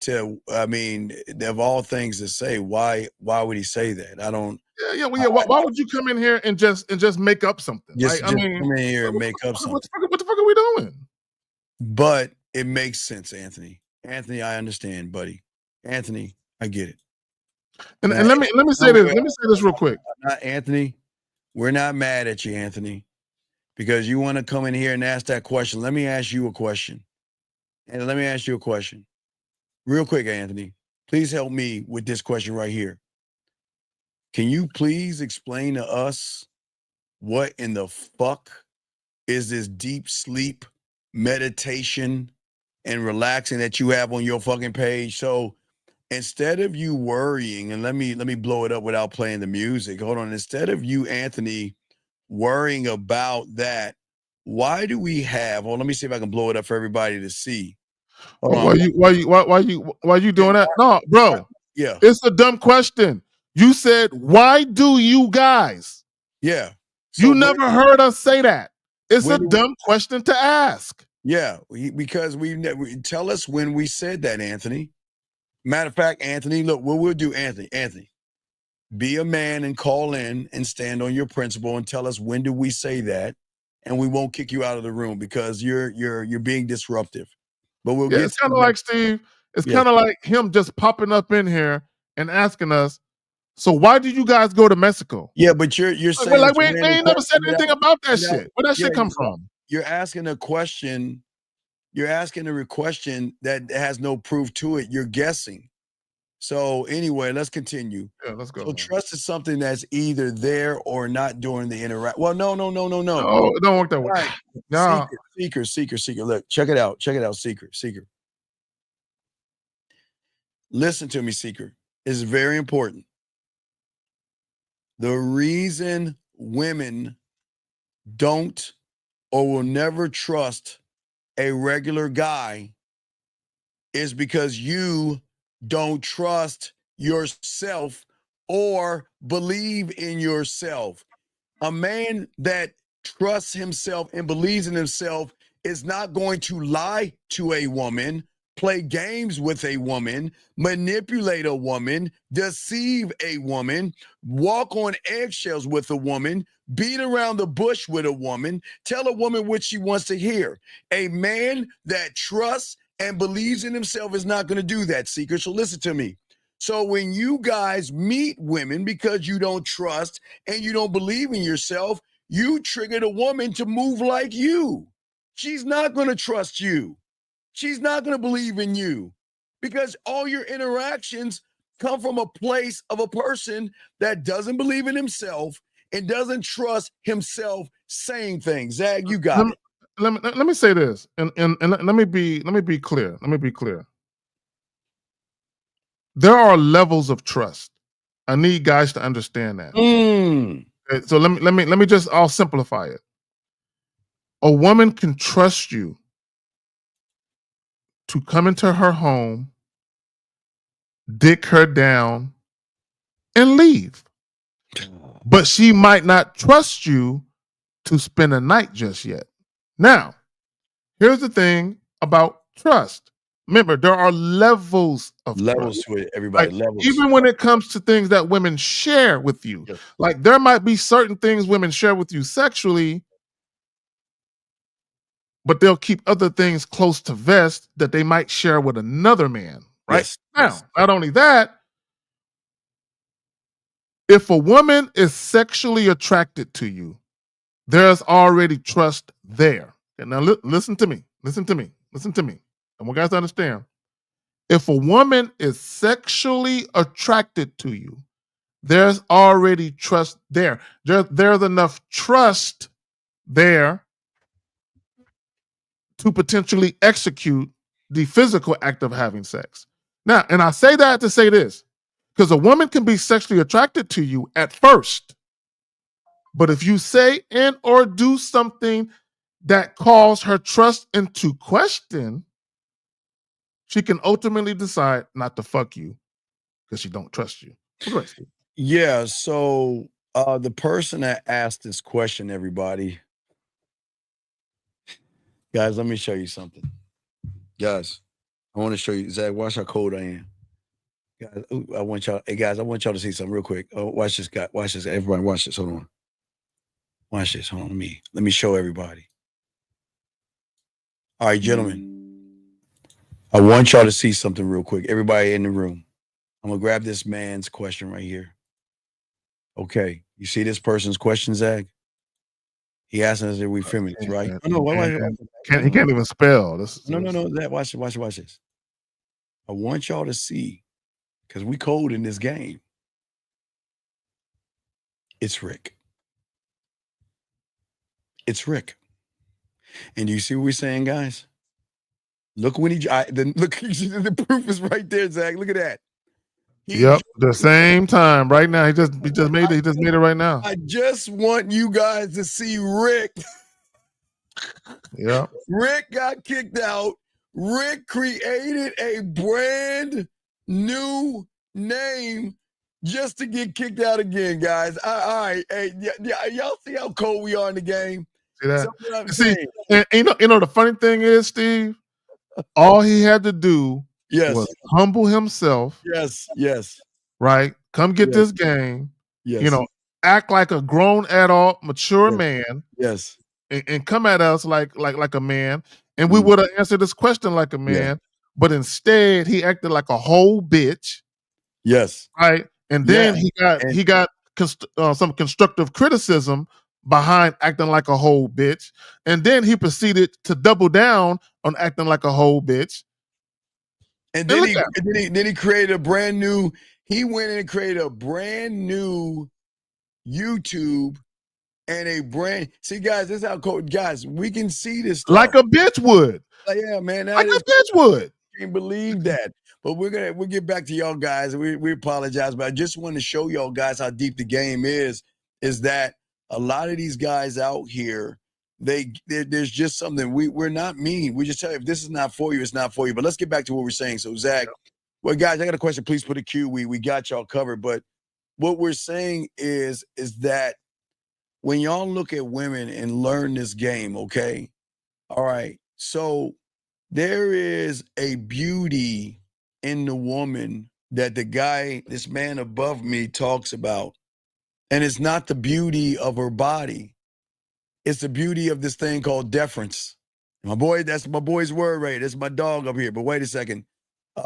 of all things to say, why would he say that? I don't. Why would you come in here and just make up something? Come in here and make up something. What the fuck are we doing? But it makes sense, Anthony. Anthony, I understand, buddy. Anthony, I get it. And let me say this. Let me say this real quick. Anthony, we're not mad at you, Anthony, because you want to come in here and ask that question. Let me ask you a question. Real quick, Anthony. Please help me with this question right here. Can you please explain to us what in the fuck is this deep sleep meditation and relaxing that you have on your fucking page? So instead of you worrying, and let me blow it up without playing the music. Hold on. Instead of you, Anthony, worrying about that, why do we have? Well, let me see if I can blow it up for everybody to see. Why you doing that? No, bro. Yeah. It's a dumb question. You said, why do you guys? Yeah. So you never heard us say that. It's a dumb question to ask. Yeah, because tell us when we said that, Anthony. Matter of fact, Anthony, look, what we'll do, Anthony, be a man and call in and stand on your principle and tell us when do we say that, and we won't kick you out of the room because you're being disruptive. But we'll get. It's kind of like Steve. It's kind of like him just popping up in here and asking us, so why did you guys go to Mexico? Yeah, but you're saying we ain't never said anything about that shit. Where that shit come from? You're asking a question. You're asking a question that has no proof to it. You're guessing. So anyway, let's continue. Yeah, let's go. So trust is something that's either there or not during the interaction. Well, no. Oh, it don't work that way. Right. No. Seeker. Look, check it out, Seeker. Listen to me, Seeker. It's very important. The reason women don't or will never trust a regular guy is because you don't trust yourself or believe in yourself. A man that trusts himself and believes in himself is not going to lie to a woman, play games with a woman, manipulate a woman, deceive a woman, walk on eggshells with a woman, beat around the bush with a woman, tell a woman what she wants to hear. A man that trusts and believes in himself is not going to do that, Seeker. So listen to me. So when you guys meet women because you don't trust and you don't believe in yourself, you triggered a woman to move like you. She's not going to trust you. She's not going to believe in you because all your interactions come from a place of a person that doesn't believe in himself and doesn't trust himself saying things. Zag, you got it. Let me say this, and let me be clear. There are levels of trust. I need guys to understand that. Okay, so let me just, I'll simplify it. A woman can trust you to come into her home dick her down, and leave. But she might not trust you to spend a night just yet. Now, here's the thing about trust. Remember, there are levels of Levels trust. to it, everybody. Like, Levels. even when it comes to things that women share with you, Yes. like there might be certain things women share with you sexually, but they'll keep other things close to vest that they might share with another man. Right Yes. now, Yes. not only that, if a woman is sexually attracted to you, there's already trust there. And now listen to me. Listen to me. Listen to me. I want guys to understand. If a woman is sexually attracted to you, there's already trust there. There's enough trust there to potentially execute the physical act of having sex. Now, and I say that to say this, because a woman can be sexually attracted to you at first, but if you say and or do something that calls her trust into question, she can ultimately decide not to fuck you because she don't trust you. Yeah. So the person that asked this question, everybody, guys, let me show you something. Guys, I want to show you, Zach, watch how cold I am. Guys, I want y'all, hey guys, I want y'all to see something real quick. Oh, watch this, guy. Watch this. Everybody, watch this. Hold on. Watch this. Hold on. Let me show everybody. All right, gentlemen. I want y'all to see something real quick. Everybody in the room. I'm gonna grab this man's question right here. Okay. You see this person's question, Zach? He asking us if we feminists, right? Oh, no, He can't even spell. No. Zach, watch this. I want y'all to see, because we cold in this game. It's Rick. It's Rick. And do you see what we're saying, guys? Look when look, the proof is right there, Zach. Look at that. Yep, the same time right now. He just made it right now. I just want you guys to see Rick. Yeah. Rick got kicked out. Rick created a brand new name just to get kicked out again, guys. All right. Hey, y'all see how cold we are in the game? See that? What I'm See, saying. and you know the funny thing is, Steve, all he had to do was humble himself. Yes. Right? Come get this game. You know, act like a grown adult, mature man. Yes. And come at us like a man. And we would have answered this question like a man. But instead, he acted like a whole bitch. Yes. Right. And then he got some constructive criticism behind acting like a whole bitch. And then he proceeded to double down on acting like a whole bitch. And then he created a brand new. He went in and created a brand new YouTube and a brand. See, guys, this is how cold. Guys, we can see this stuff. Like a bitch would. Yeah, man. Like a bitch would. Can't believe that. But we'll get back to y'all guys. We apologize, but I just want to show y'all guys how deep the game is. Is that a lot of these guys out here? There's just something. We're not mean. We just tell you if this is not for you, it's not for you. But let's get back to what we're saying. So Zach, well, guys, I got a question. Please put a Q. We got y'all covered. But what we're saying is that when y'all look at women and learn this game, okay, all right. So there is a beauty in the woman that this man above me talks about. And it's not the beauty of her body. It's the beauty of this thing called deference. My boy, that's my boy's word right. That's my dog up here. But wait a second.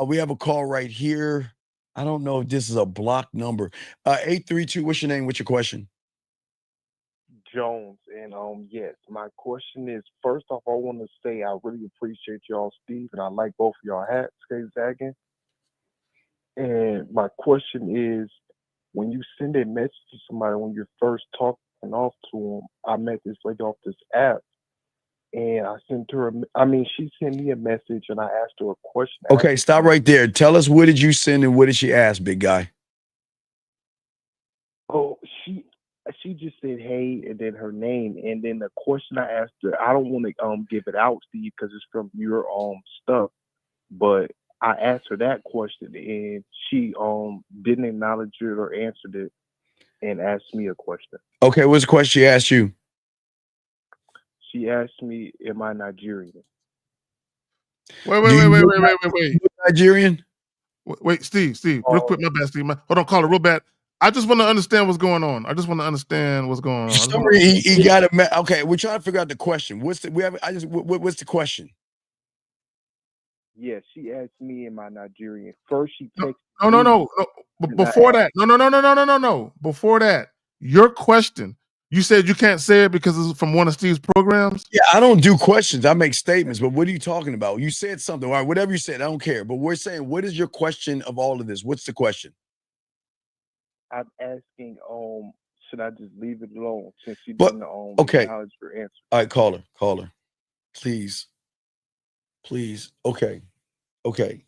We have a call right here. I don't know if this is a block number. 832, what's your name? What's your question? Jones. And yes, my question is, first off, I want to say I really appreciate y'all, Steve, and I like both of y'all hats, Zagging. And my question is, when you send a message to somebody, when you're first talking off to them, I met this lady off this app, and I sent her. She sent me a message, and I asked her a question. Okay, stop right there. Tell us, what did you send and what did she ask, big guy? Oh, she just said hey, and then her name, and then the question I asked her. I don't want to give it out, Steve, because it's from your stuff, but I asked her that question, and she didn't acknowledge it or answered it, and asked me a question. Okay, what's the question she asked you? She asked me, "Am I Nigerian?" Wait, Do you look wait. Nigerian? Wait, Steve, real quick, my bad, Steve. Hold on, caller, real bad. I just want to understand what's going on. I just want to understand what's going on. He got a okay. We're trying to figure out the question. What's the what's the question? Yeah, she asked me, "Am I Nigerian?" First, she texted No. But before that, no. Before that, your question. You said you can't say it because it's from one of Steve's programs. Yeah, I don't do questions. I make statements. But what are you talking about? You said something. All right, whatever you said, I don't care. But we're saying, what is your question of all of this? What's the question? I'm asking, should I just leave it alone since she But didn't okay. acknowledge her answer? All right, call her. Please. Okay. Okay.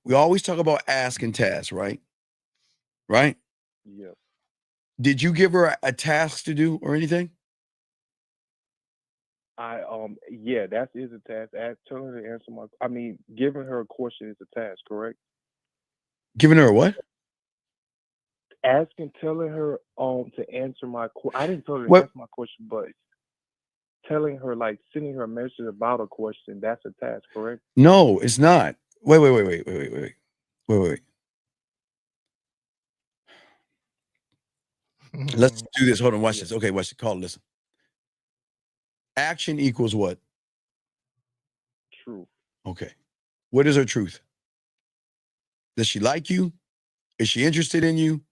We always talk about ask and task, right? Right? Yeah. Did you give her a task to do or anything? Yeah, that is a task. Telling her to answer giving her a question is a task, correct? Giving her a what? Telling her to answer my question. I didn't tell her to What? answer my question, but telling her, like, sending her a message about a question, that's a task, correct? No, it's not. Wait. Let's do this. Hold on, watch this. Okay, watch the call. Listen. Action equals what? Truth. Okay. What is her truth? Does she like you? Is she interested in you?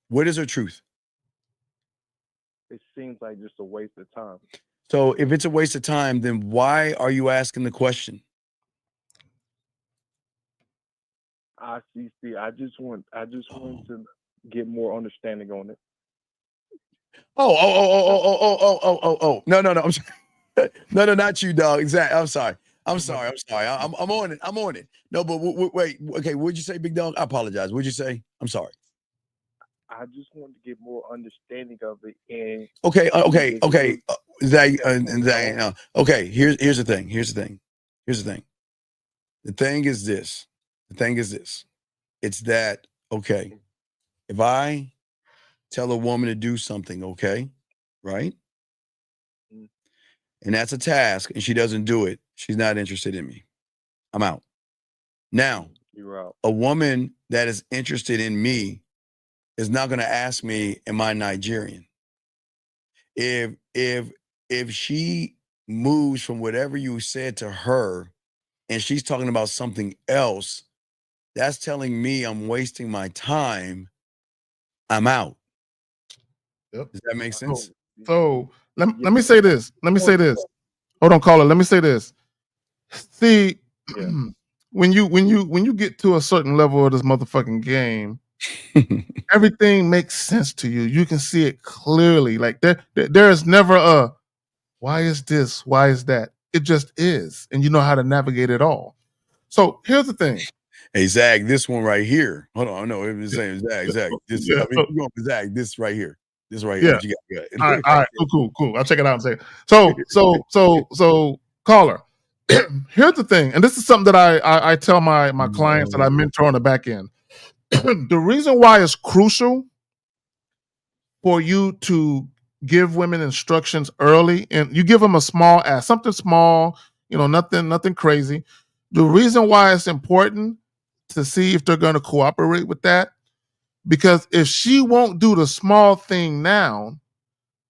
What is her truth? It seems like just a waste of time. So if it's a waste of time, then why are you asking the question? I see. I just want to get more understanding on it. Oh. No. I'm sorry. No, not you, dog. Exactly. I'm sorry. I'm on it. No, but wait. Okay, what'd you say, big dog? I apologize. What'd you say? I'm sorry. I just wanted to get more understanding of it. And okay. Zach, Okay, here's the thing. The thing is this. It's that, okay, if I tell a woman to do something, okay, right? And that's a task, and she doesn't do it, she's not interested in me. I'm out. Now, you're out. A woman that is interested in me is not going to ask me, am I Nigerian? If she moves from whatever you said to her and she's talking about something else, that's telling me I'm wasting my time. I'm out. Yep. Does that make sense? So let me say this. Hold on, caller. Let me say this. See, when you get to a certain level of this motherfucking game, everything makes sense to you. You can see it clearly. Like there is never a why is this? Why is that? It just is, and you know how to navigate it all. So here's the thing. Hey Zach, this one right here. Hold on, no, it was saying Zach. This, Yeah. you going for Zach? This right here. Yeah. What you got? All right, cool. I'll check it out in a second. So caller. Here's the thing, and this is something that I tell my clients that I mentor on the back end. The reason why it's crucial for you to give women instructions early, and you give them a small ask, something small, nothing crazy. The reason why it's important to see if they're going to cooperate with that, because if she won't do the small thing now,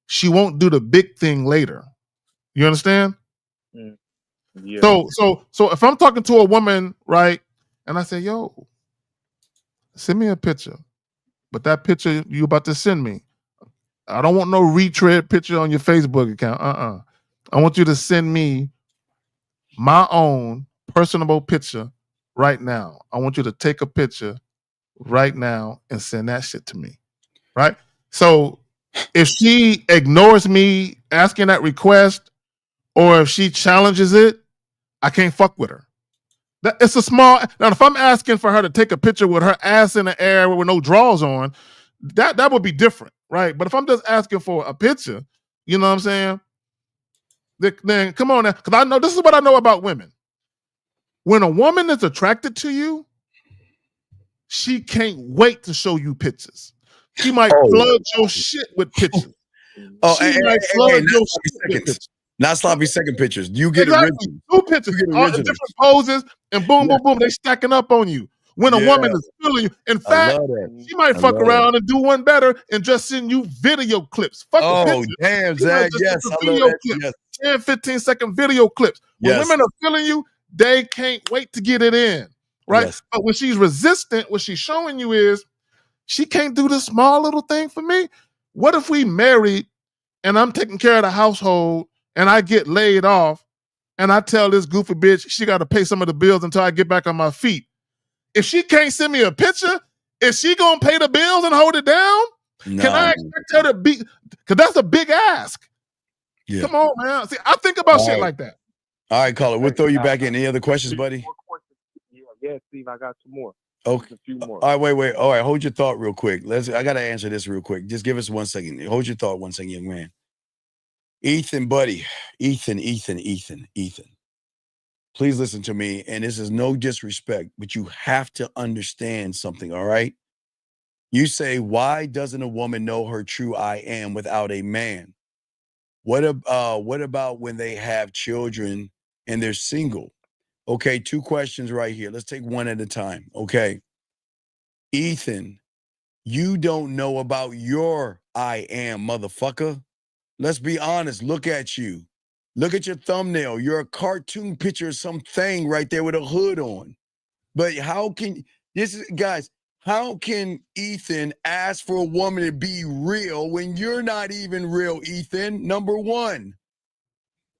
she won't do the big thing later. You understand? Yeah. So if I'm talking to a woman, right, and I say, yo, send me a picture, but that picture you about to send me, I don't want no retread picture on your Facebook account. I want you to send me my own personable picture right now. I want you to take a picture right now and send that shit to me. Right? So if she ignores me asking that request, or if she challenges it, I can't fuck with her. It's a small. Now, if I'm asking for her to take a picture with her ass in the air with no drawers on, that would be different, right? But if I'm just asking for a picture, you know what I'm saying? Then come on now, because I know this is what I know about women. When a woman is attracted to you, she can't wait to show you pictures. She might flood your shit with pictures. She might flood your shit with pictures. Not sloppy second pictures. You get Exactly. originals. 2 pictures, You get all originals. different poses, and boom, boom, boom, they stacking up on you. When a woman is feeling you, in fact, she might fuck around and do one better and just send you video clips. Fuck a picture. Damn, She might Zach. just Yes, send I you love video that. clips, Yes. 10, 15-second video clips. When women are feeling you, they can't wait to get it in, right? Yes. But when she's resistant, what she's showing you is she can't do this small little thing for me. What if we married and I'm taking care of the household and I get laid off and I tell this goofy bitch she got to pay some of the bills until I get back on my feet? If she can't send me a picture, is she gonna pay the bills and hold it down? Can I expect her to be? Because that's a big ask. Yeah. Come on, man. See, I think about shit like that. All right, caller. We'll throw you back in. Any other questions, buddy? Yeah, Steve, I got 2 more. Okay. A few more. All right, wait. All right, hold your thought real quick. I gotta answer this real quick. Just give us 1 second. Hold your thought 1 second, young man. Ethan, buddy. Ethan. Please listen to me. And this is no disrespect, but you have to understand something, all right? You say, why doesn't a woman know her true I am without a man? What about when they have children and they're single? Okay, 2 questions right here. Let's take one at a time. Okay. Ethan, you don't know about your I am, motherfucker. Let's be honest. Look at you. Look at your thumbnail. You're a cartoon picture of something right there with a hood on. But how can Ethan ask for a woman to be real when you're not even real, Ethan? Number 1.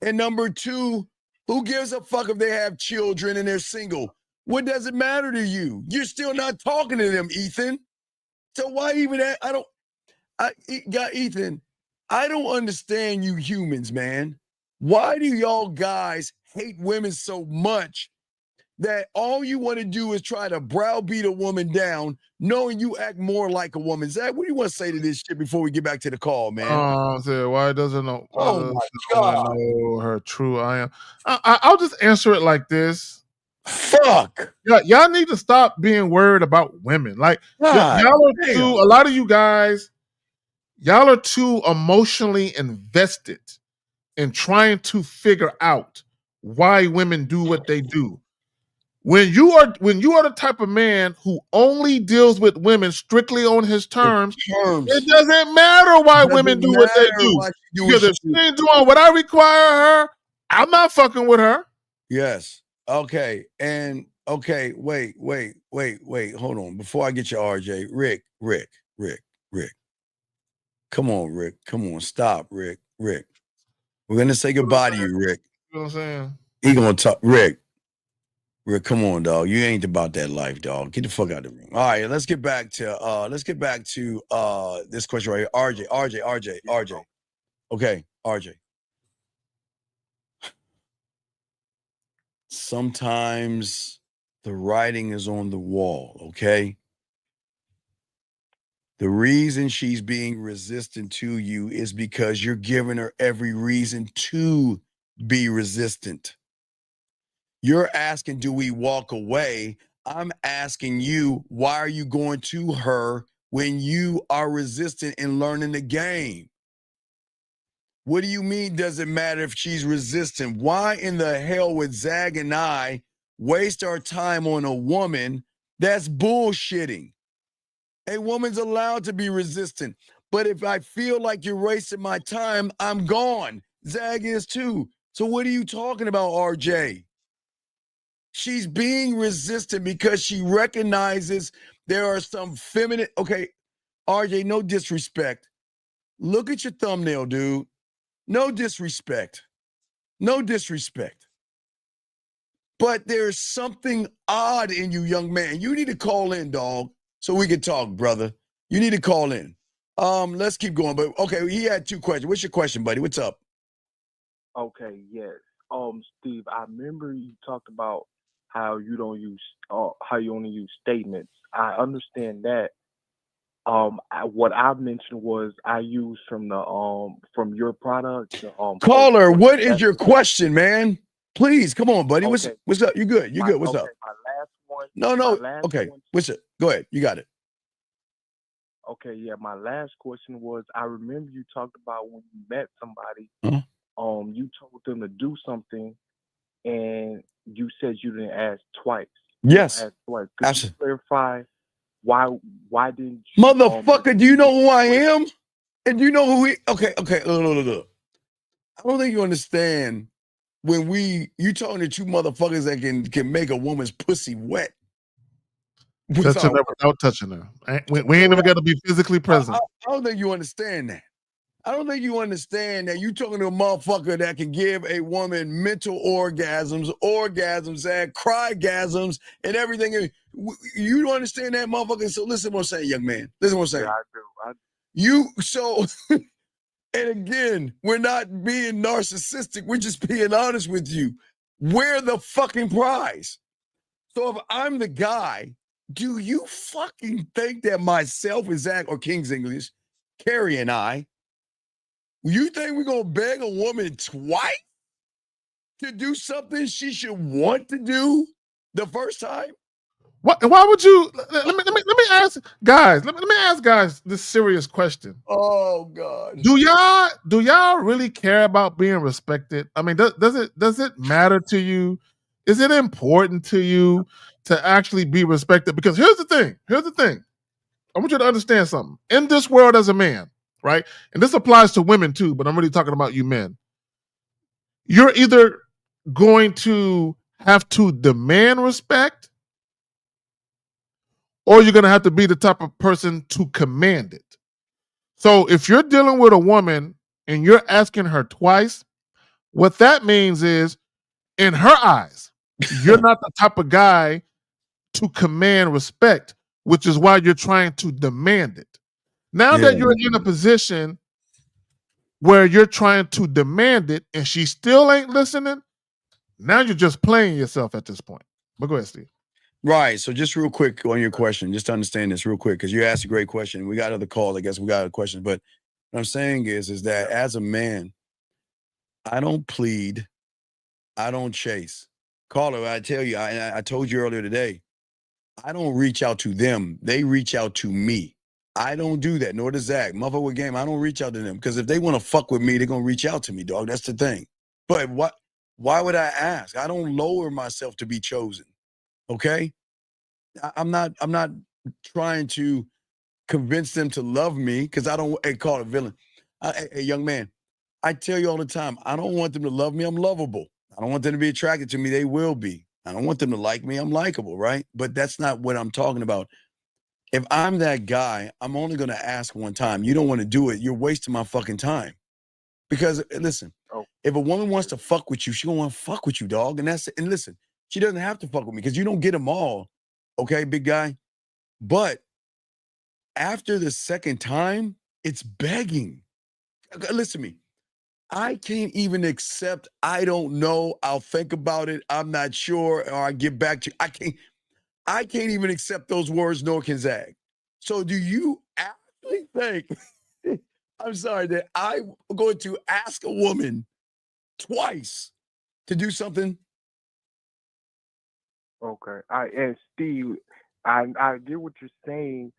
And number 2, who gives a fuck if they have children and they're single? What does it matter to you? You're still not talking to them, Ethan. So why even that? Ethan, I don't understand you humans, man. Why do y'all guys hate women so much that all you want to do is try to browbeat a woman down, knowing you act more like a woman? Zach, what do you want to say to this shit before we get back to the call, man? Why doesn't a Oh my God. know her true I am? I'll just answer it like this. Fuck. Y'all need to stop being worried about women. Like y'all are too. A lot of you guys, y'all are too emotionally invested in trying to figure out why women do what they do. When you are the type of man who only deals with women strictly on his terms, it doesn't matter why women do what they do. Because if she ain't doing what I require her, I'm not fucking with her. Yes. Okay. And okay, wait. Hold on. Before I get you, RJ, Rick. Come on, Rick. Come on. Stop, Rick. We're gonna say goodbye to you, Rick. You know what I'm saying? He gonna talk, Rick, come on, dog. You ain't about that life, dog. Get the fuck out of the room. All right, let's get back to this question right here. RJ. Okay, RJ. Sometimes the writing is on the wall, okay? The reason she's being resistant to you is because you're giving her every reason to be resistant. You're asking, do we walk away? I'm asking you, why are you going to her when you are resistant in learning the game? What do you mean doesn't matter if she's resistant? Why in the hell would Zag and I waste our time on a woman that's bullshitting? A woman's allowed to be resistant. But if I feel like you're wasting my time, I'm gone. Zag is too. So what are you talking about, RJ? She's being resistant because she recognizes there are some feminine. Okay, RJ, no disrespect. Look at your thumbnail, dude. No disrespect. But there's something odd in you, young man. You need to call in, dog, so we can talk, brother. You need to call in. Let's keep going. But okay, he had 2 questions. What's your question, buddy? What's up? Okay, yes. Steve, I remember you talked about how you don't use how you only use statements. I understand that. What I mentioned was I use from the from your product. Caller, what is your question, man? Please, come on, buddy. Okay. What's up? You good? You good? What's Okay, up? my last one. No. My last Okay. one. What's it? Go ahead. You got it. Okay, yeah. My last question was: I remember you talked about when you met somebody. Uh-huh. You told them to do something, and you said you didn't ask twice. Yes. Ask twice. Could you Absolutely. clarify why? Why didn't you? Motherfucker, do you know who I am? And you know who he? Okay. Look. I don't think you understand when you talking to two motherfuckers that can make a woman's pussy wet. Touching her without touching her. We ain't even got to be physically present. I don't think you understand that. I don't think you understand that you talking to a motherfucker that can give a woman mental orgasms, and crygasms, and everything. You don't understand that, motherfucker. So listen to what I'm saying, young man. Listen to what I'm saying. Yeah, I do. And again, we're not being narcissistic. We're just being honest with you. We're the fucking prize. So if I'm the guy, do you fucking think that myself and Zach or King's English, Carrie and I, you think we're going to beg a woman twice to do something she should want to do the first time? Why would you? Let me ask guys. Let me ask guys this serious question. Oh God. Do y'all really care about being respected? I mean, does it matter to you? Is it important to you to actually be respected? Because here's the thing. I want you to understand something. In this world as a man, right? And this applies to women too, but I'm really talking about you men. You're either going to have to demand respect, or you're going to have to be the type of person to command it. So if you're dealing with a woman and you're asking her twice, what that means is, in her eyes, you're not the type of guy to command respect, which is why you're trying to demand it. Now that you're in a position where you're trying to demand it and she still ain't listening, now you're just playing yourself at this point. But go ahead, Steve. Right. So just real quick on your question, just to understand this real quick, because you asked a great question. We got other calls. I guess we got other questions. But what I'm saying is that as a man, I don't plead. I don't chase. Caller, I tell you, I told you earlier today, I don't reach out to them. They reach out to me. I don't do that, nor does Zach. Motherfucker with game, I don't reach out to them. Because if they want to fuck with me, they're going to reach out to me, dog. That's the thing. But why would I ask? I don't lower myself to be chosen. Okay? I'm not trying to convince them to love me because I don't call it a villain. Hey, young man, I tell you all the time, I don't want them to love me. I'm lovable. I don't want them to be attracted to me. They will be. I don't want them to like me. I'm likable, right? But that's not what I'm talking about. If I'm that guy, I'm only going to ask one time. You don't want to do it. You're wasting my fucking time. Because listen, if a woman wants to fuck with you, she gonna want to fuck with you, dog. And listen, she doesn't have to fuck with me because you don't get them all. Okay, big guy. But after the second time, it's begging. Listen to me. I can't even accept, I don't know, I'll think about it, I'm not sure, or I get back to you. I can't even accept those words, nor can Zag. So do you actually think, I'm sorry, that I'm going to ask a woman twice to do something? Okay. And Steve, I get what you're saying.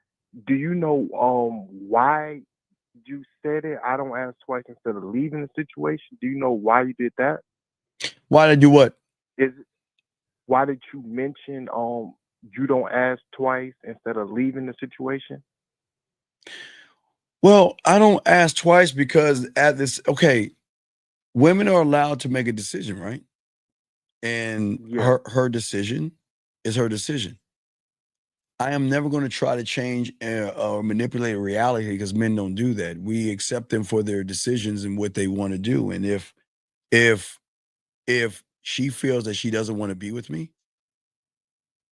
Do you know why you said it? I don't ask twice instead of leaving the situation. Do you know why you did that? Why did you what? Why did you mention you don't ask twice instead of leaving the situation? Well, I don't ask twice because women are allowed to make a decision, right? And her decision is her decision. I am never going to try to change or manipulate reality because men don't do that. We accept them for their decisions and what they want to do. And if she feels that she doesn't want to be with me,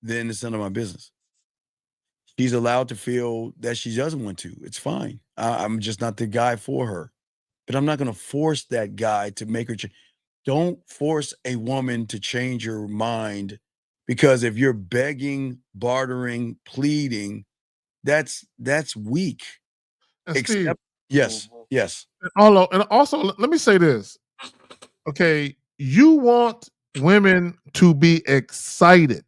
then it's none of my business. She's allowed to feel that she doesn't want to. It's fine. I'm just not the guy for her. But I'm not going to force that guy to make her change. Don't force a woman to change your mind, because if you're begging, bartering, pleading, that's weak. And Steve, yes. And also, let me say this. Okay, you want women to be excited.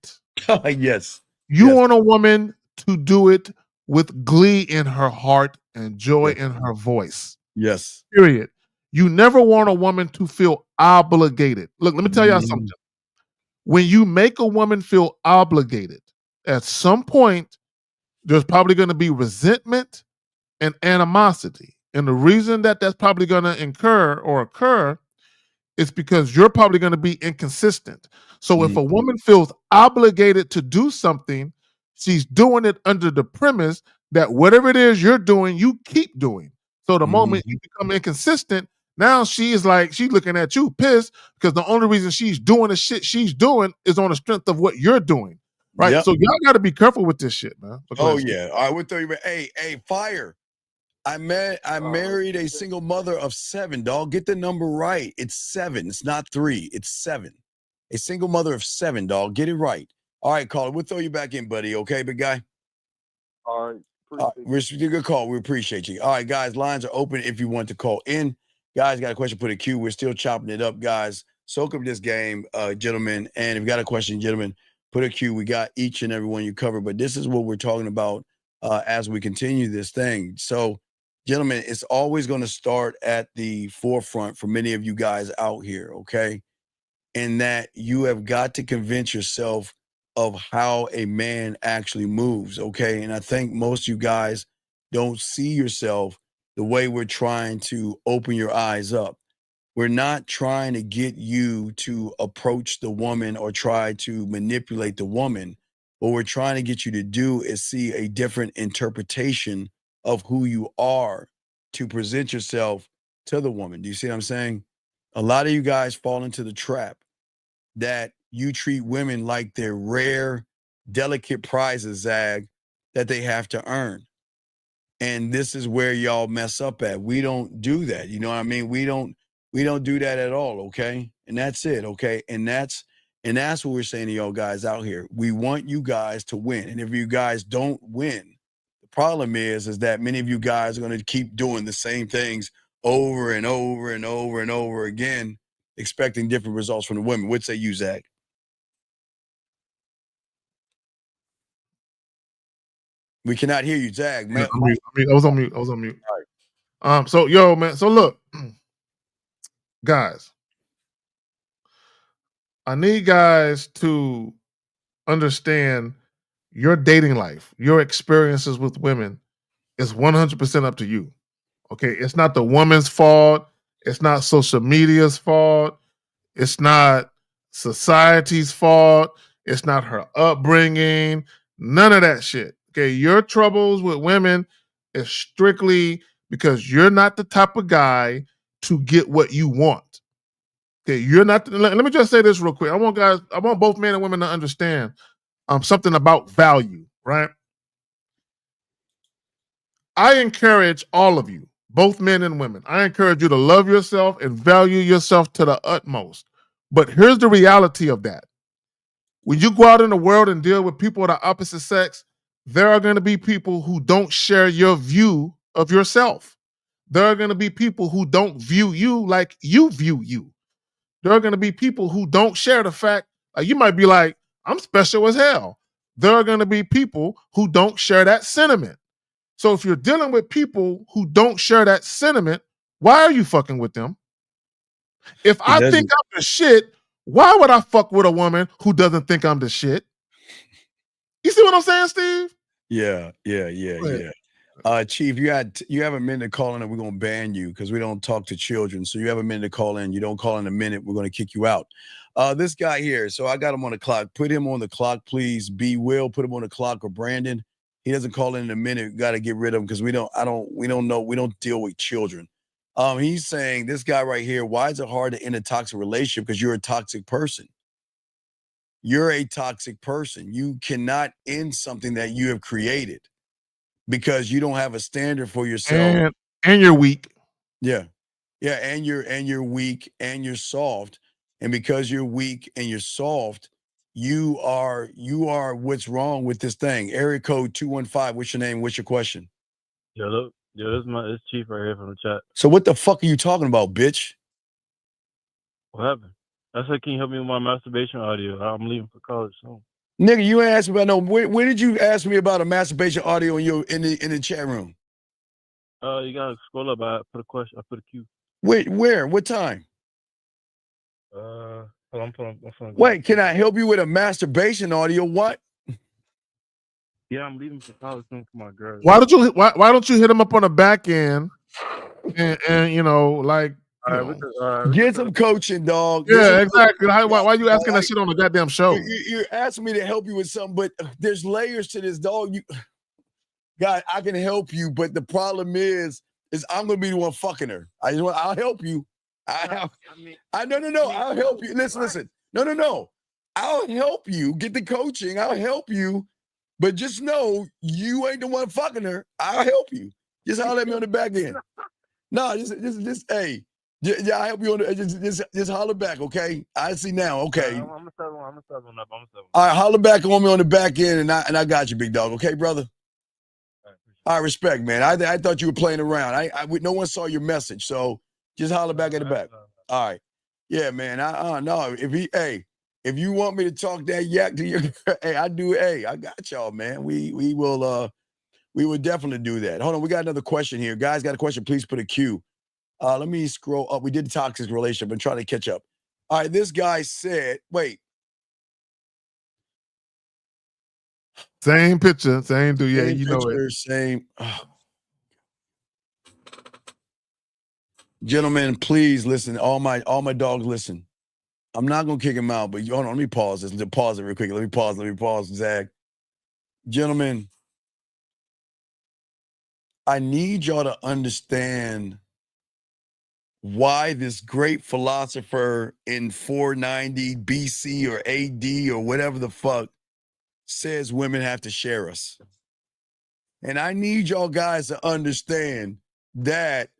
Yes. You want a woman to do it with glee in her heart and joy in her voice. Yes. Period. You never want a woman to feel obligated. Look, let me tell y'all something. When you make a woman feel obligated, at some point, there's probably going to be resentment and animosity. And the reason that that's probably going to occur is because you're probably going to be inconsistent. So if a woman feels obligated to do something, she's doing it under the premise that whatever it is you're doing, you keep doing. So the moment you become inconsistent, now she's looking at you pissed because the only reason she's doing the shit she's doing is on the strength of what you're doing. Right. Yep. So y'all got to be careful with this shit, man. So go Oh ahead, Steve. yeah. All right, we'll throw you. Hey, fire. I married a single mother of 7, dog. Get the number right. It's 7. It's not 3. It's 7. A single mother of 7, dog. Get it right. All right, caller. We'll throw you back in, buddy. Okay, big guy? All right. You're a good call. We appreciate you. All right, guys. Lines are open if you want to call in. Guys, got a question, put a Q. We're still chopping it up, guys. Soak up this game, gentlemen. And if you got a question, gentlemen, put a Q. We got each and every one you cover. But this is what we're talking about as we continue this thing. So, gentlemen, it's always going to start at the forefront for many of you guys out here, okay? And that you have got to convince yourself of how a man actually moves, okay? And I think most of you guys don't see yourself the way we're trying to open your eyes up. We're not trying to get you to approach the woman or try to manipulate the woman. What we're trying to get you to do is see a different interpretation of who you are to present yourself to the woman. Do you see what I'm saying? A lot of you guys fall into the trap that you treat women like they're rare, delicate prizes, Zag, that they have to earn. And this is where y'all mess up at. We don't do that. You know what I mean? We don't do that at all, okay? And that's it, okay? And that's what we're saying to y'all guys out here. We want you guys to win. And if you guys don't win, the problem is that many of you guys are going to keep doing the same things over and over and over and over again, expecting different results from the women. What say you, Zach? We cannot hear you, Zach. Man, I was on mute. So yo, man. So look, guys, I need guys to understand your dating life, your experiences with women is 100% up to you. Okay, it's not the woman's fault. It's not social media's fault. It's not society's fault. It's not her upbringing. None of that shit. Okay, your troubles with women is strictly because you're not the type of guy to get what you want. Okay, you're not. Let me just say this real quick. I want both men and women to understand something about value, right? I encourage all of you, both men and women. I encourage you to love yourself and value yourself to the utmost. But here's the reality of that. When you go out in the world and deal with people of the opposite sex, there are going to be people who don't share your view of yourself. There are going to be people who don't view you like you view you. There are going to be people who don't share the fact, you might be like, I'm special as hell. There are going to be people who don't share that sentiment. So if you're dealing with people who don't share that sentiment, why are you fucking with them? If I think I'm the shit, why would I fuck with a woman who doesn't think I'm the shit? You see what I'm saying, Steve? Yeah. Chief, you have a minute to call in and we're going to ban you because we don't talk to children. So you have a minute to call in. You don't call in a minute, we're going to kick you out. This guy here, so I got him on the clock. Put him on the clock, please. B. Will, put him on the clock, or Brandon. He doesn't call in a minute. Got to get rid of him because we don't deal with children. He's saying, this guy right here, why is it hard to end a toxic relationship? Because you're a toxic person. You're a toxic person. You cannot end something that you have created because you don't have a standard for yourself. And you're weak. Yeah. And you're weak and you're soft. And because you're weak and you're soft, you are what's wrong with this thing. Area code 215. What's your name? What's your question? Yo, it's Chief right here from the chat. So what the fuck are you talking about, bitch? What happened? I said, can you help me with my masturbation audio? I'm leaving for college soon. Nigga, you ain't asked me about no. When did you ask me about a masturbation audio in the chat room? You gotta scroll up. I put a question. I put a Q. Where? What time? Hold on, I'm Wait, can I help you with a masturbation audio? What? Yeah, I'm leaving for college soon for my girl. Why don't you hit him up on the back end and you know, like, get some coaching, dog. Yeah, exactly. Why you asking that shit on the goddamn show? You're asking me to help you with something, but there's layers to this, dog. God, I can help you, but the problem is I'm gonna be the one fucking her. I'll help you. No. I'll help you. Listen. No. I'll help you get the coaching. I'll help you, but just know you ain't the one fucking her. I'll help you. Just holler at me on the back end. No, just hey. Yeah, I'll help you on the just holler back, okay? I see now, okay. I'm a 7 up. All right, holler back on me on the back end, and I got you, big dog. Okay, brother. All right, respect, man. I thought you were playing around. No one saw your message, so just holler back at the back. All right, yeah, man. No. If you want me to talk that yak to your, hey, I do. Hey, I got y'all, man. We will definitely do that. Hold on, we got another question here. Guys, got a question? Please put a Q. Let me scroll up. We did toxic relationship. I'm trying to catch up. All right, this guy said, wait. Same picture, same dude. Yeah, you know it. Same. Gentlemen, please listen. All my dogs listen. I'm not gonna kick him out, but hold on. Let me pause this. Pause it real quick. Let me pause. Zach. Gentlemen, I need y'all to understand why this great philosopher in 490 BC or AD or whatever the fuck says women have to share us. And I need y'all guys to understand that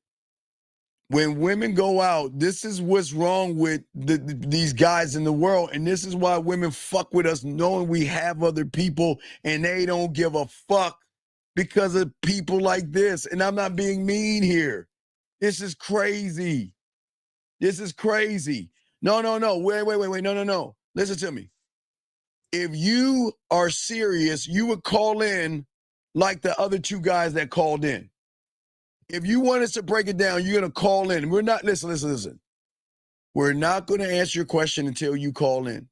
when women go out, this is what's wrong with these guys in the world. And this is why women fuck with us knowing we have other people and they don't give a fuck because of people like this. And I'm not being mean here. This is crazy. This is crazy. No. Wait. No. Listen to me. If you are serious, you would call in like the other two guys that called in. If you want us to break it down, you're going to call in. We're not, listen. We're not going to answer your question until you call in.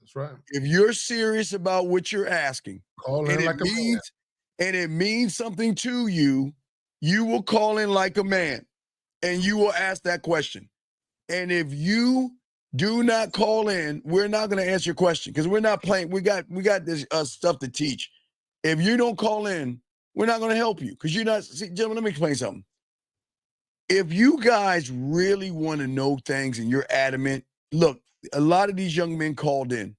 That's right. If you're serious about what you're asking, call in like a man. And it means something to you, you will call in like a man and you will ask that question. And if you do not call in, we're not going to answer your question because we're not playing. We got this stuff to teach. If you don't call in, we're not going to help you because you're not. See, gentlemen, let me explain something. If you guys really want to know things and you're adamant, look, a lot of these young men called in,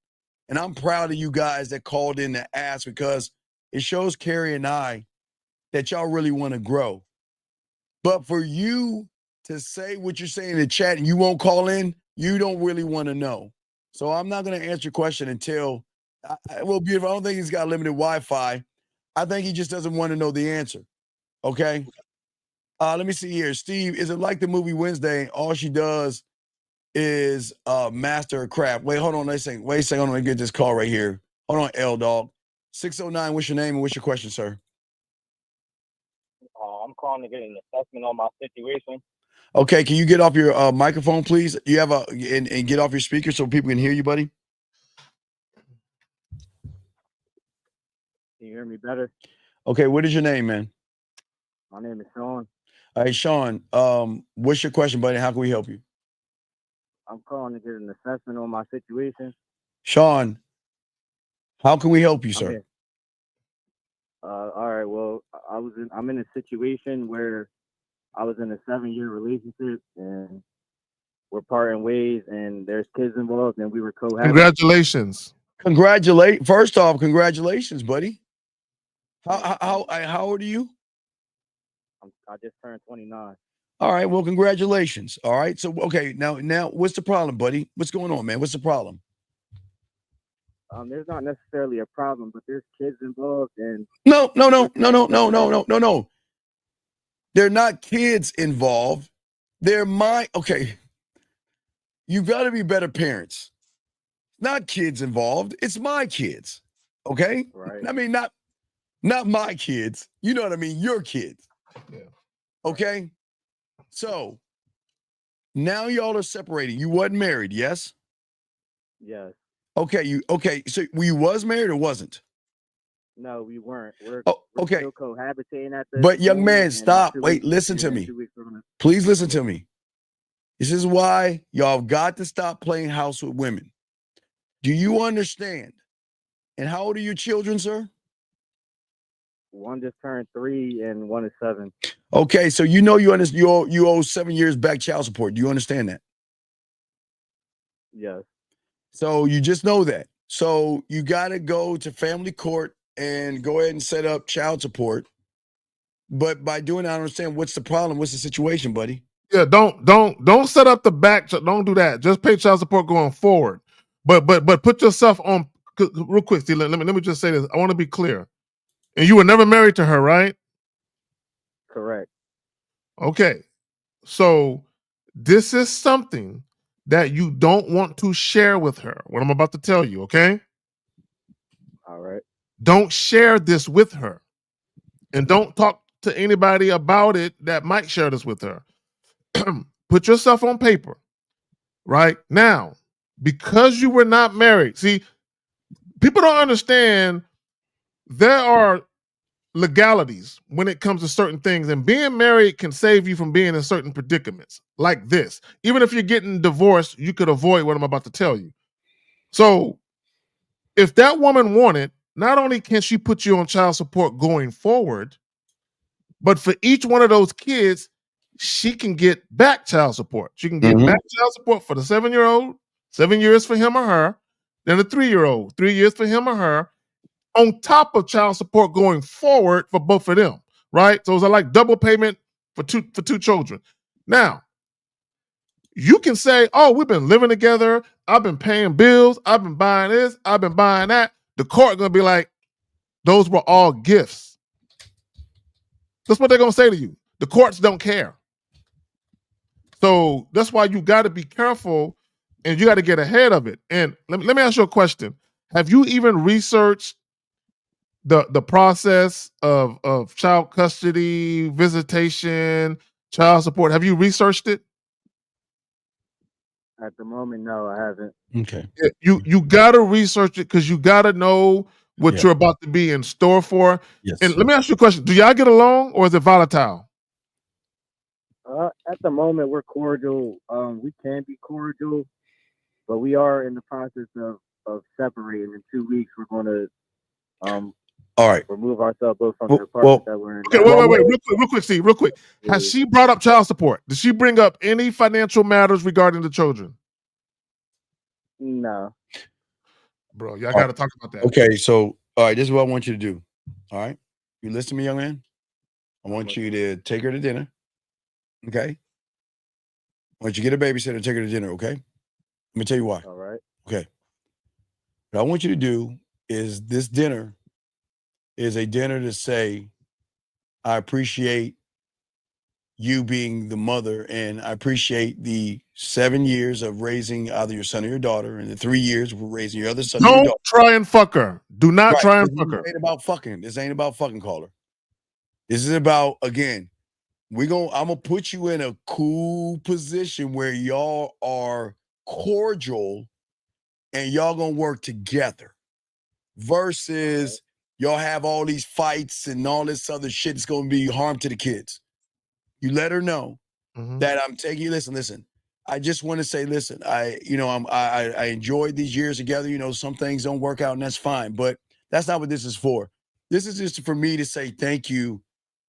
and I'm proud of you guys that called in to ask because it shows Carrie and I that y'all really want to grow. But for you to say what you're saying in the chat and you won't call in, you don't really want to know. So I'm not going to answer your question until, well, beautiful. I don't think he's got limited Wi-Fi. I think he just doesn't want to know the answer. Okay. Let me see here. Steve, is it like the movie Wednesday? All she does is master her craft. Wait, hold on. Wait a second. Hold on. Let me get this call right here. Hold on, L Dog. 609, what's your name and what's your question, sir? I'm calling to get an assessment on my situation. Okay, can you get off your microphone, please? You have and get off your speaker so people can hear you, buddy. Can you hear me better? Okay, what is your name, man? My name is Sean. All right, Sean. What's your question, buddy? How can we help you? I'm calling to get an assessment on my situation. Sean, how can we help you, sir? All right. Well, I'm in a situation where I was in a 7-year relationship and we're parting ways and there's kids involved and we were cohabiting. Congratulations. First off, congratulations, buddy. How old are you? I just turned 29. All right. Well, congratulations. All right. So, okay. Now, what's the problem, buddy? What's going on, man? What's the problem? There's not necessarily a problem, but there's kids involved and No. They're not kids involved. They're okay. you've got to be better parents. Not kids involved. It's my kids. Okay? Right. I mean, not my kids. You know what I mean? Your kids. Yeah. Okay? So now y'all are separating. You wasn't married, yes? Yes. Okay. So you was married or wasn't? No, we weren't. We're Okay. still cohabitating at this But young moment, man, and in stop. 2 Wait, weeks- listen and to in me. 2 weeks we're gonna- Please listen to me. This is why y'all got to stop playing house with women. Do you understand? And how old are your children, sir? One just turned 3 and one is 7. Okay, so you know you owe 7 years back child support. Do you understand that? Yes. So you just know that. So you got to go to family court and go ahead and set up child support. But by doing that, I don't understand what's the problem. What's the situation, buddy? Yeah, don't set up the back. Don't do that. Just pay child support going forward. But put yourself on real quick. See, let me just say this. I want to be clear. And you were never married to her, right? Correct. Okay. So this is something that you don't want to share with her. What I'm about to tell you, okay? All right. Don't share this with her. And don't talk to anybody about it that might share this with her. Put yourself on paper. Right now, because you were not married. See, people don't understand there are legalities when it comes to certain things, and being married can save you from being in certain predicaments like this. Even if you're getting divorced, you could avoid what I'm about to tell you. So, if that woman wanted, not only can she put you on child support going forward, but for each one of those kids, she can get back child support. She can get back child support for the 7-year-old, 7 years for him or her, then the 3-year-old, 3 years for him or her, on top of child support going forward for both of them, right? So it's like double payment for two children. Now, you can say, oh, we've been living together, I've been paying bills, I've been buying this, I've been buying that. The court gonna be like, those were all gifts. That's what they're gonna say to you. The courts don't care. So that's why you got to be careful and you got to get ahead of it. And let me ask you a question. Have you even researched the process of child custody, visitation, child support? Have you researched it? At the moment, no, I haven't. Okay. You got to research it because you got to know what you're about to be in store for. Yes. And let me ask you a question. Do y'all get along or is it volatile? At the moment, we're cordial. We can be cordial, but we are in the process of separating. In 2 weeks, we're going to all right, remove ourselves both from the apartment that we're in. Okay, wait, real quick, Steve, real quick. Has she brought up child support? Did she bring up any financial matters regarding the children? No. Bro, y'all got to talk about that. Okay, so all right, this is what I want you to do. All right, you listen to me, young man. I want you to take her to dinner. Okay. I want you to get a babysitter and take her to dinner. Okay. Let me tell you why. All right. Okay. What I want you to do is this dinner is a dinner to say, I appreciate you being the mother, and I appreciate the 7 years of raising either your son or your daughter, and the 3 years of raising your other son or your Don't daughter. try and fuck her. Do not try and fuck her. This ain't about fucking. This ain't about fucking, caller. This is about, again, I'm gonna put you in a cool position where y'all are cordial and y'all gonna work together versus y'all have all these fights and all this other shit that's gonna be harm to the kids. You let her know that I'm taking you. Listen. I just want to say, listen, I enjoyed these years together. You know, some things don't work out and that's fine, but that's not what this is for. This is just for me to say thank you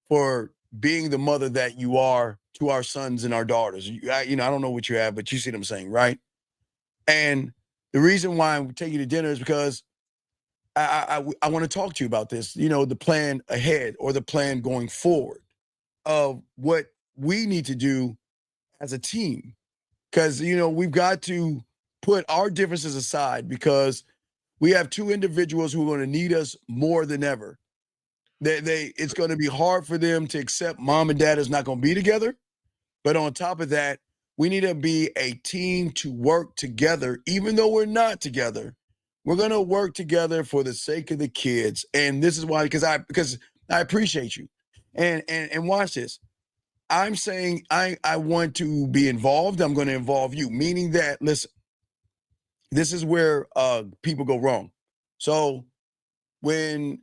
for being the mother that you are to our sons and our daughters. I don't know what you have, but you see what I'm saying, right? And the reason why I'm taking you to dinner is because I want to talk to you about this, the plan ahead or the plan going forward of what we need to do as a team. Because, we've got to put our differences aside because we have two individuals who are going to need us more than ever. It's going to be hard for them to accept mom and dad is not going to be together. But on top of that, We need to be a team to work together, even though we're not together. We're gonna work together for the sake of the kids. And this is why, because I appreciate you. And watch this. I'm saying I want to be involved. I'm going to involve you, meaning that, listen, this is where people go wrong. So when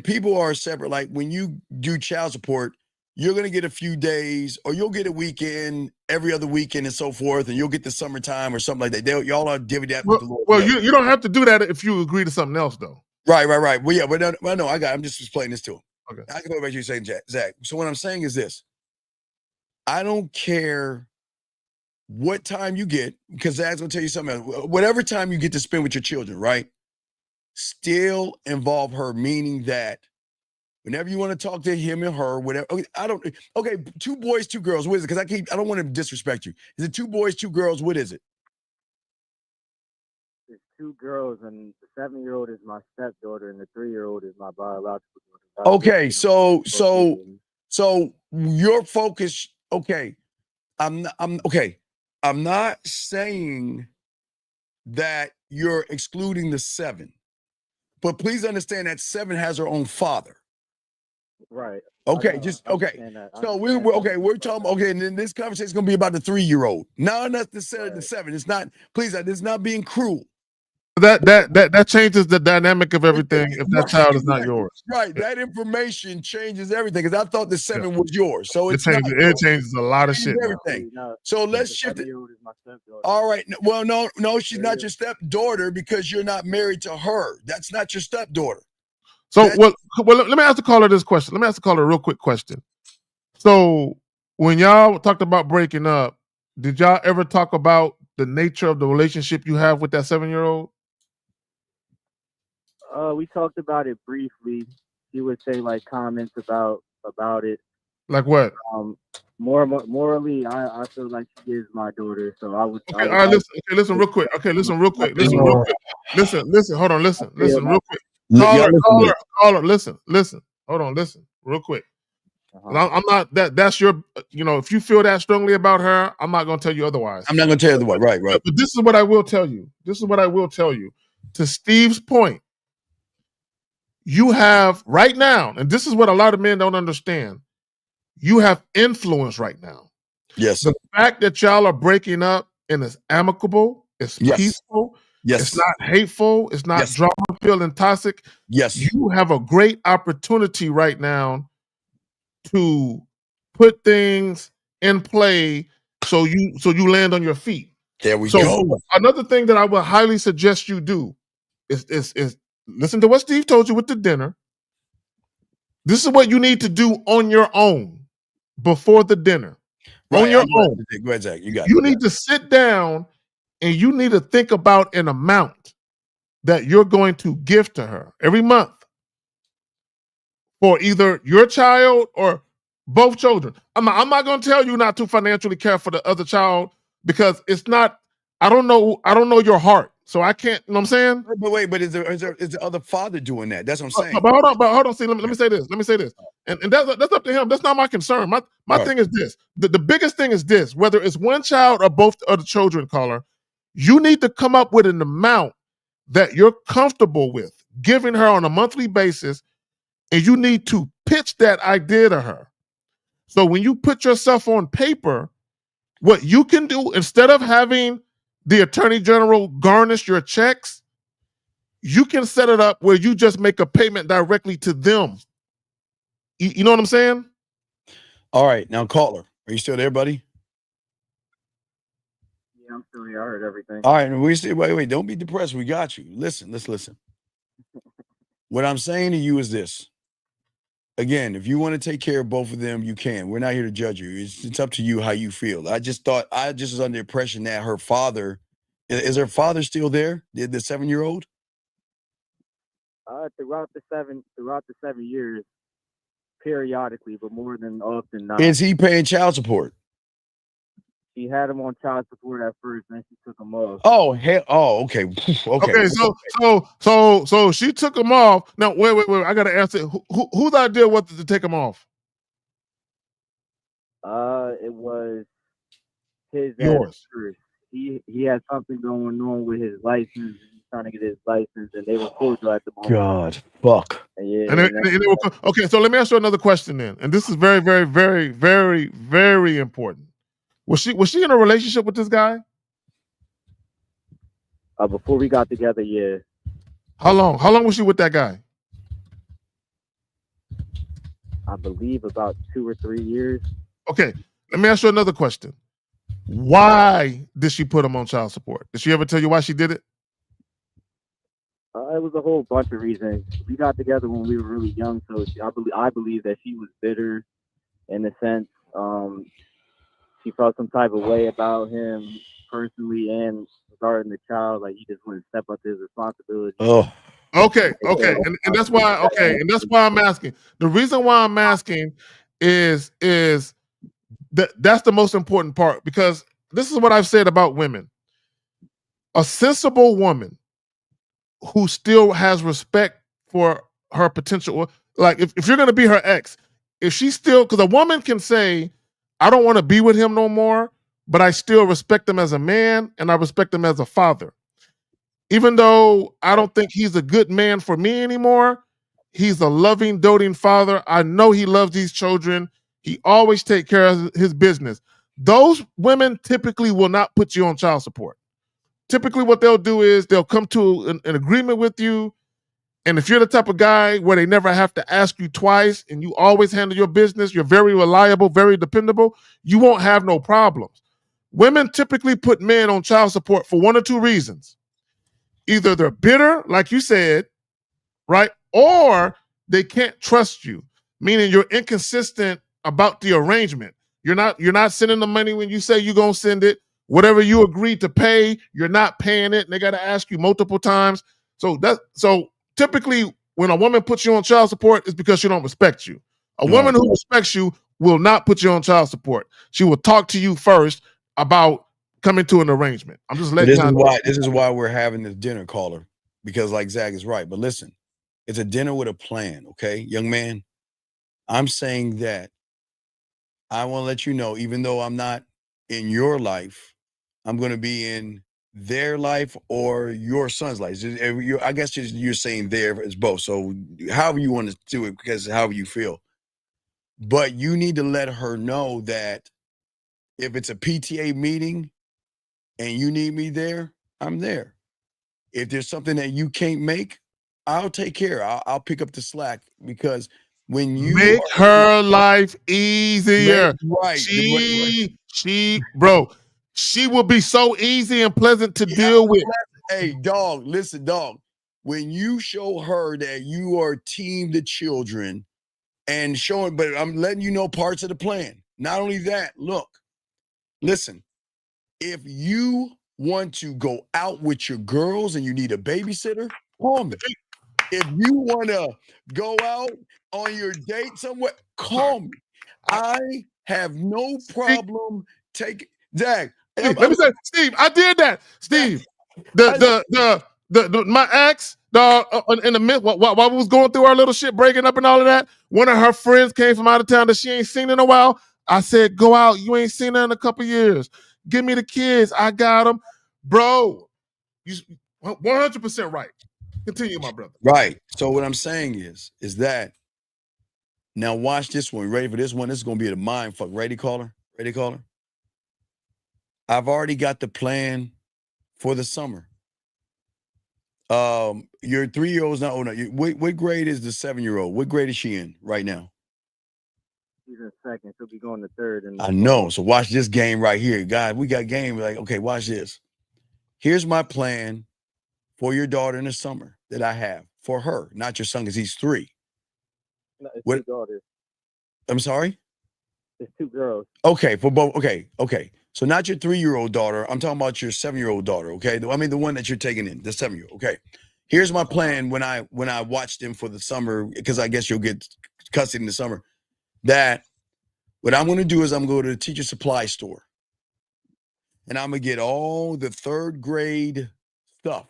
people are separate, like when you do child support, you're going to get a few days, or you'll get a weekend every other weekend and so forth, and you'll get the summertime or something like that. Y'all are divvy that with the Lord. Well, you don't have to do that if you agree to something else, though. Right. Well, yeah, but no, I'm just explaining this to him. Okay. I can go back to you saying, Zach. So what I'm saying is this. I don't care what time you get, because Zach's gonna tell you something else. Whatever time you get to spend with your children, right? Still involve her, meaning that whenever you want to talk to him and her, whatever. Okay, 2 boys, 2 girls. What is it? Because I don't want to disrespect you. Is it 2 boys, 2 girls? What is it? It's 2 girls, and the 7-year-old is my stepdaughter, and the 3-year-old is my biological daughter. Okay, so your focus. Okay, I'm not saying that you're excluding the 7, but please understand that 7 has her own father. Right. Okay, So we're talking. Okay, and then this conversation is gonna be about the 3-year-old. Now that's the 7. It's not. Please, it's not being cruel. That changes the dynamic of everything if that child is not yours. Right. That information changes everything, because I thought the 7 was yours. So It it's not changes. yours. It changes a lot of shit. Everything. So let's shift it. All right. Well, no, she's not your stepdaughter because you're not married to her. That's not your stepdaughter. So well, let me ask the caller this question. Let me ask the caller a real quick question. So when y'all talked about breaking up, did y'all ever talk about the nature of the relationship you have with that 7-year-old? We talked about it briefly. She would say like comments about it. Like what? Morally, I feel like she is my daughter, so I would. Okay, all right, listen real quick. Listen real quick. Listen, hold on, listen real quick. Caller, listen. Hold on, listen real quick. I'm not that's your, if you feel that strongly about her, I'm not going to tell you otherwise. I'm not going to tell you otherwise. Right. But this is what I will tell you. To Steve's point, you have right now, and this is what a lot of men don't understand, you have influence right now. Yes. The fact that y'all are breaking up and it's amicable, it's peaceful, yes, it's not hateful, it's not drama filled and toxic. Yes. You have a great opportunity right now to put things in play so you land on your feet. There we go. Another thing that I would highly suggest you do is listen to what Steve told you with the dinner. This is what you need to do on your own before the dinner. Right, on your own. Go ahead, Zach. You got You need to sit down and you need to think about an amount that you're going to give to her every month for either your child or both children. I'm not going to tell you not to financially care for the other child, because it's not. I don't know your heart, so I can't. You know what I'm saying? But wait, is the other father doing that? That's what I'm saying. But hold on. See, let me say this. And that's up to him. That's not my concern. My thing is this. The biggest thing is this. Whether it's one child or both other children, caller, you need to come up with an amount that you're comfortable with giving her on a monthly basis, and you need to pitch that idea to her. So when you put yourself on paper, what you can do, instead of having the attorney general garnish your checks, you can set it up where you just make a payment directly to them. You know what I'm saying? All right. Now, caller, are you still there, buddy? Yeah, I'm still here. I heard everything. All right. Wait. Don't be depressed. We got you. Let's listen. What I'm saying to you is this. Again, if you want to take care of both of them, you can. We're not here to judge you. It's up to you how you feel. I just was under the impression that her father, is her father still there? The 7-year-old? Throughout the 7 years, periodically, but more than often not. Is he paying child support? She had him on child support at first, then she took him off. Oh, hell. Oh, okay. Okay, so she took him off. Now, wait. I gotta answer. Whose idea was it to take him off? It was his Yours. first. He had something going on with his license. He's trying to get his license, and they were cordial at the moment. God, fuck. Yeah, Okay, so let me ask you another question then, and this is very, very, very, very, very important. Was she in a relationship with this guy? Before we got together, yeah. How long? How long was she with that guy? I believe about 2 or 3 years. Okay, let me ask you another question. Why did she put him on child support? Did she ever tell you why she did it? It was a whole bunch of reasons. We got together when we were really young, so I believe that she was bitter, in a sense. She felt some type of way about him personally and regarding the child, like he just wouldn't step up to his responsibility. Oh. Okay, and that's why. Okay, and that's why I'm asking. The reason why I'm asking is that's the most important part, because this is what I've said about women. A sensible woman who still has respect for her potential, like if you're gonna be her ex, if she still, because a woman can say, I don't want to be with him no more, but I still respect him as a man and I respect him as a father. Even though I don't think he's a good man for me anymore, he's a loving, doting father. I know he loves these children. He always take care of his business. Those women typically will not put you on child support. Typically what they'll do is they'll come to an agreement with you. And if you're the type of guy where they never have to ask you twice and you always handle your business, you're very reliable, very dependable, you won't have no problems. Women typically put men on child support for one or two reasons. Either they're bitter, like you said, right? Or they can't trust you, meaning you're inconsistent about the arrangement. You're not sending the money when you say you're gonna send it. Whatever you agreed to pay, you're not paying it, and they gotta ask you multiple times. So typically when a woman puts you on child support, it's because she don't respect you. A woman who respects you will not put you on child support. She will talk to you first about coming to an arrangement. I'm just letting you know. This is why we're having this dinner, caller, because like Zach is right. But listen, it's a dinner with a plan, okay, young man. I'm saying that I want to let you know, even though I'm not in your life, I'm going to be in their life or your son's life. I guess you're saying there is both. So however you want to do it, because however you feel. But you need to let her know that if it's a PTA meeting and you need me there, I'm there. If there's something that you can't make, I'll take care. I'll pick up the slack, because when you make her life easier. Right. Bro, she will be so easy and pleasant to deal with. Hey, dog, listen, dog. When you show her that you are team the children and showing, but I'm letting you know parts of the plan. Not only that, look, listen, if you want to go out with your girls and you need a babysitter, call me. If you want to go out on your date somewhere, call me. I have no problem taking Zach. Steve, let me say, Steve, I did that. Steve, my ex, in the mid, while we was going through our little shit, breaking up and all of that, one of her friends came from out of town that she ain't seen in a while. I said, go out. You ain't seen her in a couple years. Give me the kids. I got them. Bro, you 100% right. Continue, my brother. Right. So what I'm saying is that now watch this one. Ready for this one? This is going to be a mind fuck. Ready, caller? Ready, caller? I've already got the plan for the summer. Your 3-year-old's not old enough. What grade is the 7-year-old? What grade is she in right now? She's in second. She'll be going to third. I know. So watch this game right here. God, we got game. Like, okay, watch this. Here's my plan for your daughter in the summer that I have for her, not your son, because he's 3. No, it's 2 daughters. I'm sorry? It's 2 girls. Okay, for both. Okay. So not your 3-year-old daughter. I'm talking about your 7-year-old daughter. Okay, I mean the one that you're taking in, the 7-year-old. Okay. Here's my plan when I watch them for the summer, because I guess you'll get custody in the summer. That what I'm going to do is I'm going to go to the teacher supply store, and I'm gonna get all the 3rd grade stuff,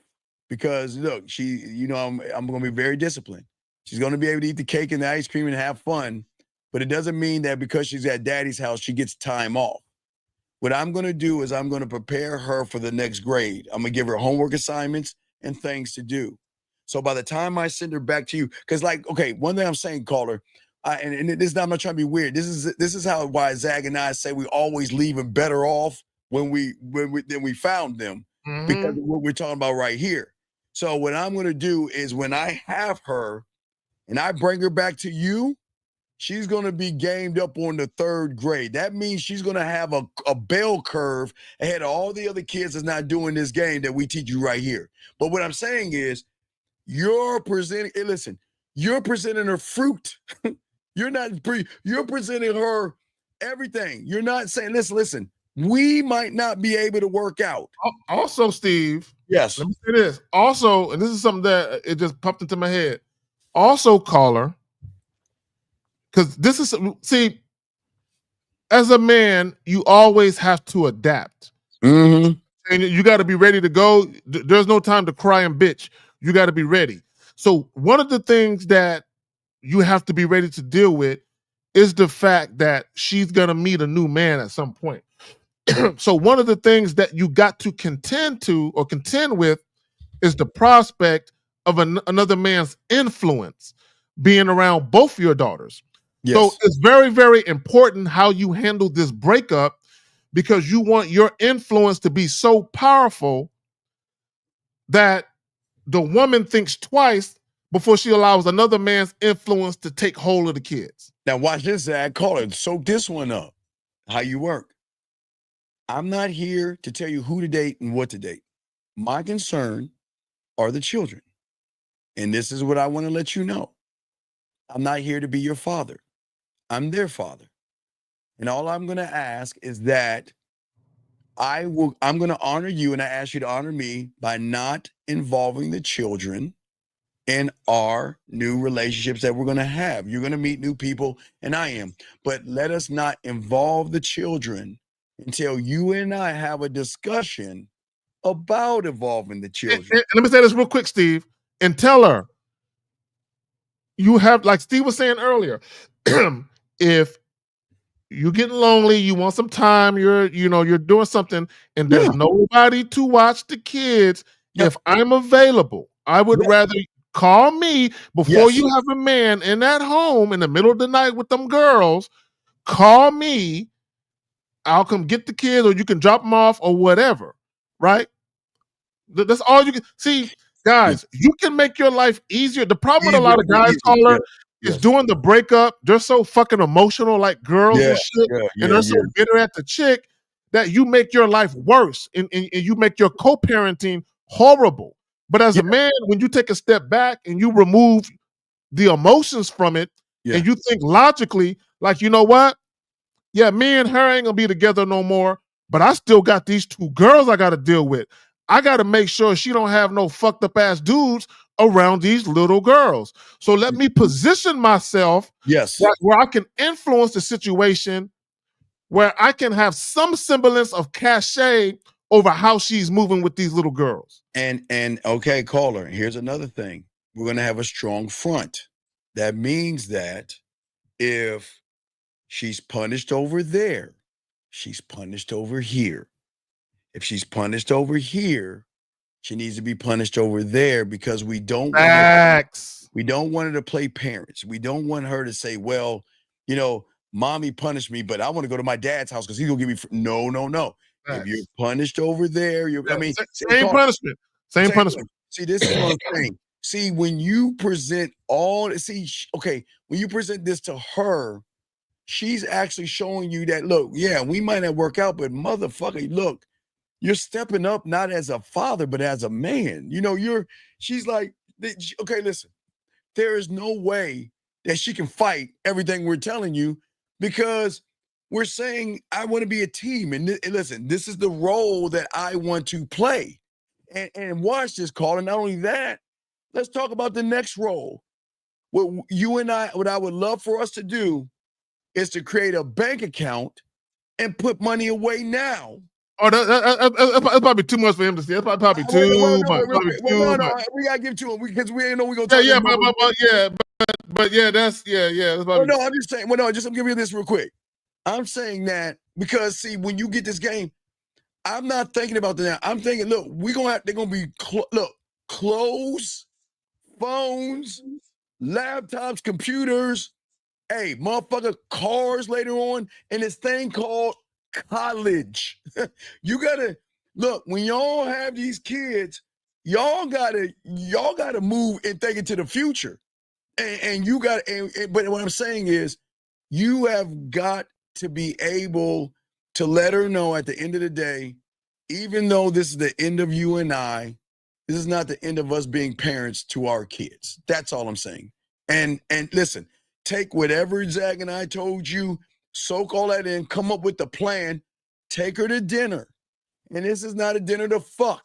because look, I'm going to be very disciplined. She's going to be able to eat the cake and the ice cream and have fun, but it doesn't mean that because she's at daddy's house, she gets time off. What I'm going to do is I'm going to prepare her for the next grade. I'm going to give her homework assignments and things to do. So by the time I send her back to you, because like, okay, one thing I'm saying, caller, and this, I'm not trying to be weird. This is how why Zag and I say we always leave them better off when we than we found them, because of what we're talking about right here. So what I'm going to do is when I have her and I bring her back to you, she's going to be gamed up on the third grade. That means she's going to have a bell curve ahead of all the other kids that's not doing this game that we teach you right here. But what I'm saying is, you're presenting, hey, listen, you're presenting her fruit. You're presenting her everything. You're not saying, listen, we might not be able to work out. Also, Steve. Yes. Let me say this. Also, and this is something that it just popped into my head. Also, caller, because this is, see, as a man, you always have to adapt. Mm-hmm. And you got to be ready to go. There's no time to cry and bitch. You got to be ready. So one of the things that you have to be ready to deal with is the fact that she's going to meet a new man at some point. So one of the things that you got to contend with is the prospect of another man's influence being around both your daughters. Yes. So it's very, very important how you handle this breakup, because you want your influence to be so powerful that the woman thinks twice before she allows another man's influence to take hold of the kids. Now watch this, Zach. Call it. Soak this one up. How you work. I'm not here to tell you who to date and what to date. My concern are the children. And this is what I want to let you know. I'm not here to be your father. I'm their father. And all I'm going to ask is that I'm going to honor you, and I ask you to honor me by not involving the children in our new relationships that we're going to have. You're going to meet new people, and I am. But let us not involve the children until you and I have a discussion about involving the children. And let me say this real quick, Steve, and tell her, you have, like Steve was saying earlier, if you're getting lonely, you want some time, you're doing something, and there's nobody to watch the kids. If I'm available, I would rather call me before you have a man in that home in the middle of the night with them girls. Call me. I'll come get the kids, or you can drop them off, or whatever. Right? That's all you can see, guys. You can make your life easier. The problem with a lot of guys, caller, is doing the breakup. They're so fucking emotional, like girls and shit, and they're so bitter at the chick that you make your life worse, and you make your co-parenting horrible. But as a man, when you take a step back and you remove the emotions from it, and you think logically, like, you know what? Yeah, me and her ain't gonna be together no more, but I still got these two girls I gotta deal with. I gotta make sure she don't have no fucked up ass dudes around these little girls. So let me position myself where I can influence the situation, where I can have some semblance of cachet over how she's moving with these little girls. And okay, caller, here's another thing. We're gonna have a strong front. That means that if she's punished over there, she's punished over here. If she's punished over here, she needs to be punished over there, because we don't want her to play parents. We don't want her to say, well, mommy punished me, but I want to go to my dad's house because he's gonna give me no. If you're punished over there, same punishment. Same punishment. See, this is what I'm saying. See, when you present when you present this to her, she's actually showing you that, look, we might not work out, but motherfucker, look, you're stepping up not as a father, but as a man. She's like, okay, listen, there is no way that she can fight everything we're telling you, because we're saying, I want to be a team. And listen, this is the role that I want to play. And watch this, call. And not only that, let's talk about the next role. What I would love for us to do is to create a bank account and put money away now. Oh, that's probably too much for him to see. That's probably too much. We gotta give to him because we ain't know we gonna talk. But that's probably. No, I'm just saying. I'm giving you this real quick. I'm saying that Because see, when you get this game, I'm not thinking about that. I'm thinking, look, they're gonna be clothes, phones, laptops, computers, hey, motherfucker, cars later on, and this thing called college. You gotta look, when y'all have these kids, y'all gotta move and think into the future. And you got but what I'm saying is you have got to be able to let her know at the end of the day, even though this is the end of you and I, this is not the end of us being parents to our kids. That's all I'm saying. And listen, take whatever Zach and I told you, soak all that in, come up with the plan, take her to dinner. And this is not a dinner to fuck.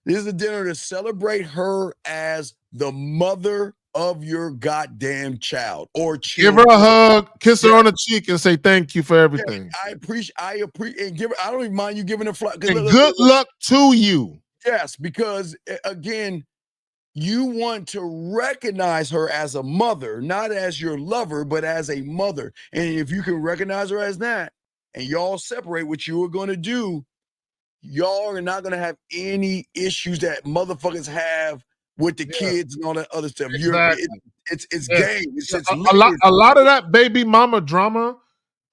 This is a dinner to celebrate her as the mother of your goddamn child or Give children. her a hug, kiss her on the cheek, and say thank you for everything. I appreciate, and give her, I don't even mind you giving her fly. And good luck to you. Yes, because again, you want to recognize her as a mother, not as your lover, but as a mother. And if you can recognize her as that, and y'all separate what you are going to do, y'all are not going to have any issues that motherfuckers have with the kids and all that other stuff. Exactly. It's game. It's a lot of that baby mama drama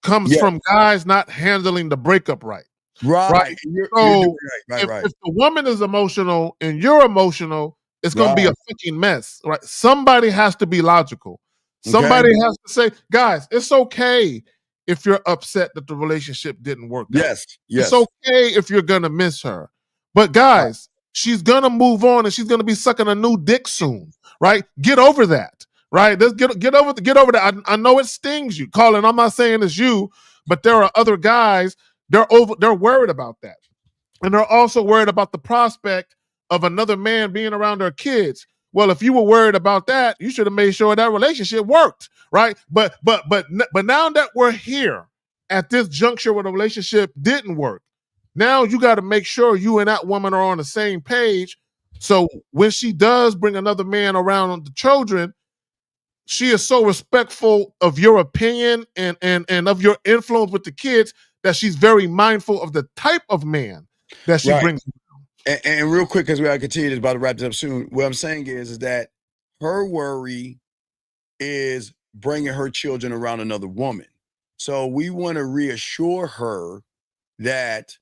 comes from guys not handling the breakup right. Right. So Right. if the woman is emotional and you're emotional, it's going to be a fucking mess. Right? Somebody has to be logical. Somebody has to say, guys, it's okay if you're upset that the relationship didn't work out. Yes. It's okay if you're gonna miss her. But guys, she's gonna move on and she's gonna be sucking a new dick soon. Right? Get over that. Right? Let's get over that. I know it stings you. Colin, I'm not saying it's you, but there are other guys, they're worried about that. And they're also worried about the prospect of another man being around their kids. Well, if you were worried about that, you should have made sure that relationship worked, right? But now that we're here at this juncture where the relationship didn't work, now you got to make sure you and that woman are on the same page. So when she does bring another man around the children, she is so respectful of your opinion and of your influence with the kids that she's very mindful of the type of man that she brings. And real quick, because we gotta continue this, about to wrap this up soon. What I'm saying is that her worry is bringing her children around another woman. So we want to reassure her that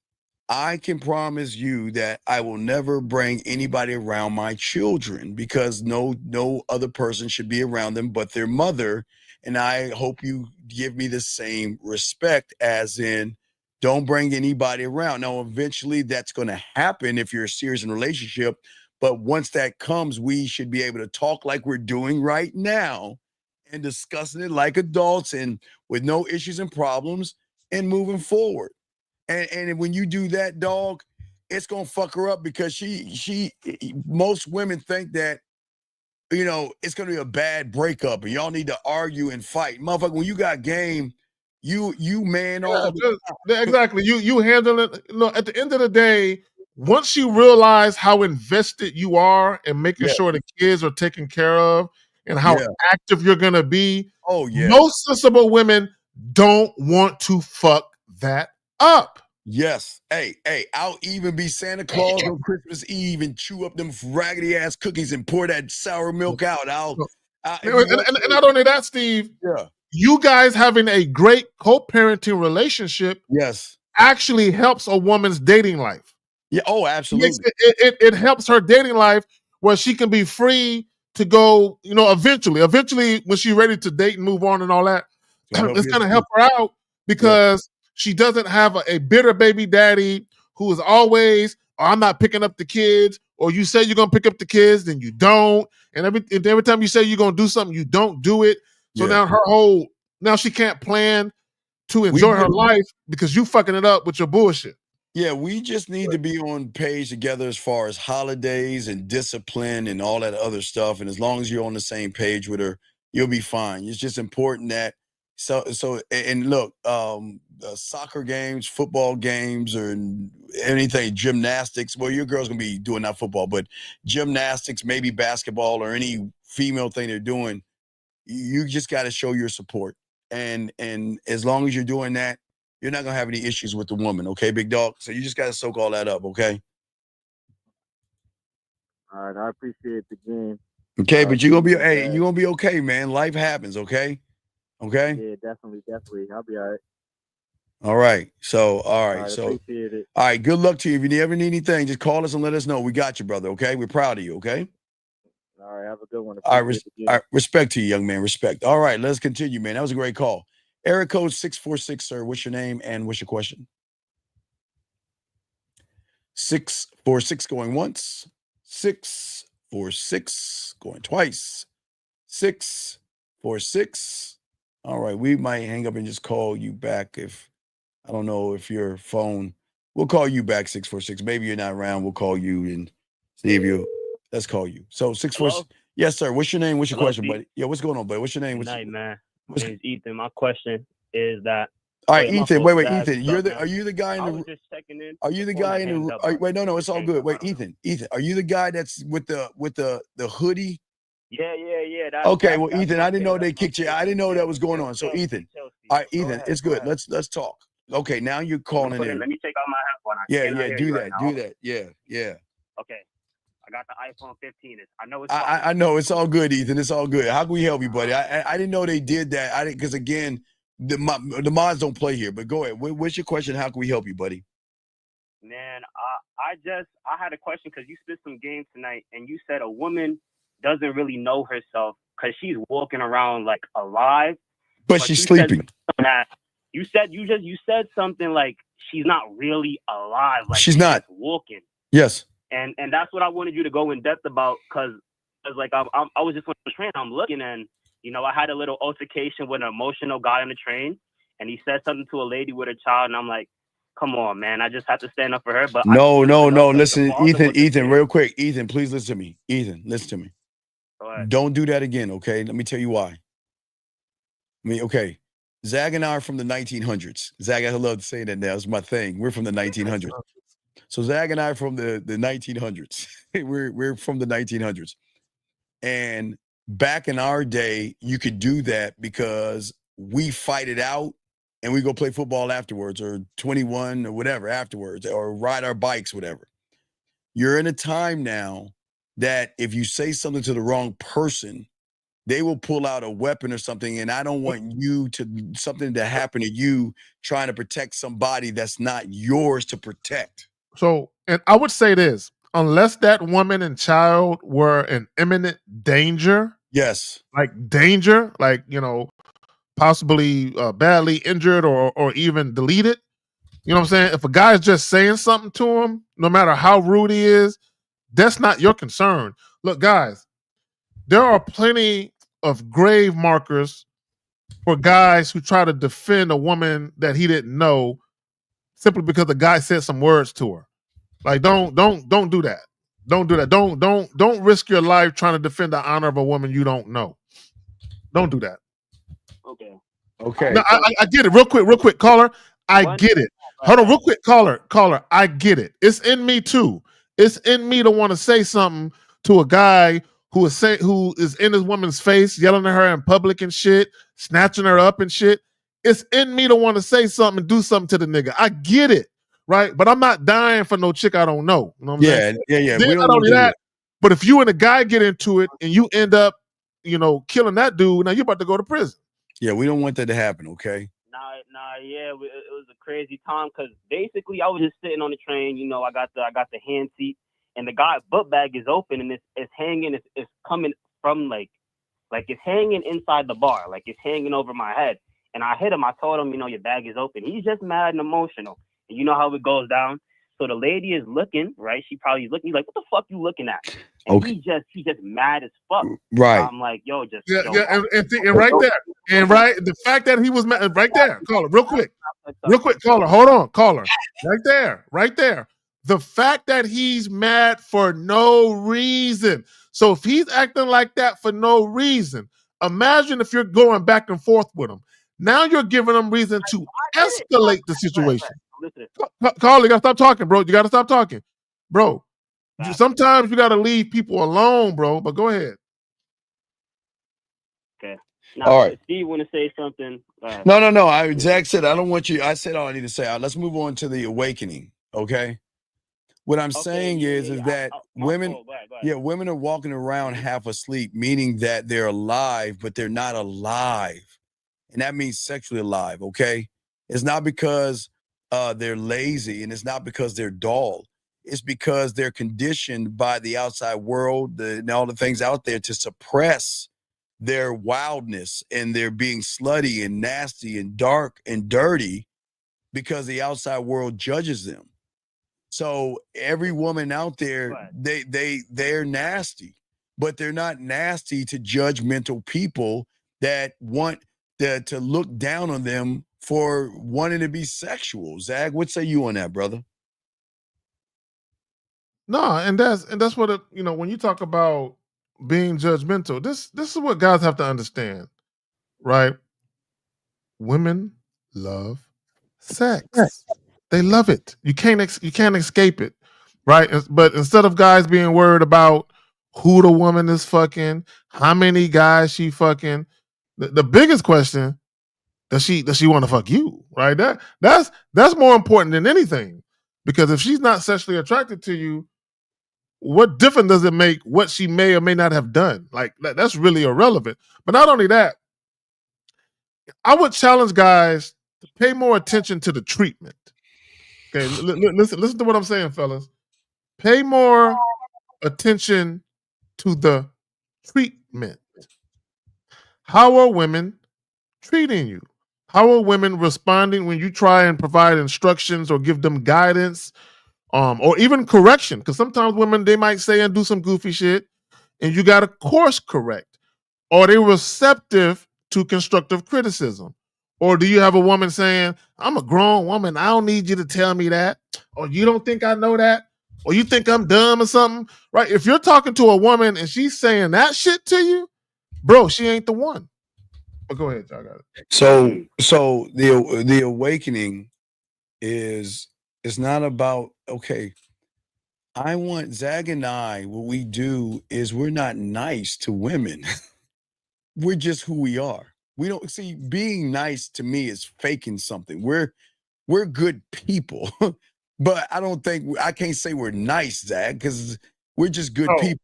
I can promise you that I will never bring anybody around my children, because no other person should be around them but their mother. And I hope you give me the same respect, as in, don't bring anybody around. Now, eventually that's going to happen if you're a serious in a relationship. But once that comes, we should be able to talk like we're doing right now and discussing it like adults and with no issues and problems and moving forward. And when you do that, dog, it's gonna fuck her up, because most women think that, it's gonna be a bad breakup and y'all need to argue and fight. Motherfucker, when you got game, you man all the time. Exactly. You handle it. At the end of the day, once you realize how invested you are in making sure the kids are taken care of and how active you're gonna be, most sensible women don't want to fuck that up. Yes. Hey, I'll even be Santa Claus on Christmas Eve and chew up them raggedy ass cookies and pour that sour milk out. And not only that, Steve, you guys having a great co-parenting relationship actually helps a woman's dating life. Yeah. Oh, absolutely. It helps her dating life, where she can be free to go, eventually when she's ready to date and move on and all that, it's going to help her out, because she doesn't have a bitter baby daddy who is always, I'm not picking up the kids, or you say you're going to pick up the kids, then you don't. And every time you say you're going to do something, you don't do it. So now she can't plan to enjoy her life because you fucking it up with your bullshit. Yeah, we just need to be on page together as far as holidays and discipline and all that other stuff. And as long as you're on the same page with her, you'll be fine. It's just important that and look, soccer games, football games, or anything, gymnastics. Well, your girl's gonna be doing not football, but gymnastics, maybe basketball, or any female thing they're doing. You just got to show your support, and as long as you're doing that, you're not gonna have any issues with the woman, okay, big dog? So you just gotta soak all that up, okay? All right, I appreciate the game. Okay, but you're gonna be Steve, you're gonna be okay, man. Life happens, okay? Okay? Yeah, definitely. I'll be all right. All right. So, All right, appreciate it. all right, good luck to you. If you ever need anything, just call us and let us know. We got you, brother, okay? We're proud of you, okay? All right, have a good one. All right, respect to you, young man. Respect. All right, let's continue, man. That was a great call. Area code 646, sir. What's your name and what's your question? 646 going once. 646 going twice. 646. All right, we might hang up and just call you back if I don't know if your phone. We'll call you back 646. Maybe you're not around. We'll call you and see if you. Let's call you. So 646. Yes, sir. What's your name? What's your question, Steve. buddy? Yeah, what's going on, buddy? What's your name? Good night, man. My name's Ethan. My question is that. All right, my Ethan. fault, Wait, Zach. Ethan. Are you the guy in I the? was just checking in. Are you the before I guy in hanged the? up. Wait, no, it's all good. Wait, Ethan. Are you the guy that's with the hoodie? Yeah. That's, Okay, well, that's Ethan, my I didn't kid. know they That's my kicked you. kid. I didn't know Yeah, that was going yeah, on. So, Chelsea, Ethan. Chelsea. All right, Go Ethan, ahead, it's go good. ahead. Let's talk. Okay, now you're calling in. Let me take out my headphone. I Yeah, cannot hear do you that. right now. Do that. Yeah. Okay. I got the iPhone 15. I know it's. I know it's all good, Ethan. It's all good. How can we help you, buddy? I didn't know they did that. I didn't because again, the mods don't play here. But go ahead. What's your question? How can we help you, buddy? Man, I had a question because you spit some game tonight, and you said a woman doesn't really know herself because she's walking around like alive, but she's sleeping. You said something like she's not really alive, like she's not walking. Yes. And that's what I wanted you to go in depth about because like I was just on the train, I'm looking, and I had a little altercation with an emotional guy on the train, and he said something to a lady with a child, and I'm like, come on, man, I just have to stand up for her. But no. Listen, Ethan, real quick. Ethan, please listen to me. Ethan, listen to me. Don't do that again, okay? Let me tell you why. Okay. Zag and I are from the 1900s. Zag, I love to say that now. It's my thing. We're from the 1900s. So Zag and I are from the 1900s. we're from the 1900s. And back in our day, you could do that because we fight it out and we go play football afterwards or 21 or whatever afterwards or ride our bikes, whatever. You're in a time now that if you say something to the wrong person, they will pull out a weapon or something. And I don't want something to happen to you trying to protect somebody that's not yours to protect. So, and I would say this, unless that woman and child were in imminent danger. Yes. Like danger, like, possibly badly injured or even deleted. You know what I'm saying? If a guy's just saying something to him, no matter how rude he is, that's not your concern. Look, guys, there are plenty of grave markers for guys who try to defend a woman that he didn't know simply because the guy said some words to her. Like, don't do that. Don't do that. Don't risk your life trying to defend the honor of a woman you don't know. Don't do that. Okay. No, I get it. Real quick, caller. I get it. Hold on, real quick, caller. I get it. It's in me too. It's in me to want to say something to a guy who is in his woman's face, yelling at her in public and shit, snatching her up and shit. It's in me to want to say something and do something to the nigga. I get it, right? But I'm not dying for no chick I don't know. You know what I'm saying? Yeah. Then not only that, but if you and a guy get into it and you end up, killing that dude, now you're about to go to prison. Yeah, we don't want that to happen, okay? Yeah, it was a crazy time because basically I was just sitting on the train. I got the hand seat, and the guy's book bag is open and it's hanging. It's coming from like it's hanging inside the bar, like it's hanging over my head. And I hit him. I told him, your bag is open. He's just mad and emotional. And you know how it goes down. So the lady is looking, right? She probably is looking. He's like, what the fuck you looking at? And he's just mad as fuck. Right. I'm like, yo, just and right there, and right, the fact that he was mad, right there, caller, real quick, caller, hold on, caller, right there. The fact that he's mad for no reason. So if he's acting like that for no reason, imagine if you're going back and forth with him. Now you're giving him reason to escalate the situation. Caller, you gotta stop talking, bro. You gotta stop talking, bro. Sometimes you gotta leave people alone, bro. But go ahead. Okay. Now, All right. if Steve want to say something, No. Zach said I don't want you. I said all I need to say. Let's move on to the awakening. Okay. What I'm saying is that women, women are walking around half asleep, meaning that they're alive, but they're not alive, and that means sexually alive. Okay. It's not because they're lazy, and it's not because they're dull. It's because they're conditioned by the outside world and all the things out there to suppress their wildness, and they're being slutty and nasty and dark and dirty because the outside world judges them. So every woman out there, they're nasty, but they're not nasty to judgmental people that want to look down on them for wanting to be sexual. Zach, what say you on that, brother? No, and that's what when you talk about being judgmental, this is what guys have to understand, right? Women love sex. They love it. You can't escape it, right? But instead of guys being worried about who the woman is fucking, how many guys she fucking, the biggest question, does she want to fuck you, right? That's more important than anything, because if she's not sexually attracted to you, what difference does it make what she may or may not have done? Like that's really irrelevant. But not only that, I would challenge guys to pay more attention to the treatment. Okay, listen to what I'm saying, fellas. Pay more attention to the treatment. How are women treating you? How are women responding when you try and provide instructions or give them guidance, or even correction? Because sometimes women, they might say and do some goofy shit, and you got to course correct. Are they receptive to constructive criticism? Or do you have a woman saying, I'm a grown woman, I don't need you to tell me that? Or you don't think I know that? Or you think I'm dumb or something? Right? If you're talking to a woman and she's saying that shit to you, bro, she ain't the one. But go ahead, y'all got it. So the awakening is, it's not about, okay, I want Zag and I, what we do is we're not nice to women. We're just who we are. We don't see, being nice to me is faking something. We're good people. But I can't say we're nice, Zag, because we're just good people.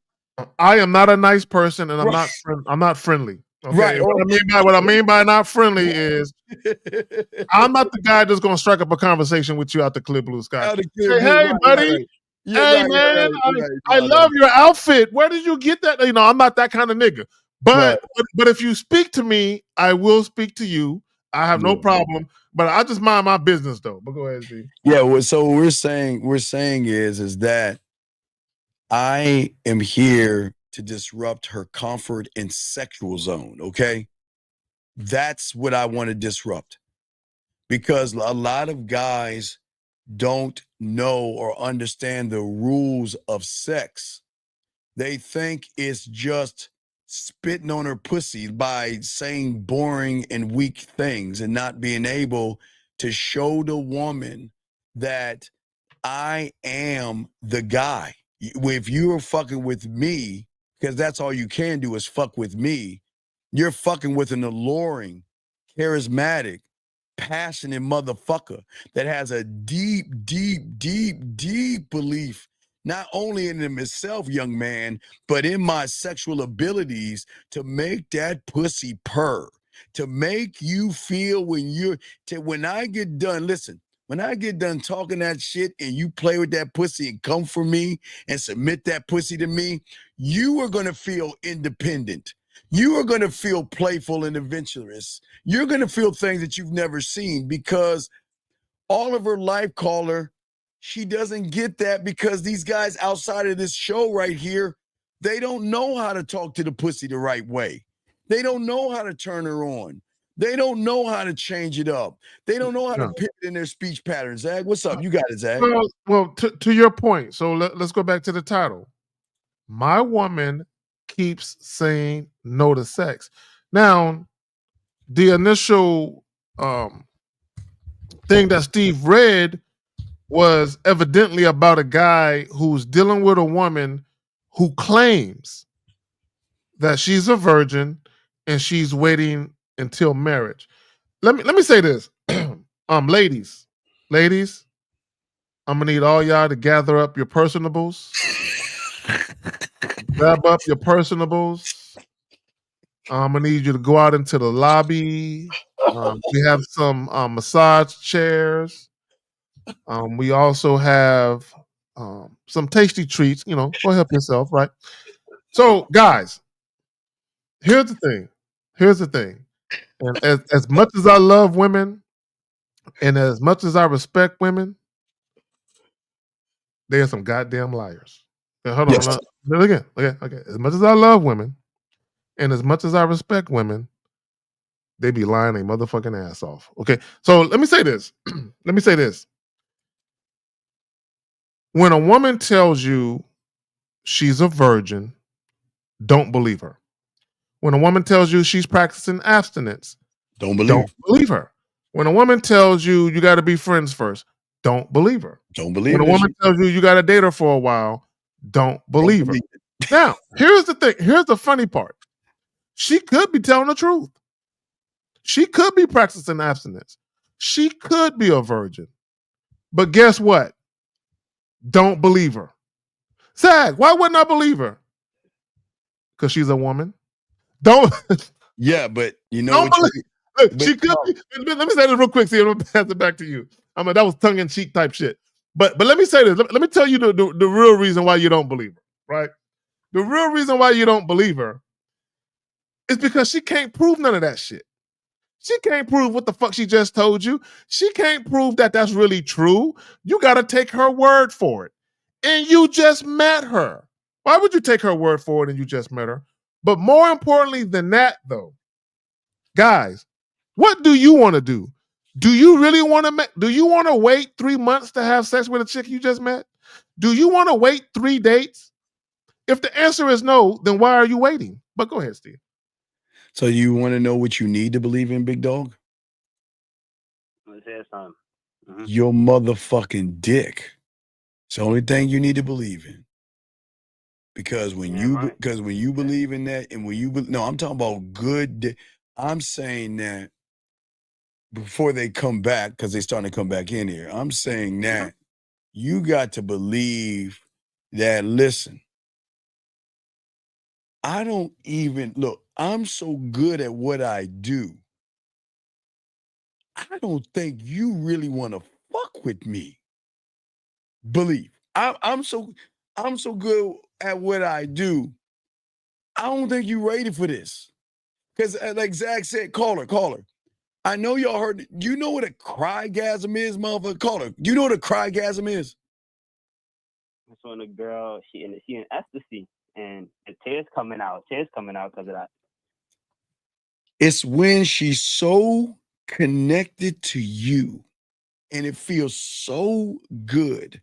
I am not a nice person, and I'm not friendly. Okay. Right. What I mean by not friendly is I'm not the guy that's gonna strike up a conversation with you out the clear blue sky. Say, hey, buddy. Hey, man, I love your outfit. Where did you get that? I'm not that kind of nigga. But if you speak to me, I will speak to you. I have no problem. But I just mind my business though. But go ahead, Z. Yeah. Well, so what we're saying is that I am here to disrupt her comfort and sexual zone. Okay. That's what I want to disrupt, because a lot of guys don't know or understand the rules of sex. They think it's just spitting on her pussy by saying boring and weak things and not being able to show the woman that I am the guy. If you're fucking with me, because that's all you can do is fuck with me, you're fucking with an alluring, charismatic, passionate motherfucker that has a deep, deep, deep, deep belief, not only in himself, young man, but in my sexual abilities to make that pussy purr, to make you feel when I get done, listen, when I get done talking that shit and you play with that pussy and come for me and submit that pussy to me, you are going to feel independent. You are going to feel playful and adventurous. You're going to feel things that you've never seen, because all of her life caller, she doesn't get that, because these guys outside of this show right here, they don't know how to talk to the pussy the right way. They don't know how to turn her on. They don't know how to change it up. They don't know how to pivot in their speech patterns. Zach, what's up? You got it, Zach. Well, to your point, so let's go back to the title. My woman keeps saying no to sex. Now, the initial thing that Steve read was evidently about a guy who's dealing with a woman who claims that she's a virgin and she's waiting until marriage. Let me say this. Ladies, I'm gonna need all y'all to gather up your personables. Grab up your personables. I'm gonna need you to go out into the lobby. We have some massage chairs. We also have some tasty treats. You know, go help yourself, right? So, guys, here's the thing. And as much as I love women, and as much as I respect women, they are some goddamn liars. Now, hold on. Yes. Again. As much as I love women, and as much as I respect women, they be lying their motherfucking ass off. Okay, so let me say this. When a woman tells you she's a virgin, don't believe her. When a woman tells you she's practicing abstinence, Don't believe her. When a woman tells you you got to be friends first, don't believe her. Don't believe When a that woman shit. tells you you got to date her for a while, don't believe her. Now, here's the thing. Here's the funny part. She could be telling the truth. She could be practicing abstinence. She could be a virgin. But guess what? Don't believe her. Zach, why wouldn't I believe her? Because she's a woman. Don't. Yeah, but you know Don't what? believe. Look, she could be. Let me say this real quick. See, I'm gonna pass it back to you. That was tongue in cheek type shit. But let me say this. Let me tell you the real reason why you don't believe her. Right. The real reason why you don't believe her is because she can't prove none of that shit. She can't prove what the fuck she just told you. She can't prove that that's really true. You got to take her word for it. And you just met her. Why would you take her word for it and you just met her? But more importantly than that, though, guys, what do you want to do? Do you really want to do you want to wait 3 months to have sex with a chick you just met? Do you want to wait 3 dates? If the answer is no, then why are you waiting? But go ahead, Steve. So you want to know what you need to believe in, big dog? Let's hear something. Your motherfucking dick. It's the only thing you need to believe in. Because when you believe in that, and when you no, I'm talking about good. I'm saying that before they come back, because they're starting to come back in here. I'm saying that you got to believe that. Listen, I don't even look. I'm so good at what I do. I don't think you really want to fuck with me. Believe. I'm so good at what I do. I don't think you ready for this. Because like Zach said, call her. I know y'all heard. You know what a crygasm is, motherfucker? Call her. You know what a crygasm is? That's when the girl she in ecstasy and the tears coming out because of that. It's when she's so connected to you and it feels so good.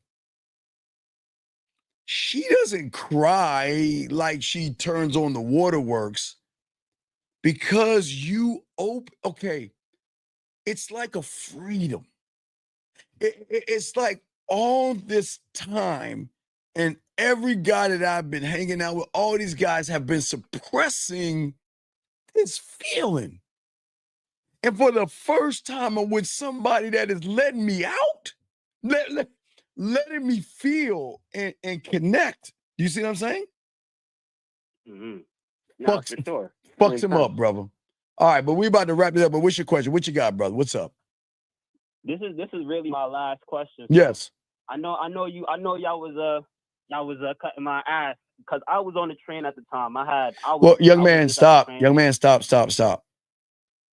She doesn't cry like she turns on the waterworks because you okay. It's like a freedom. It's like all this time, and every guy that I've been hanging out with, all these guys have been suppressing this feeling. And for the first time, I'm with somebody that is letting me out, letting me feel and connect. You see what I'm saying? Mm-hmm. No, for sure. Fucks him up, brother. All right, but we about to wrap it up. But what's your question? What you got, brother? What's up? This is really my last question. Yes. I know y'all was cutting my ass because I was on the train at the time. Young man, stop. Stop.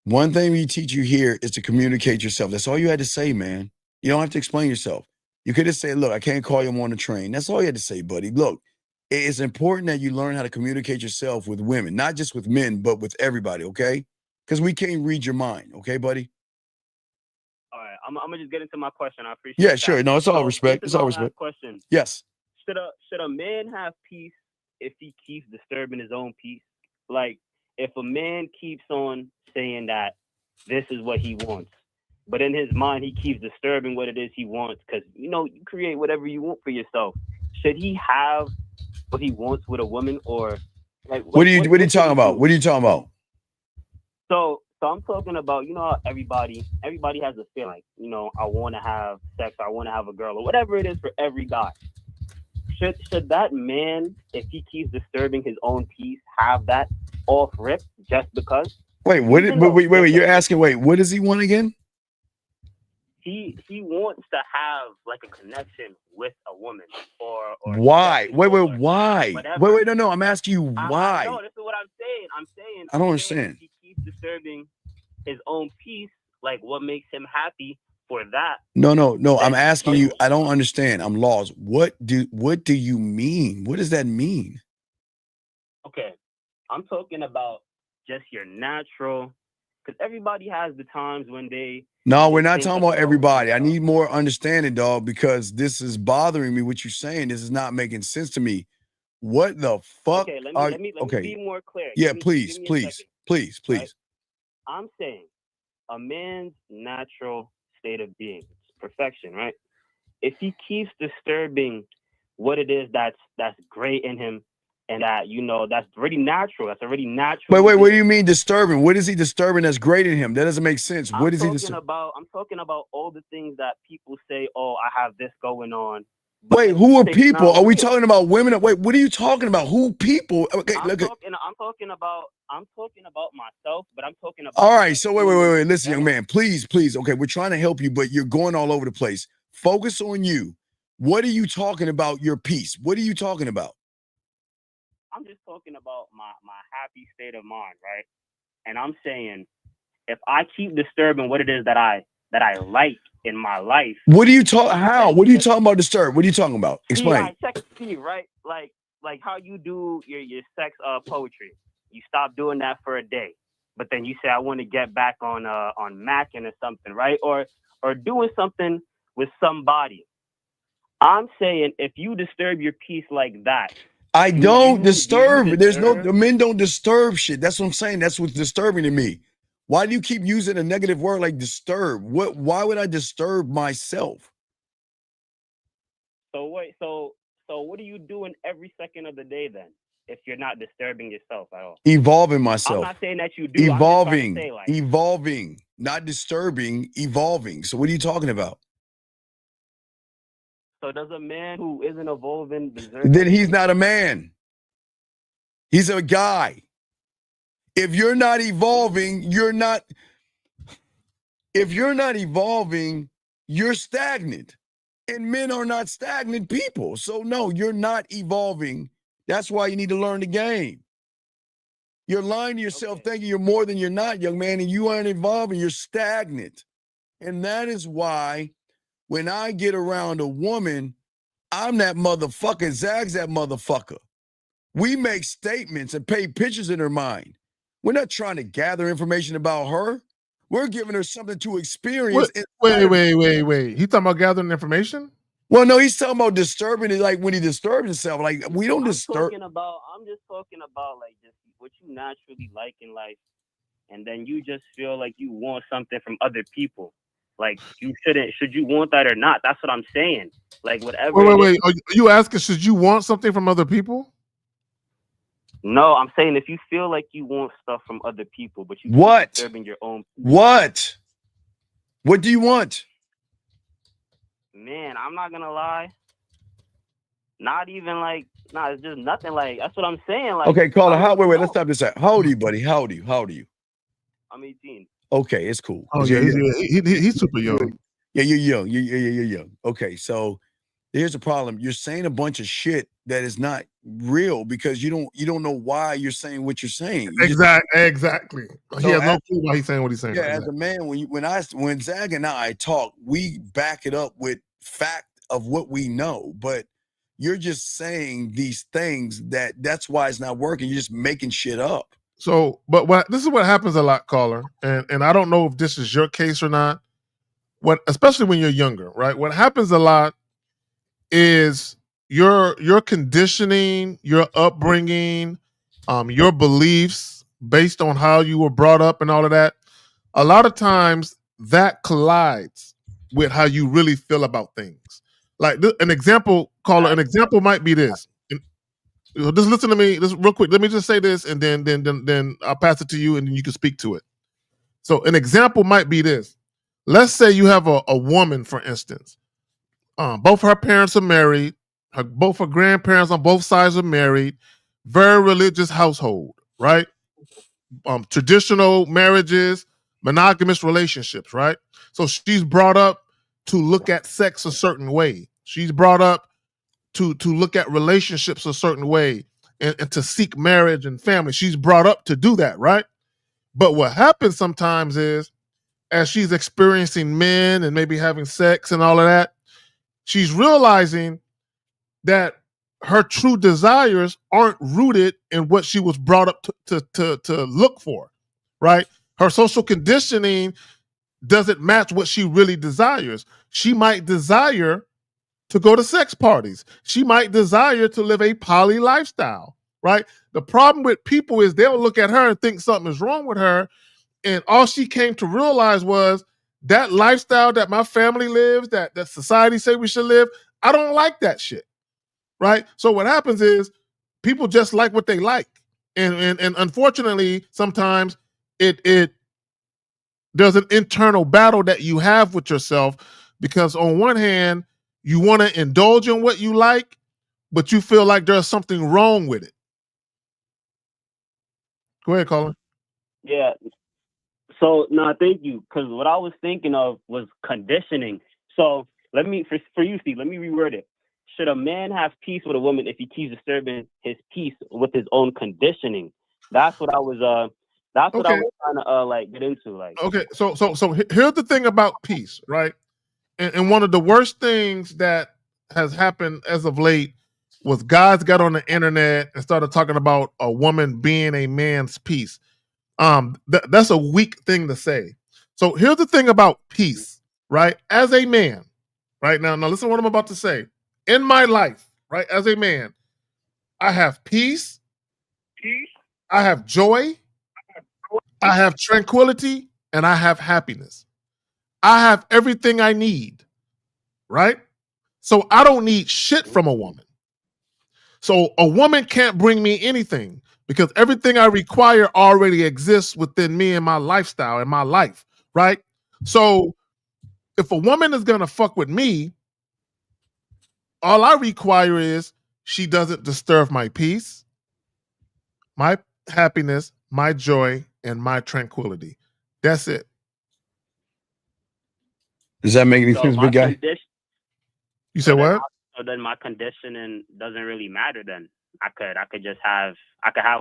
One thing we teach you here is to communicate yourself. That's all you had to say, man. You don't have to explain yourself. You could just say, look, I can't call you on the train. That's all you had to say, buddy. Look, it's important that you learn how to communicate yourself with women, not just with men, but with everybody, okay? Because we can't read your mind, okay, buddy? All right, I'm gonna just get into my question. I appreciate. Yeah, sure. No, it's all respect. It's all respect. Question. Yes. Should a man have peace if he keeps disturbing his own peace? Like, if a man keeps on saying that this is what he wants, but in his mind he keeps disturbing what it is he wants, because you create whatever you want for yourself. Should he have what he wants with a woman, or like what are you talking about? What are you talking about? So I'm talking about, you know, how everybody has a feeling, you know, I want to have sex, I want to have a girl, or whatever it is for every guy. Should that man, if he keeps disturbing his own peace, have that off rip just because? Wait, Even though wait, you're asking, wait, what does he want again? he wants to have like a connection with a woman or Why? sex Wait, or why? whatever. No, I'm asking you I why. know, this is what I'm saying. I don't If understand. he keeps disturbing his own peace, like what makes him happy for that? No, I'm Then asking you, I don't understand. I'm lost. What do you mean? What does that mean? okay, I'm talking about just your natural, because everybody has the times when No, we're they not think talking about about, everybody. I need more understanding, dog, because this is bothering me. What you're saying, this is not making sense to me. What the fuck okay, are let me okay? be more clear. Yeah, Give please, me a please, second, please, right? please. I'm saying a man's natural state of being, perfection, right? If he keeps disturbing what it is that's great in him, and that, you know, that's already natural. That's already natural. Wait, what do you mean disturbing? What is he disturbing that's great in him? That doesn't make sense. What is he disturbing? I'm talking about all the things that people say, oh, I have this going on. Wait, who are people? Are we real. talking about women? Wait, what are you talking about? Who people? Okay, I'm look. talking about myself, but I'm talking about. All right, so wait. Listen, young man, please. Okay, we're trying to help you, but you're going all over the place. Focus on you. What are you talking about? Your peace. What are you talking about? I'm just talking about my happy state of mind, right? And I'm saying, if I keep disturbing what it is that I like in my life. What are you talking? How? What are you talking about? Disturb? What are you talking about? Explain. Check Steve, right? Like how you do your sex poetry. You stop doing that for a day, but then you say, I want to get back on Mackin or something, right? Or doing something with somebody. I'm saying, if you disturb your peace like that, I don't disturb. The men don't disturb shit. That's what I'm saying. That's what's disturbing to me. Why do you keep using a negative word like disturb? Why would I disturb myself? So wait, so what are you doing every second of the day then, if you're not disturbing yourself at all? Evolving myself. I'm not saying that you do. Evolving, not disturbing, evolving. So what are you talking about? So does a man who isn't evolving deserve? Then he's not a man. He's a guy. If you're not evolving, you're stagnant. And men are not stagnant people. So no, you're not evolving. That's why you need to learn the game. You're lying to yourself, thinking you're more than you're not, young man, and you aren't evolving. You're stagnant. And that is why when I get around a woman, I'm that motherfucker. Zag's that motherfucker. We make statements and paint pictures in her mind. We're not trying to gather information about her. We're giving her something to experience. Wait. He talking about gathering information? Well, no, he's talking about disturbing it, like when he disturbs himself. Like, we don't disturb. I'm just talking about like just what you naturally like in life, and then you just feel like you want something from other people. Like, you shouldn't. Should you want that or not? That's what I'm saying. Like, whatever. Wait. Are you asking, should you want something from other people? No, I'm saying, if you feel like you want stuff from other people, but you keep disturbing your own peace. What do you want? Man, I'm not gonna lie. Not even like, it's just nothing. Like, that's what I'm saying. Like, okay, caller, wait, let's stop this out. How old are you, buddy? How old are you? I'm 18. Okay, it's cool. Oh yeah, he's super young. Yeah, you're young. You're young. Okay, so here's the problem. You're saying a bunch of shit that is not real because you don't know why you're saying what you're saying. Exactly. He has no clue why he's saying what he's saying. Yeah, as a man, when Zag and I talk, we back it up with fact of what we know. But you're just saying these things that's why it's not working. You're just making shit up. So, but this is what happens a lot, caller, and I don't know if this is your case or not. Especially when you're younger, right? What happens a lot is your conditioning, your upbringing, your beliefs based on how you were brought up and all of that. A lot of times that collides with how you really feel about things. Like an example, caller, an example might be this. Just listen to me, just real quick. Let me just say this, and then I'll pass it to you, and then you can speak to it. So an example might be this. Let's say you have a woman, for instance. Both her parents are married. Both her grandparents on both sides are married. Very religious household, right? Traditional marriages, monogamous relationships, right? So she's brought up to look at sex a certain way. She's brought up to look at relationships a certain way and to seek marriage and family. She's brought up to do that, right? But what happens sometimes is, as she's experiencing men and maybe having sex and all of that, she's realizing that her true desires aren't rooted in what she was brought up to look for, right? Her social conditioning doesn't match what she really desires. She might desire to go to sex parties. She might desire to live a poly lifestyle, right? The problem with people is they'll look at her and think something is wrong with her. And all she came to realize was that lifestyle that my family lives, that society say we should live, I don't like that shit, right? So what happens is people just like what they like. And unfortunately, sometimes it there's an internal battle that you have with yourself because on one hand, you want to indulge in what you like, but you feel like there's something wrong with it. Go ahead, Colin. Yeah. So no, thank you. Because what I was thinking of was conditioning. So let me for you, Steve. Let me reword it. Should a man have peace with a woman if he keeps disturbing his peace with his own conditioning? That's what I was. That's what I was trying to like get into. Like, okay, so here's the thing about peace, right? And one of the worst things that has happened as of late was guys got on the internet and started talking about a woman being a man's piece. That's a weak thing to say. So here's the thing about peace, right? As a man, right now listen to what I'm about to say. In my life, right, as a man, I have peace, I have joy, I have tranquility, and I have happiness. I have everything I need, right? So I don't need shit from a woman. So a woman can't bring me anything because everything I require already exists within me and my lifestyle and my life, right? So if a woman is gonna fuck with me, all I require is she doesn't disturb my peace, my happiness, my joy, and my tranquility. That's it. Does that make any sense, big guy? You said what? So then my conditioning doesn't really matter. Then I could just have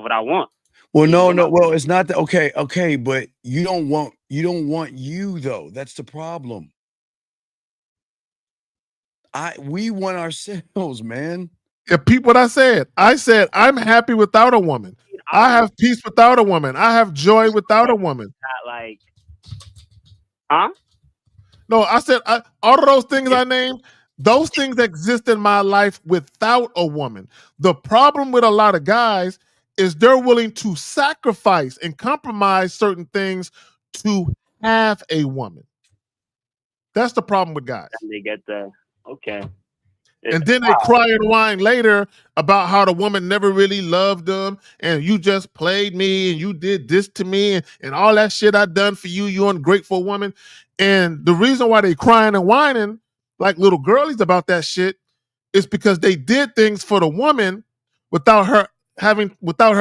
what I want. Well, no. Well, it's not that. Okay, but you don't want you though. That's the problem. We want ourselves, man. Repeat what I said. I said I'm happy without a woman. I have peace without a woman. I have joy without a woman. Like, huh? No, I said all of those things I named, those things exist in my life without a woman. The problem with a lot of guys is they're willing to sacrifice and compromise certain things to have a woman. That's the problem with guys. And they get the okay. And then they cry and whine later about how the woman never really loved them and you just played me and you did this to me and all that shit I done for you, you ungrateful woman. And the reason why they crying and whining like little girlies about that shit is because they did things for the woman without her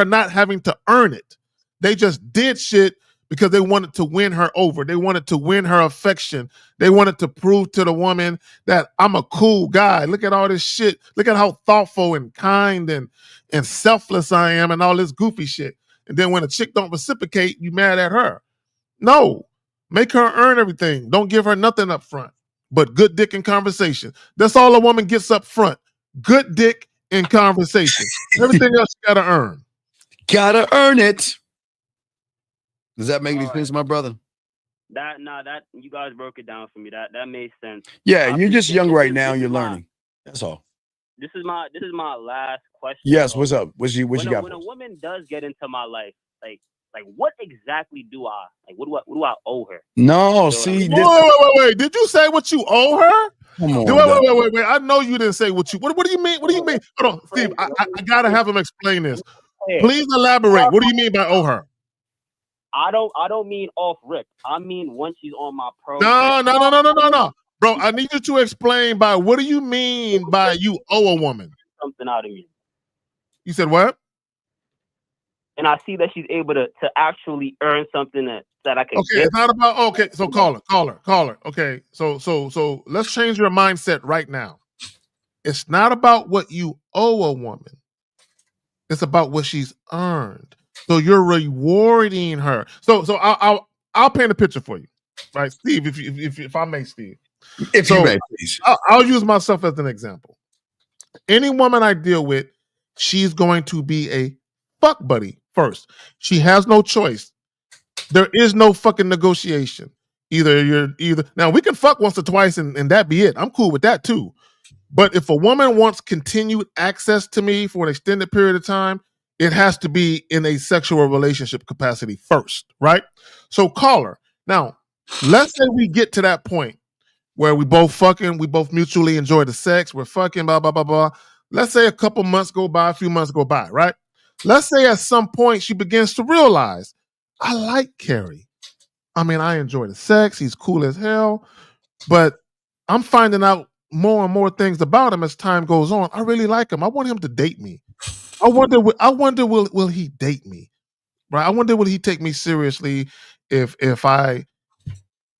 not having to earn it. They just did shit because they wanted to win her over. They wanted to win her affection. They wanted to prove to the woman that I'm a cool guy. Look at all this shit. Look at how thoughtful and kind and selfless I am and all this goofy shit. And then when a chick don't reciprocate, you mad at her. No, make her earn everything. Don't give her nothing up front, but good dick and conversation. That's all a woman gets up front. Good dick and conversation. Everything else you gotta earn. Gotta earn it. Does that make any sense, my brother? That you guys broke it down for me. That made sense. Yeah, you're just young right now. You're learning. That's all. This is my last question. Yes, what's up? What you got? When a woman does get into my life, like what exactly do I like? What do I owe her? No, see. Wait. Did you say what you owe her? Come on. Wait. I know you didn't say what you. What do you mean? What do you mean? Hold on, Steve. I gotta have him explain this. Please elaborate. What do you mean by owe her? I don't mean off rip. I mean when she's on my pro. No. Bro, I need you to explain by what do you mean by you owe a woman? Something out of me. You said what? And I see that she's able to actually earn something that I can Okay, get. it's not about okay. So caller. Okay, so let's change your mindset right now. It's not about what you owe a woman. It's about what she's earned. So you're rewarding her. So I'll paint a picture for you, right, Steve? If I may, Steve. If you may, please. I'll use myself as an example. Any woman I deal with, she's going to be a fuck buddy first. She has no choice. There is no fucking negotiation. Either now we can fuck once or twice and that be it. I'm cool with that too. But if a woman wants continued access to me for an extended period of time, it has to be in a sexual relationship capacity first, right? So caller. Now, let's say we get to that point where we both mutually enjoy the sex, we're fucking, blah, blah, blah, blah. Let's say a couple months go by, a few months go by, right? Let's say at some point she begins to realize, I like Kerry. I mean, I enjoy the sex, he's cool as hell, but I'm finding out more and more things about him as time goes on. I really like him. I want him to date me. I wonder will he date me? Right? I wonder will he take me seriously if I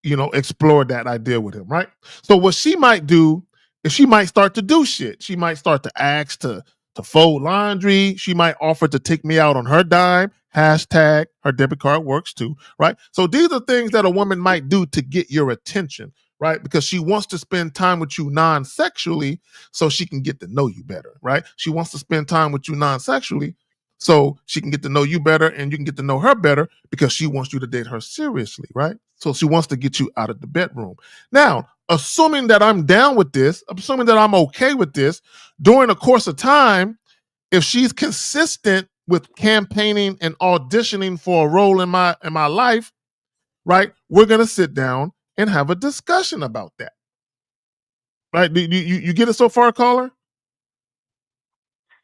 explore that idea with him, right? So what she might do is she might start to do shit. She might start to ask to fold laundry. She might offer to take me out on her dime. Hashtag her debit card works too, right? So these are things that a woman might do to get your attention, right? Because she wants to spend time with you non-sexually so she can get to know you better, right? She wants to spend time with you non-sexually so she can get to know you better and you can get to know her better because she wants you to date her seriously, right? So she wants to get you out of the bedroom. Now, assuming that I'm down with this, assuming that I'm okay with this, during the course of time, if she's consistent with campaigning and auditioning for a role in my life, right? We're gonna sit down and have a discussion about that. Right? You get it so far, caller?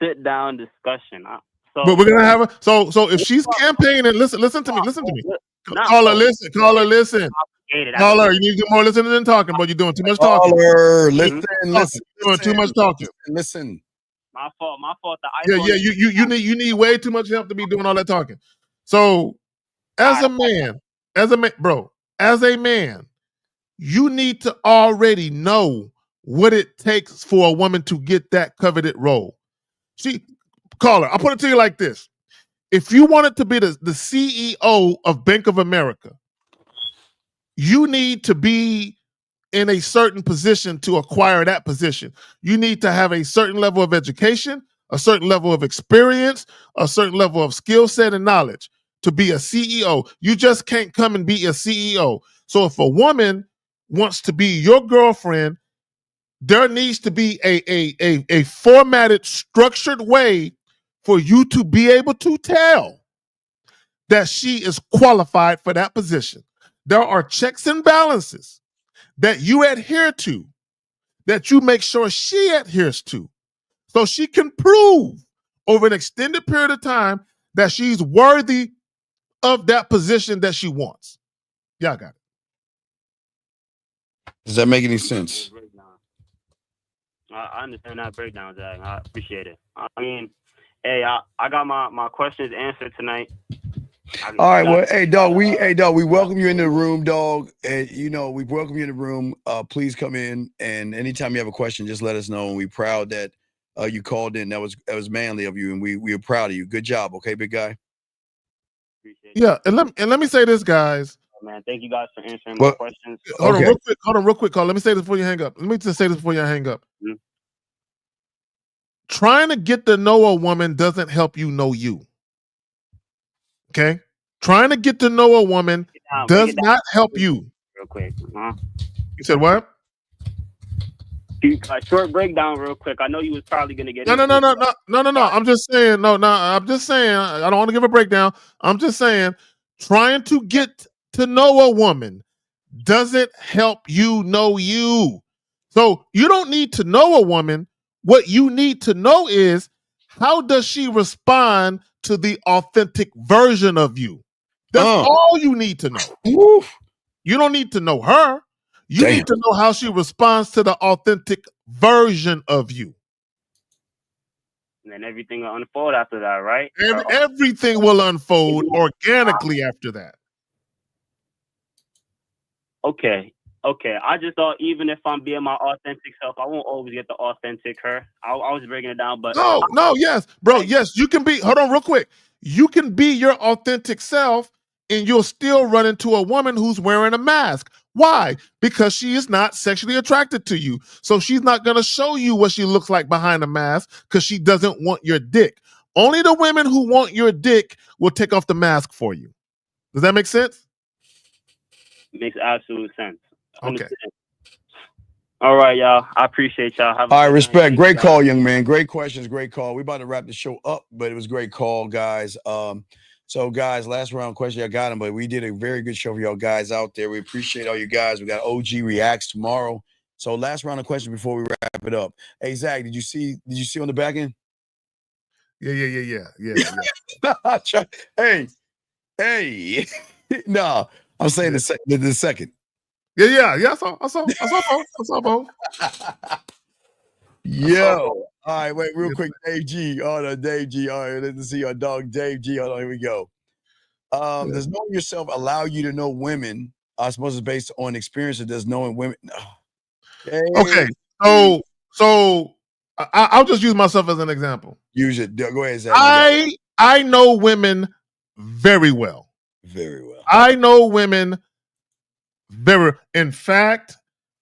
Sit down discussion. But we're gonna have a so if she's campaigning, listen to me. Caller, listen. Caller, you need to do more listening than talking, but you're doing too much talking. Caller, listen. You're doing too much talking. Listen. My fault. Yeah. You need way too much help to be doing all that talking. So, as a man, you need to already know what it takes for a woman to get that coveted role. See, caller, I'll put it to you like this. If you wanted to be the CEO of Bank of America, you need to be in a certain position to acquire that position. You need to have a certain level of education, a certain level of experience, a certain level of skill set and knowledge to be a CEO. You just can't come and be a CEO. So if a woman wants to be your girlfriend, there needs to be a formatted, structured way for you to be able to tell that she is qualified for that position. There are checks and balances that you adhere to, that you make sure she adheres to, so she can prove over an extended period of time that she's worthy of that position that she wants. Y'all got it. Does that make any sense? I understand that breakdown, Zach. I appreciate it. I mean, hey, I got my questions answered tonight. All right, well, hey dog, we welcome you in the room, dog. And we welcome you in the room. Please come in, and anytime you have a question, just let us know. And we're proud that you called in. That was manly of you, and we are proud of you. Good job, okay, big guy. Yeah, and let me say this, guys. Oh, man, thank you guys for answering my questions. Hold on, real quick, call. Let me say this before you hang up. Mm-hmm. Trying to get to know a woman doesn't help you know you. Okay? Trying to get to know a woman does not help you. Real quick. You said what? A short breakdown real quick. I know you was probably going to get No. I'm just saying, I'm just saying, I don't want to give a breakdown. I'm just saying, trying to get to know a woman doesn't help you know you. So you don't need to know a woman. What you need to know is, how does she respond to the authentic version of you? That's all you need to know. You don't need to know her. You need to know how she responds to the authentic version of you. And then everything will unfold after that, right? Everything will unfold organically after that. Okay. I just thought even if I'm being my authentic self, I won't always get the authentic her. I was breaking it down, but Yes, bro. Yes, you can be. Hold on, real quick. You can be your authentic self, and you'll still run into a woman who's wearing a mask. Why? Because she is not sexually attracted to you, so she's not going to show you what she looks like behind a mask because she doesn't want your dick. Only the women who want your dick will take off the mask for you. Does that make sense? Makes absolute sense. Okay. Understand. All right, y'all. I appreciate y'all. Have a All right, good respect. night. Great call, young man. Great questions. Great call. We about to wrap the show up, but it was a great call, guys. So guys, last round question, I got him, but we did a very good show for y'all guys out there. We appreciate all you guys. We got OG Reacts tomorrow. So last round of questions before we wrap it up. Hey Zach, did you see on the back end? Yeah. Hey. No, I'm saying the second. Yeah. I saw both. Yo. All right, wait, real quick. Dave G. Oh, no, Dave G. All right, let's see our dog Dave G. Hold on, here we go. Does knowing yourself allow you to know women? I suppose it's based on experience. Or does knowing women? Okay, so I'll just use myself as an example. Use it. Go ahead, Zach. I know women very well. Very well. I know women very. In fact,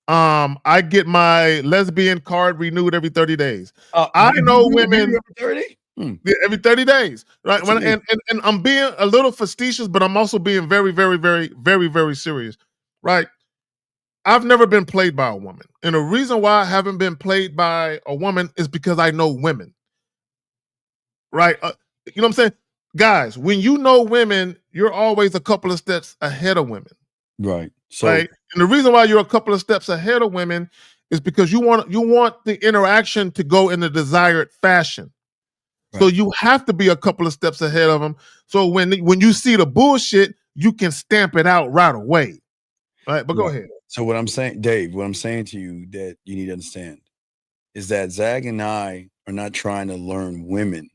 I get my lesbian card renewed every 30 days. I know women every 30? Every 30 days, right? And I'm being a little facetious, but I'm also being very, very, very, very, very serious, right? I've never been played by a woman. And the reason why I haven't been played by a woman is because I know women, right? You know what I'm saying? Guys, when you know women, you're always a couple of steps ahead of women. Right. So, right? And the reason why you're a couple of steps ahead of women is because you want the interaction to go in the desired fashion. Right. So you have to be a couple of steps ahead of them. So when you see the bullshit, you can stamp it out right away. Right? But go ahead. So what I'm saying, Dave, what I'm saying to you that you need to understand is that Zach and I are not trying to learn women.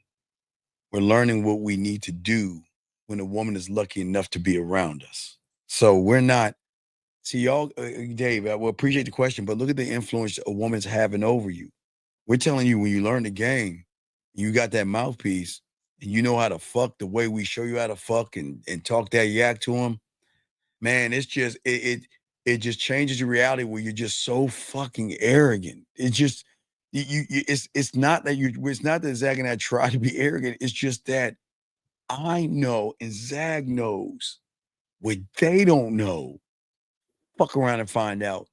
We're learning what we need to do when a woman is lucky enough to be around us. So we're not, see y'all, Dave, I will appreciate the question, but look at the influence a woman's having over you. We're telling you, when you learn the game, you got that mouthpiece and you know how to fuck the way we show you how to fuck and talk that yak to them. Man, it's just, it just changes your reality where you're just so fucking arrogant. It's just, it's not that Zach and I try to be arrogant. It's just that I know and Zach knows what they don't know. Fuck around and find out.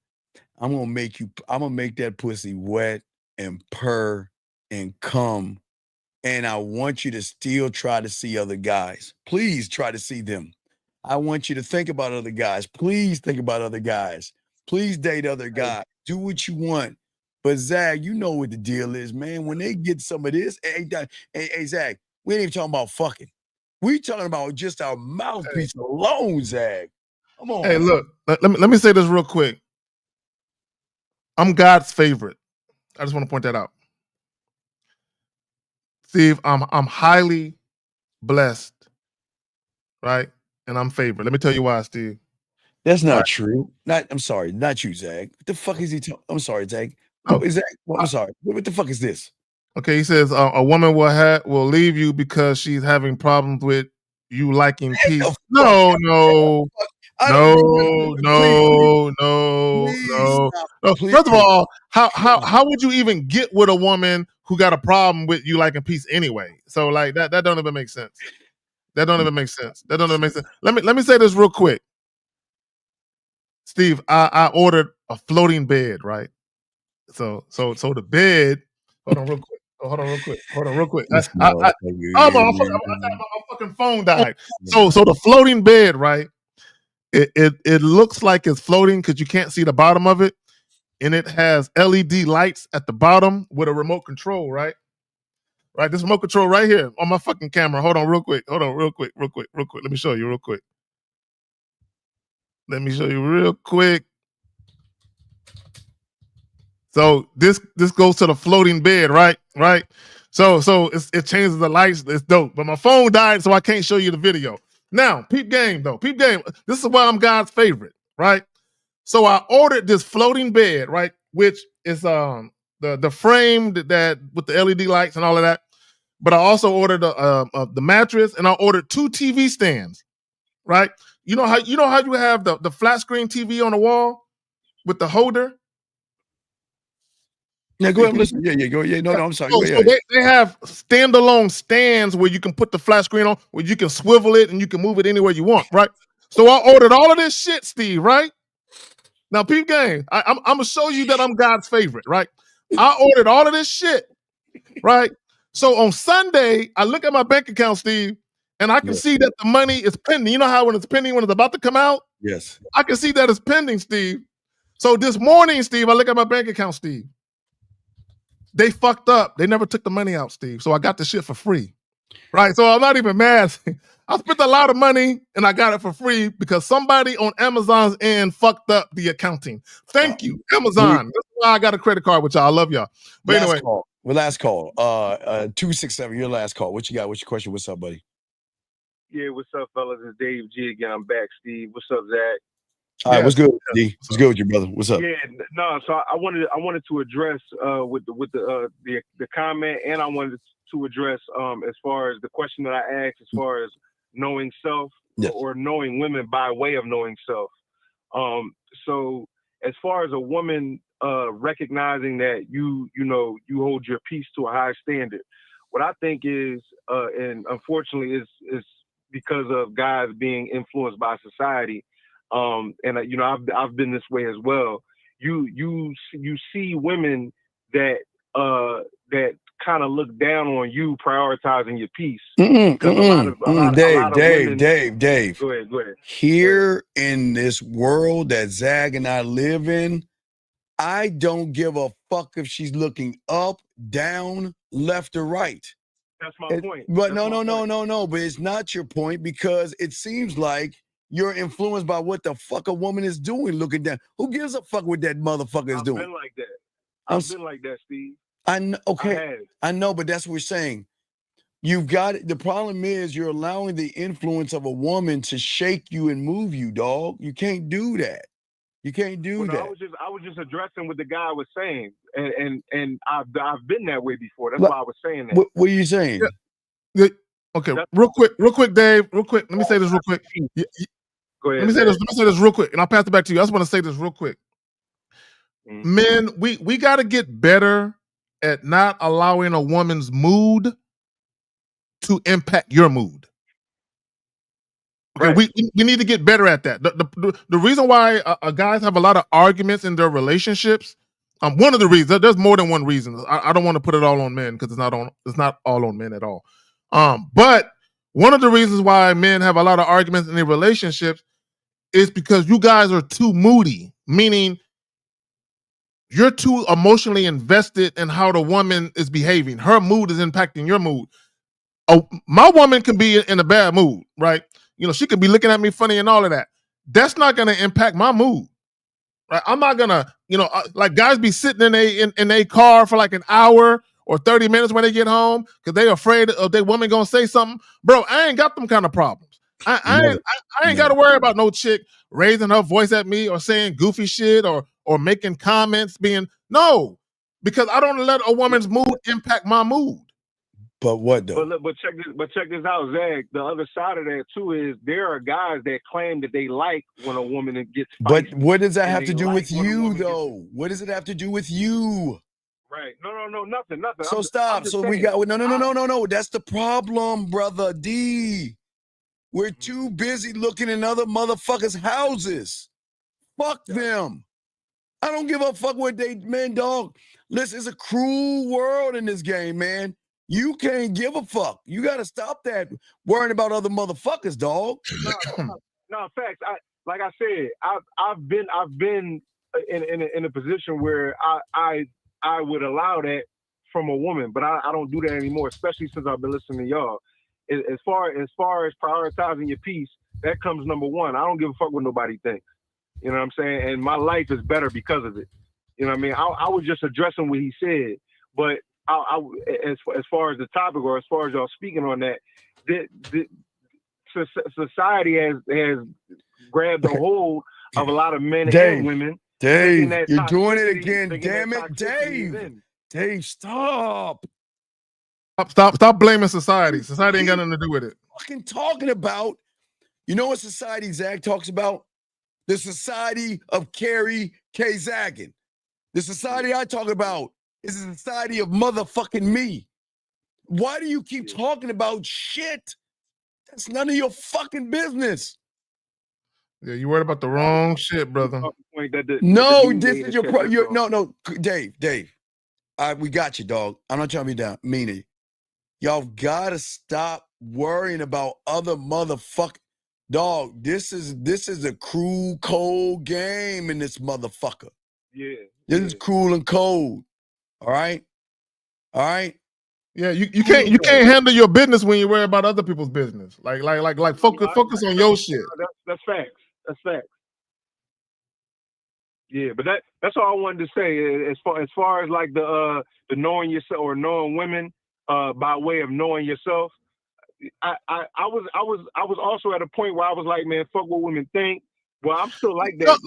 I'm gonna make that pussy wet and purr and come. And I want you to still try to see other guys. Please try to see them. I want you to think about other guys. Please think about other guys. Please date other guys. Do what you want. But Zach, you know what the deal is, man. When they get some of this, hey Zach, we ain't even talking about fucking. We talking about just our mouthpiece alone, Zach. Come on. Hey, look, let me say this real quick. I'm God's favorite. I just want to point that out. Steve, I'm highly blessed, right? And I'm favored. Let me tell you why, Steve. That's not true. I'm sorry, not you, Zach. What the fuck is he talking? I'm sorry, Zach. Oh, Zach. Well, I'm sorry. What the fuck is this? Okay, he says a woman will leave you because she's having problems with you liking peace. No. First of all, how would you even get with a woman who got a problem with you liking peace anyway? So like that don't even make sense. That don't even make sense. Let me say this real quick. Steve, I ordered a floating bed, right? So the bed. Hold on real quick. My fucking phone died. So the floating bed, right? It looks like it's floating because you can't see the bottom of it, and it has LED lights at the bottom with a remote control, right? Right, this remote control right here on my fucking camera. Hold on, real quick. Real quick. Let me show you real quick. Real quick. So this goes to the floating bed, right? Right. So it changes the lights. It's dope. But my phone died, so I can't show you the video. Now, peep game though. Peep game. This is why I'm God's favorite, right? So I ordered this floating bed, right? Which is the frame that with the LED lights and all of that. But I also ordered the mattress, and I ordered 2 TV stands, right? You know how you have the flat screen TV on the wall with the holder. Yeah, go ahead. Listen. Yeah, go. Yeah, no, I'm sorry. So they have standalone stands where you can put the flat screen on, where you can swivel it and you can move it anywhere you want, right? So I ordered all of this shit, Steve, right? Now, peep game. I'm gonna show you that I'm God's favorite, right? I ordered all of this shit, right? So on Sunday, I look at my bank account, Steve, and I can see that the money is pending. You know how when it's pending, when it's about to come out? Yes. I can see that it's pending, Steve. So this morning, Steve, I look at my bank account, Steve. They fucked up. They never took the money out, Steve. So I got the shit for free. Right? So I'm not even mad. I spent a lot of money and I got it for free because somebody on Amazon's end fucked up the accounting. Thank you, Amazon. That's why I got a credit card with y'all. I love y'all. But anyway. Last call. 267, your last call. What you got? What's your question? What's up, buddy? Yeah, what's up, fellas? It's Dave G again. I'm back, Steve. What's up, Zach? All right, what's good, D? What's good with you, brother? What's up? Yeah, no. So I wanted to address with the comment, and I wanted to address as far as the question that I asked, as far as knowing self or knowing women by way of knowing self. So as far as a woman recognizing that you hold your peace to a high standard, what I think is, and unfortunately is because of guys being influenced by society. And I've been this way as well. You see women that kind of look down on you prioritizing your peace. Dave. Go ahead. Here in this world that Zag and I live in, I don't give a fuck if she's looking up, down, left, or right. That's my point. But no. But it's not your point because it seems like you're influenced by what the fuck a woman is doing, looking down. Who gives a fuck what that motherfucker is doing? I've been like that. I've been like that, Steve. I know. Okay, I know, but that's what we're saying. You've got it. The problem is you're allowing the influence of a woman to shake you and move you, dog. You can't do that. You can't do that. I was just addressing what the guy was saying, and I've been that way before. That's why I was saying that. What are you saying? Yeah. Okay, real quick, Dave. Real quick. Let me say this real quick. Go ahead. Let me say this real quick, and I'll pass it back to you. I just want to say this real quick. Men, we got to get better at not allowing a woman's mood to impact your mood. Okay, we need to get better at that. The reason why guys have a lot of arguments in their relationships, one of the reasons, there's more than one reason. I don't want to put it all on men because it's not all on men at all. But one of the reasons why men have a lot of arguments in their relationships is because you guys are too moody, meaning you're too emotionally invested in how the woman is behaving. Her mood is impacting your mood. My woman can be in a bad mood, right? She could be looking at me funny and all of that. That's not going to impact my mood, right? I'm not going to, like guys be sitting in a car for like an hour or 30 minutes when they get home because they afraid of their woman going to say something. Bro, I ain't got them kind of problems. I ain't got to worry about no chick raising her voice at me or saying goofy shit or making comments because I don't let a woman's mood impact my mood. But what though? But check this out, Zach. The other side of that too is there are guys that claim that they like when a woman gets feisty. But what does that have to do with you though? What does it have to do with you? Right. No, nothing. So stop. So we got no. That's the problem, brother D. We're too busy looking in other motherfuckers' houses. Fuck them. I don't give a fuck what man, dog. Listen, it's a cruel world in this game, man. You can't give a fuck. You got to stop that worrying about other motherfuckers, dog. No, facts. Like I said, I've been in a position where I would allow that from a woman, but I don't do that anymore, especially since I've been listening to y'all. As far as prioritizing your peace, that comes number one. I don't give a fuck what nobody thinks. You know what I'm saying? And my life is better because of it. You know what I mean? I was just addressing what he said, but as far as the topic or as far as y'all speaking on that, society has grabbed a hold of a lot of men and women. Dave, that you're doing it toxicity- again. thinking Damn that it, toxicity is Dave. in. Dave, stop. Stop blaming society. Society ain't got nothing to do with it. Fucking talking about, you know what society Zach talks about? The society of Carrie K. Zaggin. The society I talk about is the society of motherfucking me. Why do you keep talking about shit? That's none of your fucking business. Yeah, you worried about the wrong shit, brother. No, this is your no, Dave. We got you, dog. I'm not trying to be down, meaning. Y'all gotta stop worrying about other motherfucker. Dog, this is a cruel, cold game in this motherfucker. Yeah. This is cruel and cold. All right? All right? Yeah, you can't handle your business when you worry about other people's business. Like focus on your shit. That's facts. That's facts. Yeah, but that's all I wanted to say. As far as like the knowing yourself or knowing women by way of knowing yourself, I was also at a point where I was like, man, fuck what women think. Well, I'm still like that.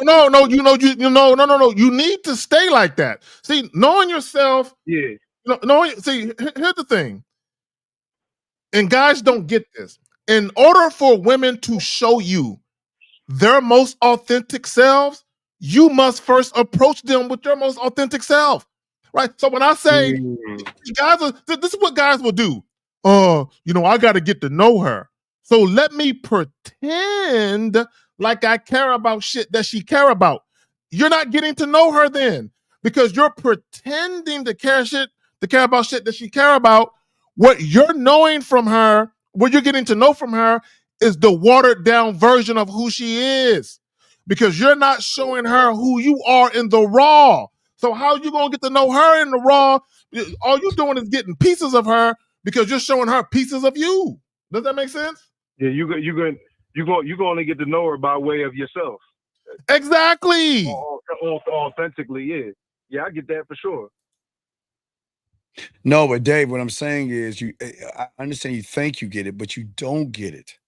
No. You need to stay like that. See, knowing yourself. Yeah. See, here's the thing. And guys don't get this. In order for women to show you their most authentic selves, you must first approach them with their most authentic self. Right? So when I say this is what guys will do. I got to get to know her. So let me pretend like I care about shit that she care about. You're not getting to know her then because you're pretending to care about shit that she care about. What you're knowing from her, what you're getting to know from her is the watered down version of who she is because you're not showing her who you are in the raw. So how you going to get to know her in the raw? All you doing is getting pieces of her because you're showing her pieces of you. Does that make sense? Yeah, you're going to get to know her by way of yourself. Exactly. Authentically, yeah. Yeah, I get that for sure. No, but Dave, what I'm saying is I understand you think you get it, but you don't get it.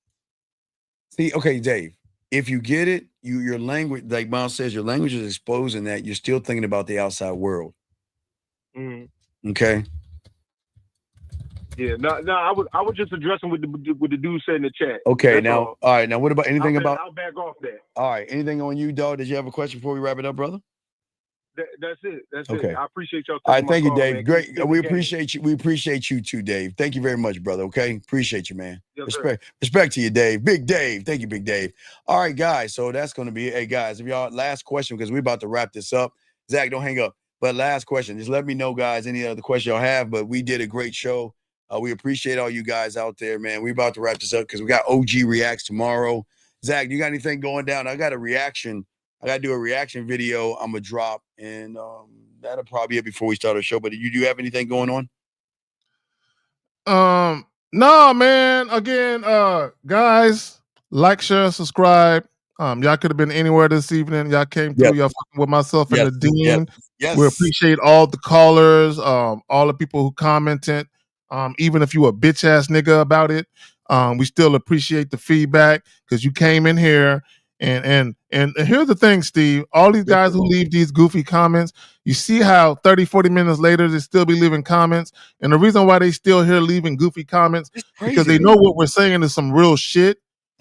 See, okay, Dave, if you get it, your language, like Miles says, your language is exposing that you're still thinking about the outside world. Mm-hmm. Okay. Yeah, no, I was just addressing what the dude said in the chat. Okay, That's now, all right, now what about anything about? I'll back off that. All right, anything on you, dog? Did you have a question before we wrap it up, brother? That's it. That's okay. it. I appreciate y'all. All right, thank you, Dave. Man. Great. We appreciate you. We appreciate you too, Dave. Thank you very much, brother. Okay, appreciate you, man. Yes, respect to you, Dave. Big Dave. Thank you, Big Dave. All right, guys. So that's going to be it. Hey, guys, if y'all last question because we're about to wrap this up. Zach, don't hang up. But last question. Just let me know, guys, any other question y'all have. But we did a great show. We appreciate all you guys out there, man. We're about to wrap this up because we got OG Reacts tomorrow. Zach, you got anything going down? I got a reaction. I got to do a reaction video I'm going to drop, and that'll probably be it before we start our show. But do you have anything going on? No, man. Again, guys, like, share, subscribe. Y'all could have been anywhere this evening. Y'all came through. Y'all fucking with myself and the Dean. Yes. We appreciate all the callers, all the people who commented. Even if you a bitch ass nigga about it, we still appreciate the feedback because you came in here. And here's the thing, Steve. All these guys who leave these goofy comments, you see how 30, 40 minutes later they still be leaving comments. And the reason why they still here leaving goofy comments because they know what we're saying is some real shit.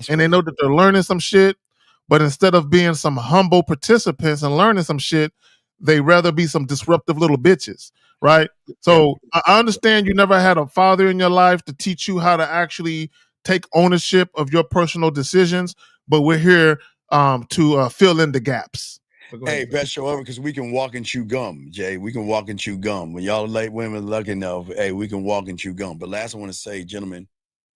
And they know that they're learning some shit. But instead of being some humble participants and learning some shit, they rather be some disruptive little bitches, right? So I understand you never had a father in your life to teach you how to actually take ownership of your personal decisions, but we're here to fill in the gaps. Hey, best show ever because we can walk and chew gum, Jay. We can walk and chew gum. When y'all late women lucky enough, hey, we can walk and chew gum. But last I want to say, gentlemen,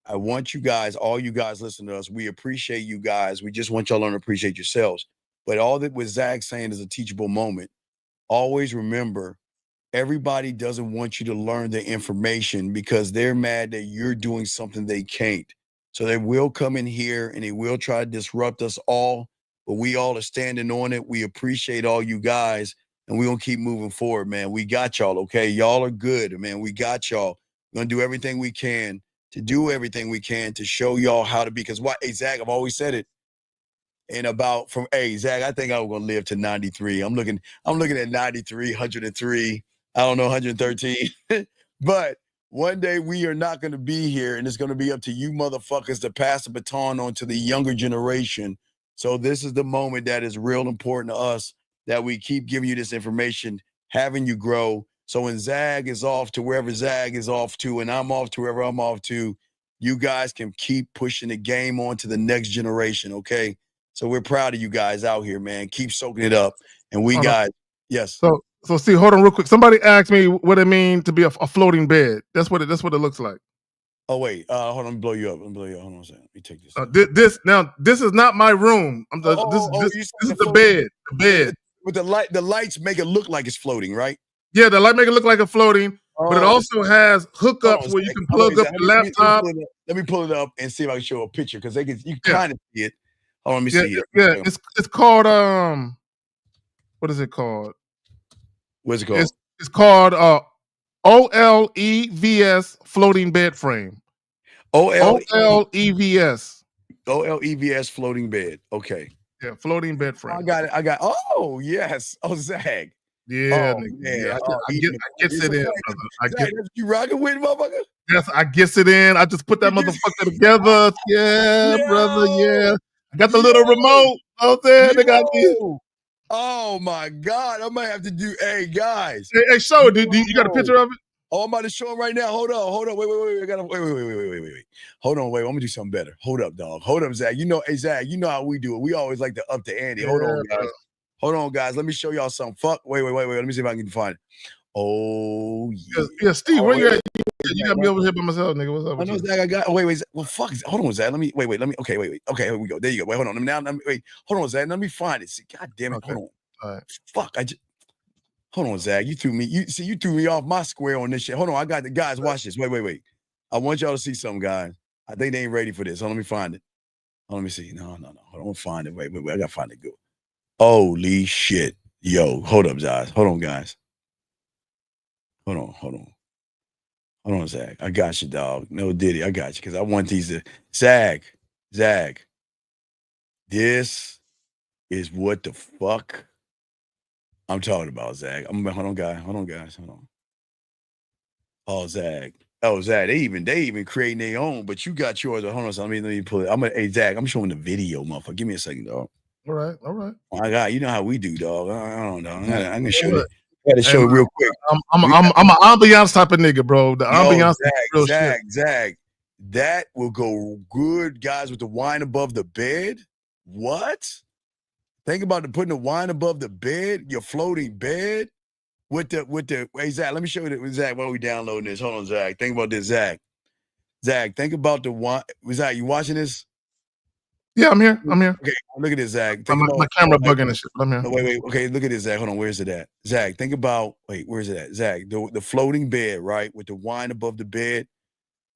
I want you guys, all you guys listening to us, we appreciate you guys. We just want y'all to learn to appreciate yourselves. But all that what Zach's saying is a teachable moment. Always remember everybody doesn't want you to learn the information because they're mad that you're doing something they can't. So they will come in here and they will try to disrupt us all, but we all are standing on it. We appreciate all you guys, and we're gonna keep moving forward, man. We got y'all, okay? Y'all are good, man. We got y'all. We're gonna do everything we can to show y'all how to be. Because why, hey, Zach, I've always said it. And about from Zach, I think I'm gonna live to 93. I'm looking at 93, 103. I don't know, 113. But one day we are not gonna be here, and it's gonna be up to you motherfuckers to pass the baton on to the younger generation. So this is the moment that is real important to us, that we keep giving you this information, having you grow. So when Zag is off to wherever Zag is off to, and I'm off to wherever I'm off to, you guys can keep pushing the game on to the next generation, okay? So we're proud of you guys out here, man. Keep soaking it up. And we guys, yes. So see, hold on real quick. Somebody asked me what it means to be a floating bed. That's what it looks like. Oh wait, hold on, let me blow you up. Hold on a second. Let me take this. This is not my room. This is the bed. The bed. With the lights make it look like it's floating, right? Yeah, the light make it look like it's floating, but it also has hookups where you can plug up your laptop. Let me pull it up and see if I can show a picture, because you kind of see it. Oh, let me see it. Yeah, it's called what is it called? What's it called? It's called OLEVS floating bed frame. OLEVS. OLEVS floating bed. Okay. Yeah, floating bed frame. I got it. Oh yes. Oh, Zag. Yeah, oh, man. I gets it in, brother. Zag, you rocking with, motherfucker? Yes, I gets it in. I just put that motherfucker together. Yeah, brother. Yeah. I got the little remote out there. They got me. Oh my God. I might have to do, hey guys. Hey, show it. You got a picture of it? Oh, I'm about to show him right now. Hold on. Wait. I gotta wait. Hold on, wait. I'm gonna do something better. Hold up, dog. Hold up, Zach. Zach, you know how we do it. We always like to up the ante. Hold on, guys. Let me show y'all something. Wait. Let me see if I can find it. Oh yeah. Yeah, Steve, where you at? You got me over here by myself, nigga. What's up? I know, Zach. I got. Wait. Well, fuck. Hold on, Zach. Let me. Wait. Let me. Okay. Wait. Okay. Here we go. There you go. Wait. Hold on. Wait. Hold on, Zach. Let me find it. See, God damn it. Okay. Hold on. All right. Fuck. Hold on, Zach. You threw me off my square on this shit. Hold on. I got the guys. Watch this. Wait. I want y'all to see something, guys. I think they ain't ready for this. Hold on, let me find it. Let me see. No. Hold on. I don't find it. Wait. I gotta find it. Good. Holy shit. Yo, hold up, guys. Hold on, guys. Hold on, Zach. I got you, dog. No Diddy. I got you. Because I want these to Zag. This is what the fuck I'm talking about, Zag. Hold on, guys. Hold on. Oh, Zag. They even creating their own, but you got yours. Hold on, so let me pull it. Hey, Zag, I'm showing the video, motherfucker. Give me a second, dog. All right. My God, you know how we do, dog. I don't know. I'm gonna show it. I gotta show it real quick. I'm an ambiance type of nigga, bro. The ambiance is real shit. Zag. That will go good, guys, with the wine above the bed. What? Think about putting the wine above the bed, your floating bed. With the hey, Zach, let me show you that, Zach, while we downloading this. Hold on, Zach. Think about this, Zach. Zach, think about the wine. Zach, you watching this? Yeah, I'm here. Okay, look at this, Zach. My camera bugging and shit. I'm here. Wait. Okay, look at this, Zach. Hold on. Where's it at? Zach, think about. Wait, where's it at? Zach, the floating bed, right, with the wine above the bed,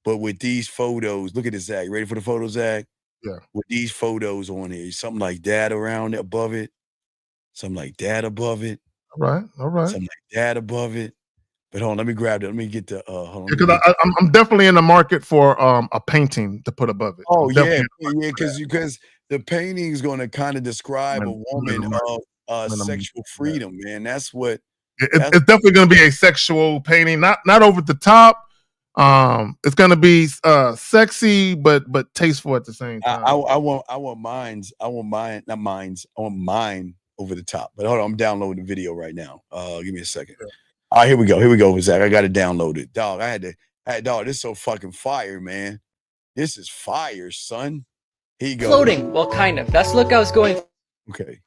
but with these photos. Look at this, Zach. Ready for the photo, Zach? Yeah. With these photos on here, something like that around above it, something like that above it. All right. Something like that above it. But hold on, let me grab it. Let me get the hold on. Because I'm definitely in the market for a painting to put above it. Oh yeah, because the painting is going to kind of describe a woman of sexual freedom, man. That's what it's definitely going to be a sexual painting, not over the top. It's going to be sexy but tasteful at the same time. I want mine over the top. But hold on, I'm downloading the video right now. Give me a second. Yeah. All right, here we go, Zach. I got to download it. Dog, dog, this is so fucking fire, man. This is fire, son. Here you go. Floating. Well, kind of. That's the look I was going. Okay.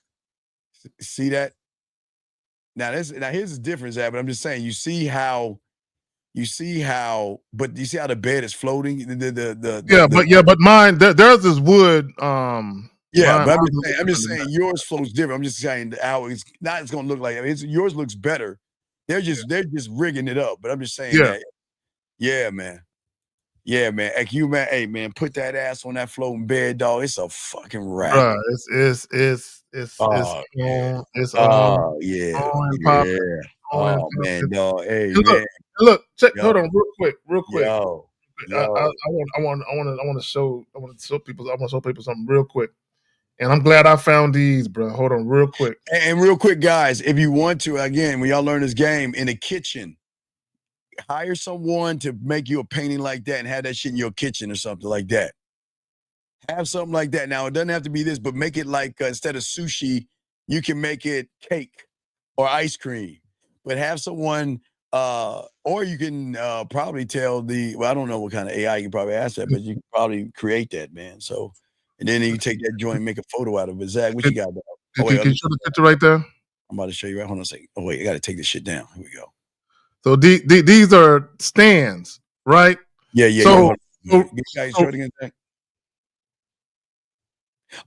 See that? Now here's the difference, Zach, but I'm just saying, you see how, but you see how the bed is floating? But mine, theirs is wood. Yeah, but I'm just saying yours floats different. I'm just saying how it's gonna look like. Yours looks better They're just rigging it up. But I'm just saying Yeah. that, yeah, man. Yeah, man. Like you, man. Hey, man, put that ass on that floating bed, dog. It's a fucking wrap. Bruh, it's Oh, yeah. on, it's Oh, yeah. on and popping, Yeah. on and Oh, man, popping. dog. Hey, And man. look, check. Yo. Hold on, real quick. I Yo. want to show people something real quick. And I'm glad I found these, bro. Hold on, real quick. And real quick, guys, if you want to, again, when y'all learn this game in the kitchen, hire someone to make you a painting like that and have that shit in your kitchen or something like that. Have something like that. Now, it doesn't have to be this, but make it like instead of sushi, you can make it cake or ice cream. But have someone, or you can probably tell I don't know what kind of AI you can probably ask that, but you can probably create that, man. So, and then you take that joint and make a photo out of it. Zach, what you got? Can you show the picture right there? I'm about to show you. Right, hold on a second. Oh wait, I got to take this shit down. Here we go. So these are stands, right? Yeah. So, show it again, Zach.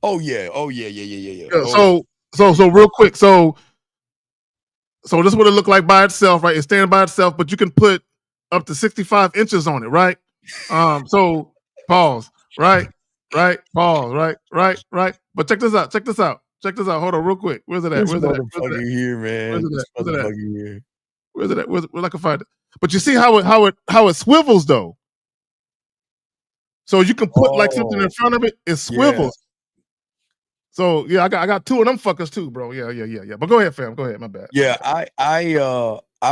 Oh yeah. So real quick. So this is what it look like by itself, right? It's standing by itself, but you can put up to 65 inches on it, right? So pause, right? Pause, right. But check this out. Hold on, real quick. Where's it at? This motherfucker here, man. This motherfucker here. Where's it at? Where I can find it? But you see how it swivels though. So you can put like something in front of it. It swivels. Yeah. So yeah, I got two of them fuckers too, bro. Yeah. But go ahead, fam. Go ahead. My bad. Yeah, I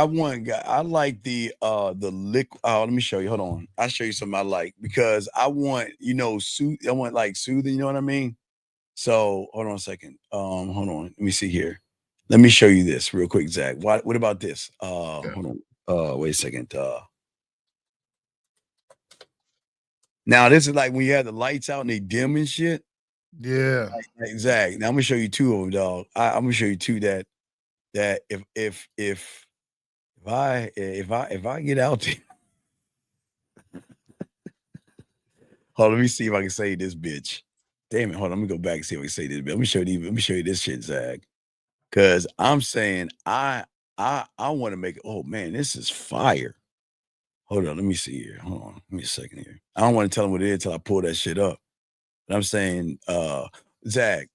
like the liquid. Let me show you. Hold on. I'll show you something I like because I want, I want like soothing, you know what I mean? So hold on a second. Hold on. Let me see here. Let me show you this real quick, Zach. What about this? Hold on. Wait a second. Now this is like when you have the lights out and they dim and shit. Yeah. Like, Zach. Now I'm gonna show you two of them, dog. I'm gonna show you two that if I get out there. Hold on, let me see if I can say this bitch. Damn it, hold on, let me go back and see if I can say this bitch. Let me show you this shit, Zach. Cause I'm saying I want to make it. Oh man, this is fire. Hold on, let me see here. Hold on, give me a second here. I don't want to tell them what it is until I pull that shit up. But I'm saying, Zach,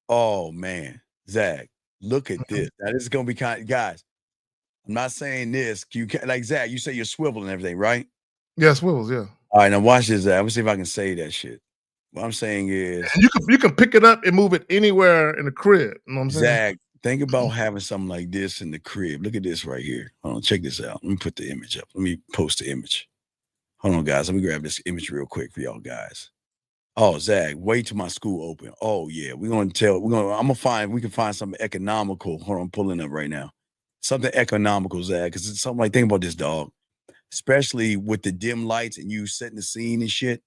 oh man, Zach, look at this. Now this is gonna be guys. I'm not saying this. You can like Zach, you say you're swivel and everything, right? Yeah, swivels, yeah. All right, now watch this, Zach. Let me see if I can say that shit. What I'm saying is and you can pick it up and move it anywhere in the crib. You know what I'm saying? Zach, think about having something like this in the crib. Look at this right here. Hold on, check this out. Let me put the image up. Let me post the image. Hold on, guys. Let me grab this image real quick for y'all guys. Oh, Zach, wait till my school open. Oh, yeah. I'm gonna find we can find something economical. Hold on, I'm pulling up right now. Something economical, Zach, because it's something like think about this, dog. Especially with the dim lights and you setting the scene and shit.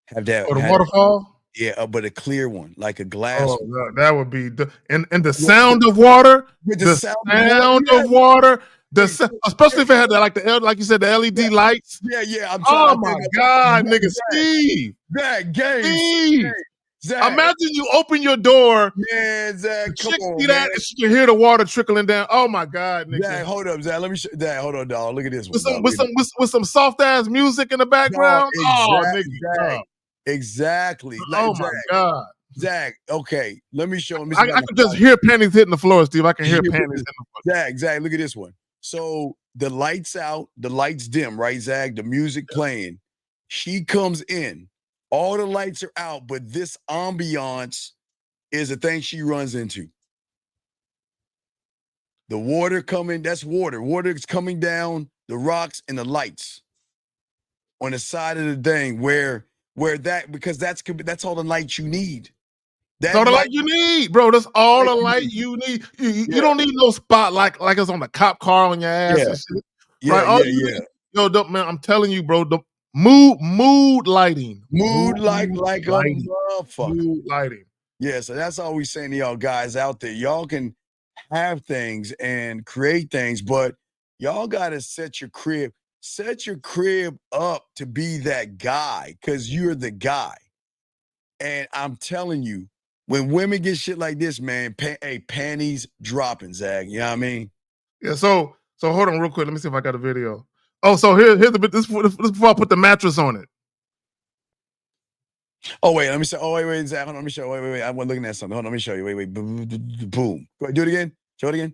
Have that the waterfall? Yeah, but a clear one, like a glass. Oh, no, that would be and the sound of water. The sound of water. Especially if it had like you said, the LED lights. Yeah. Oh my God, nigga, Steve. That game. Steve. Zach. Imagine you open your door. Man, Zach, come on, see that and she can hear the water trickling down. Oh my God, nigga. Zach, hold up, Zach. Let me show Zach. Hold on, dog. Look at this one. With some soft ass music in the background. Exactly. Oh my God. Zach, okay. Let me show him. I can just hear panties hitting the floor, Steve. I can hear panties hitting the floor. Zach, look at this one. So the lights out, the lights dim, right, Zach? The music playing. She comes in. All the lights are out, but this ambiance is the thing she runs into. The water coming, that's water. Water is coming down, the rocks and the lights on the side of the thing because that's all the light you need. That's all the light you need, bro. That's all the light you need. You don't need no spot like it's on the cop car on your ass and shit. Right? Yo, man, I'm telling you, bro, the mood lighting. Mood like a motherfucker. Mood lighting. Yeah, so that's all we saying to y'all guys out there. Y'all can have things and create things, but y'all gotta set your crib up to be that guy because you're the guy. And I'm telling you, when women get shit like this, man, panties dropping, Zach. You know what I mean? Yeah. So hold on real quick. Let me see if I got a video. Oh, so here's the bit. This before I put the mattress on it. Oh wait, let me show. Oh wait, Zach. Hold on, let me show. Wait. I was looking at something. Hold on, let me show you. Wait. Boom. Go ahead, do it again. Show it again.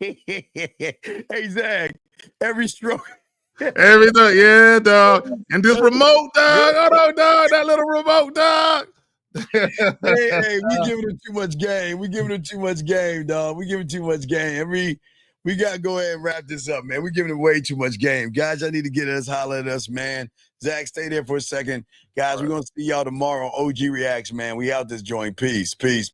Hey Zach, every stroke. Everything, yeah, dog. And this remote, dog. Hold on, dog. That little remote, dog. hey, we giving it too much game. We giving it too much game, dog. We giving too much game. We gotta go ahead and wrap this up, man. We giving it way too much game. Guys, I need to get us, holler at us, man. Zach, stay there for a second. Guys, we're gonna see y'all tomorrow on OG Reacts, man. We out this joint. Peace.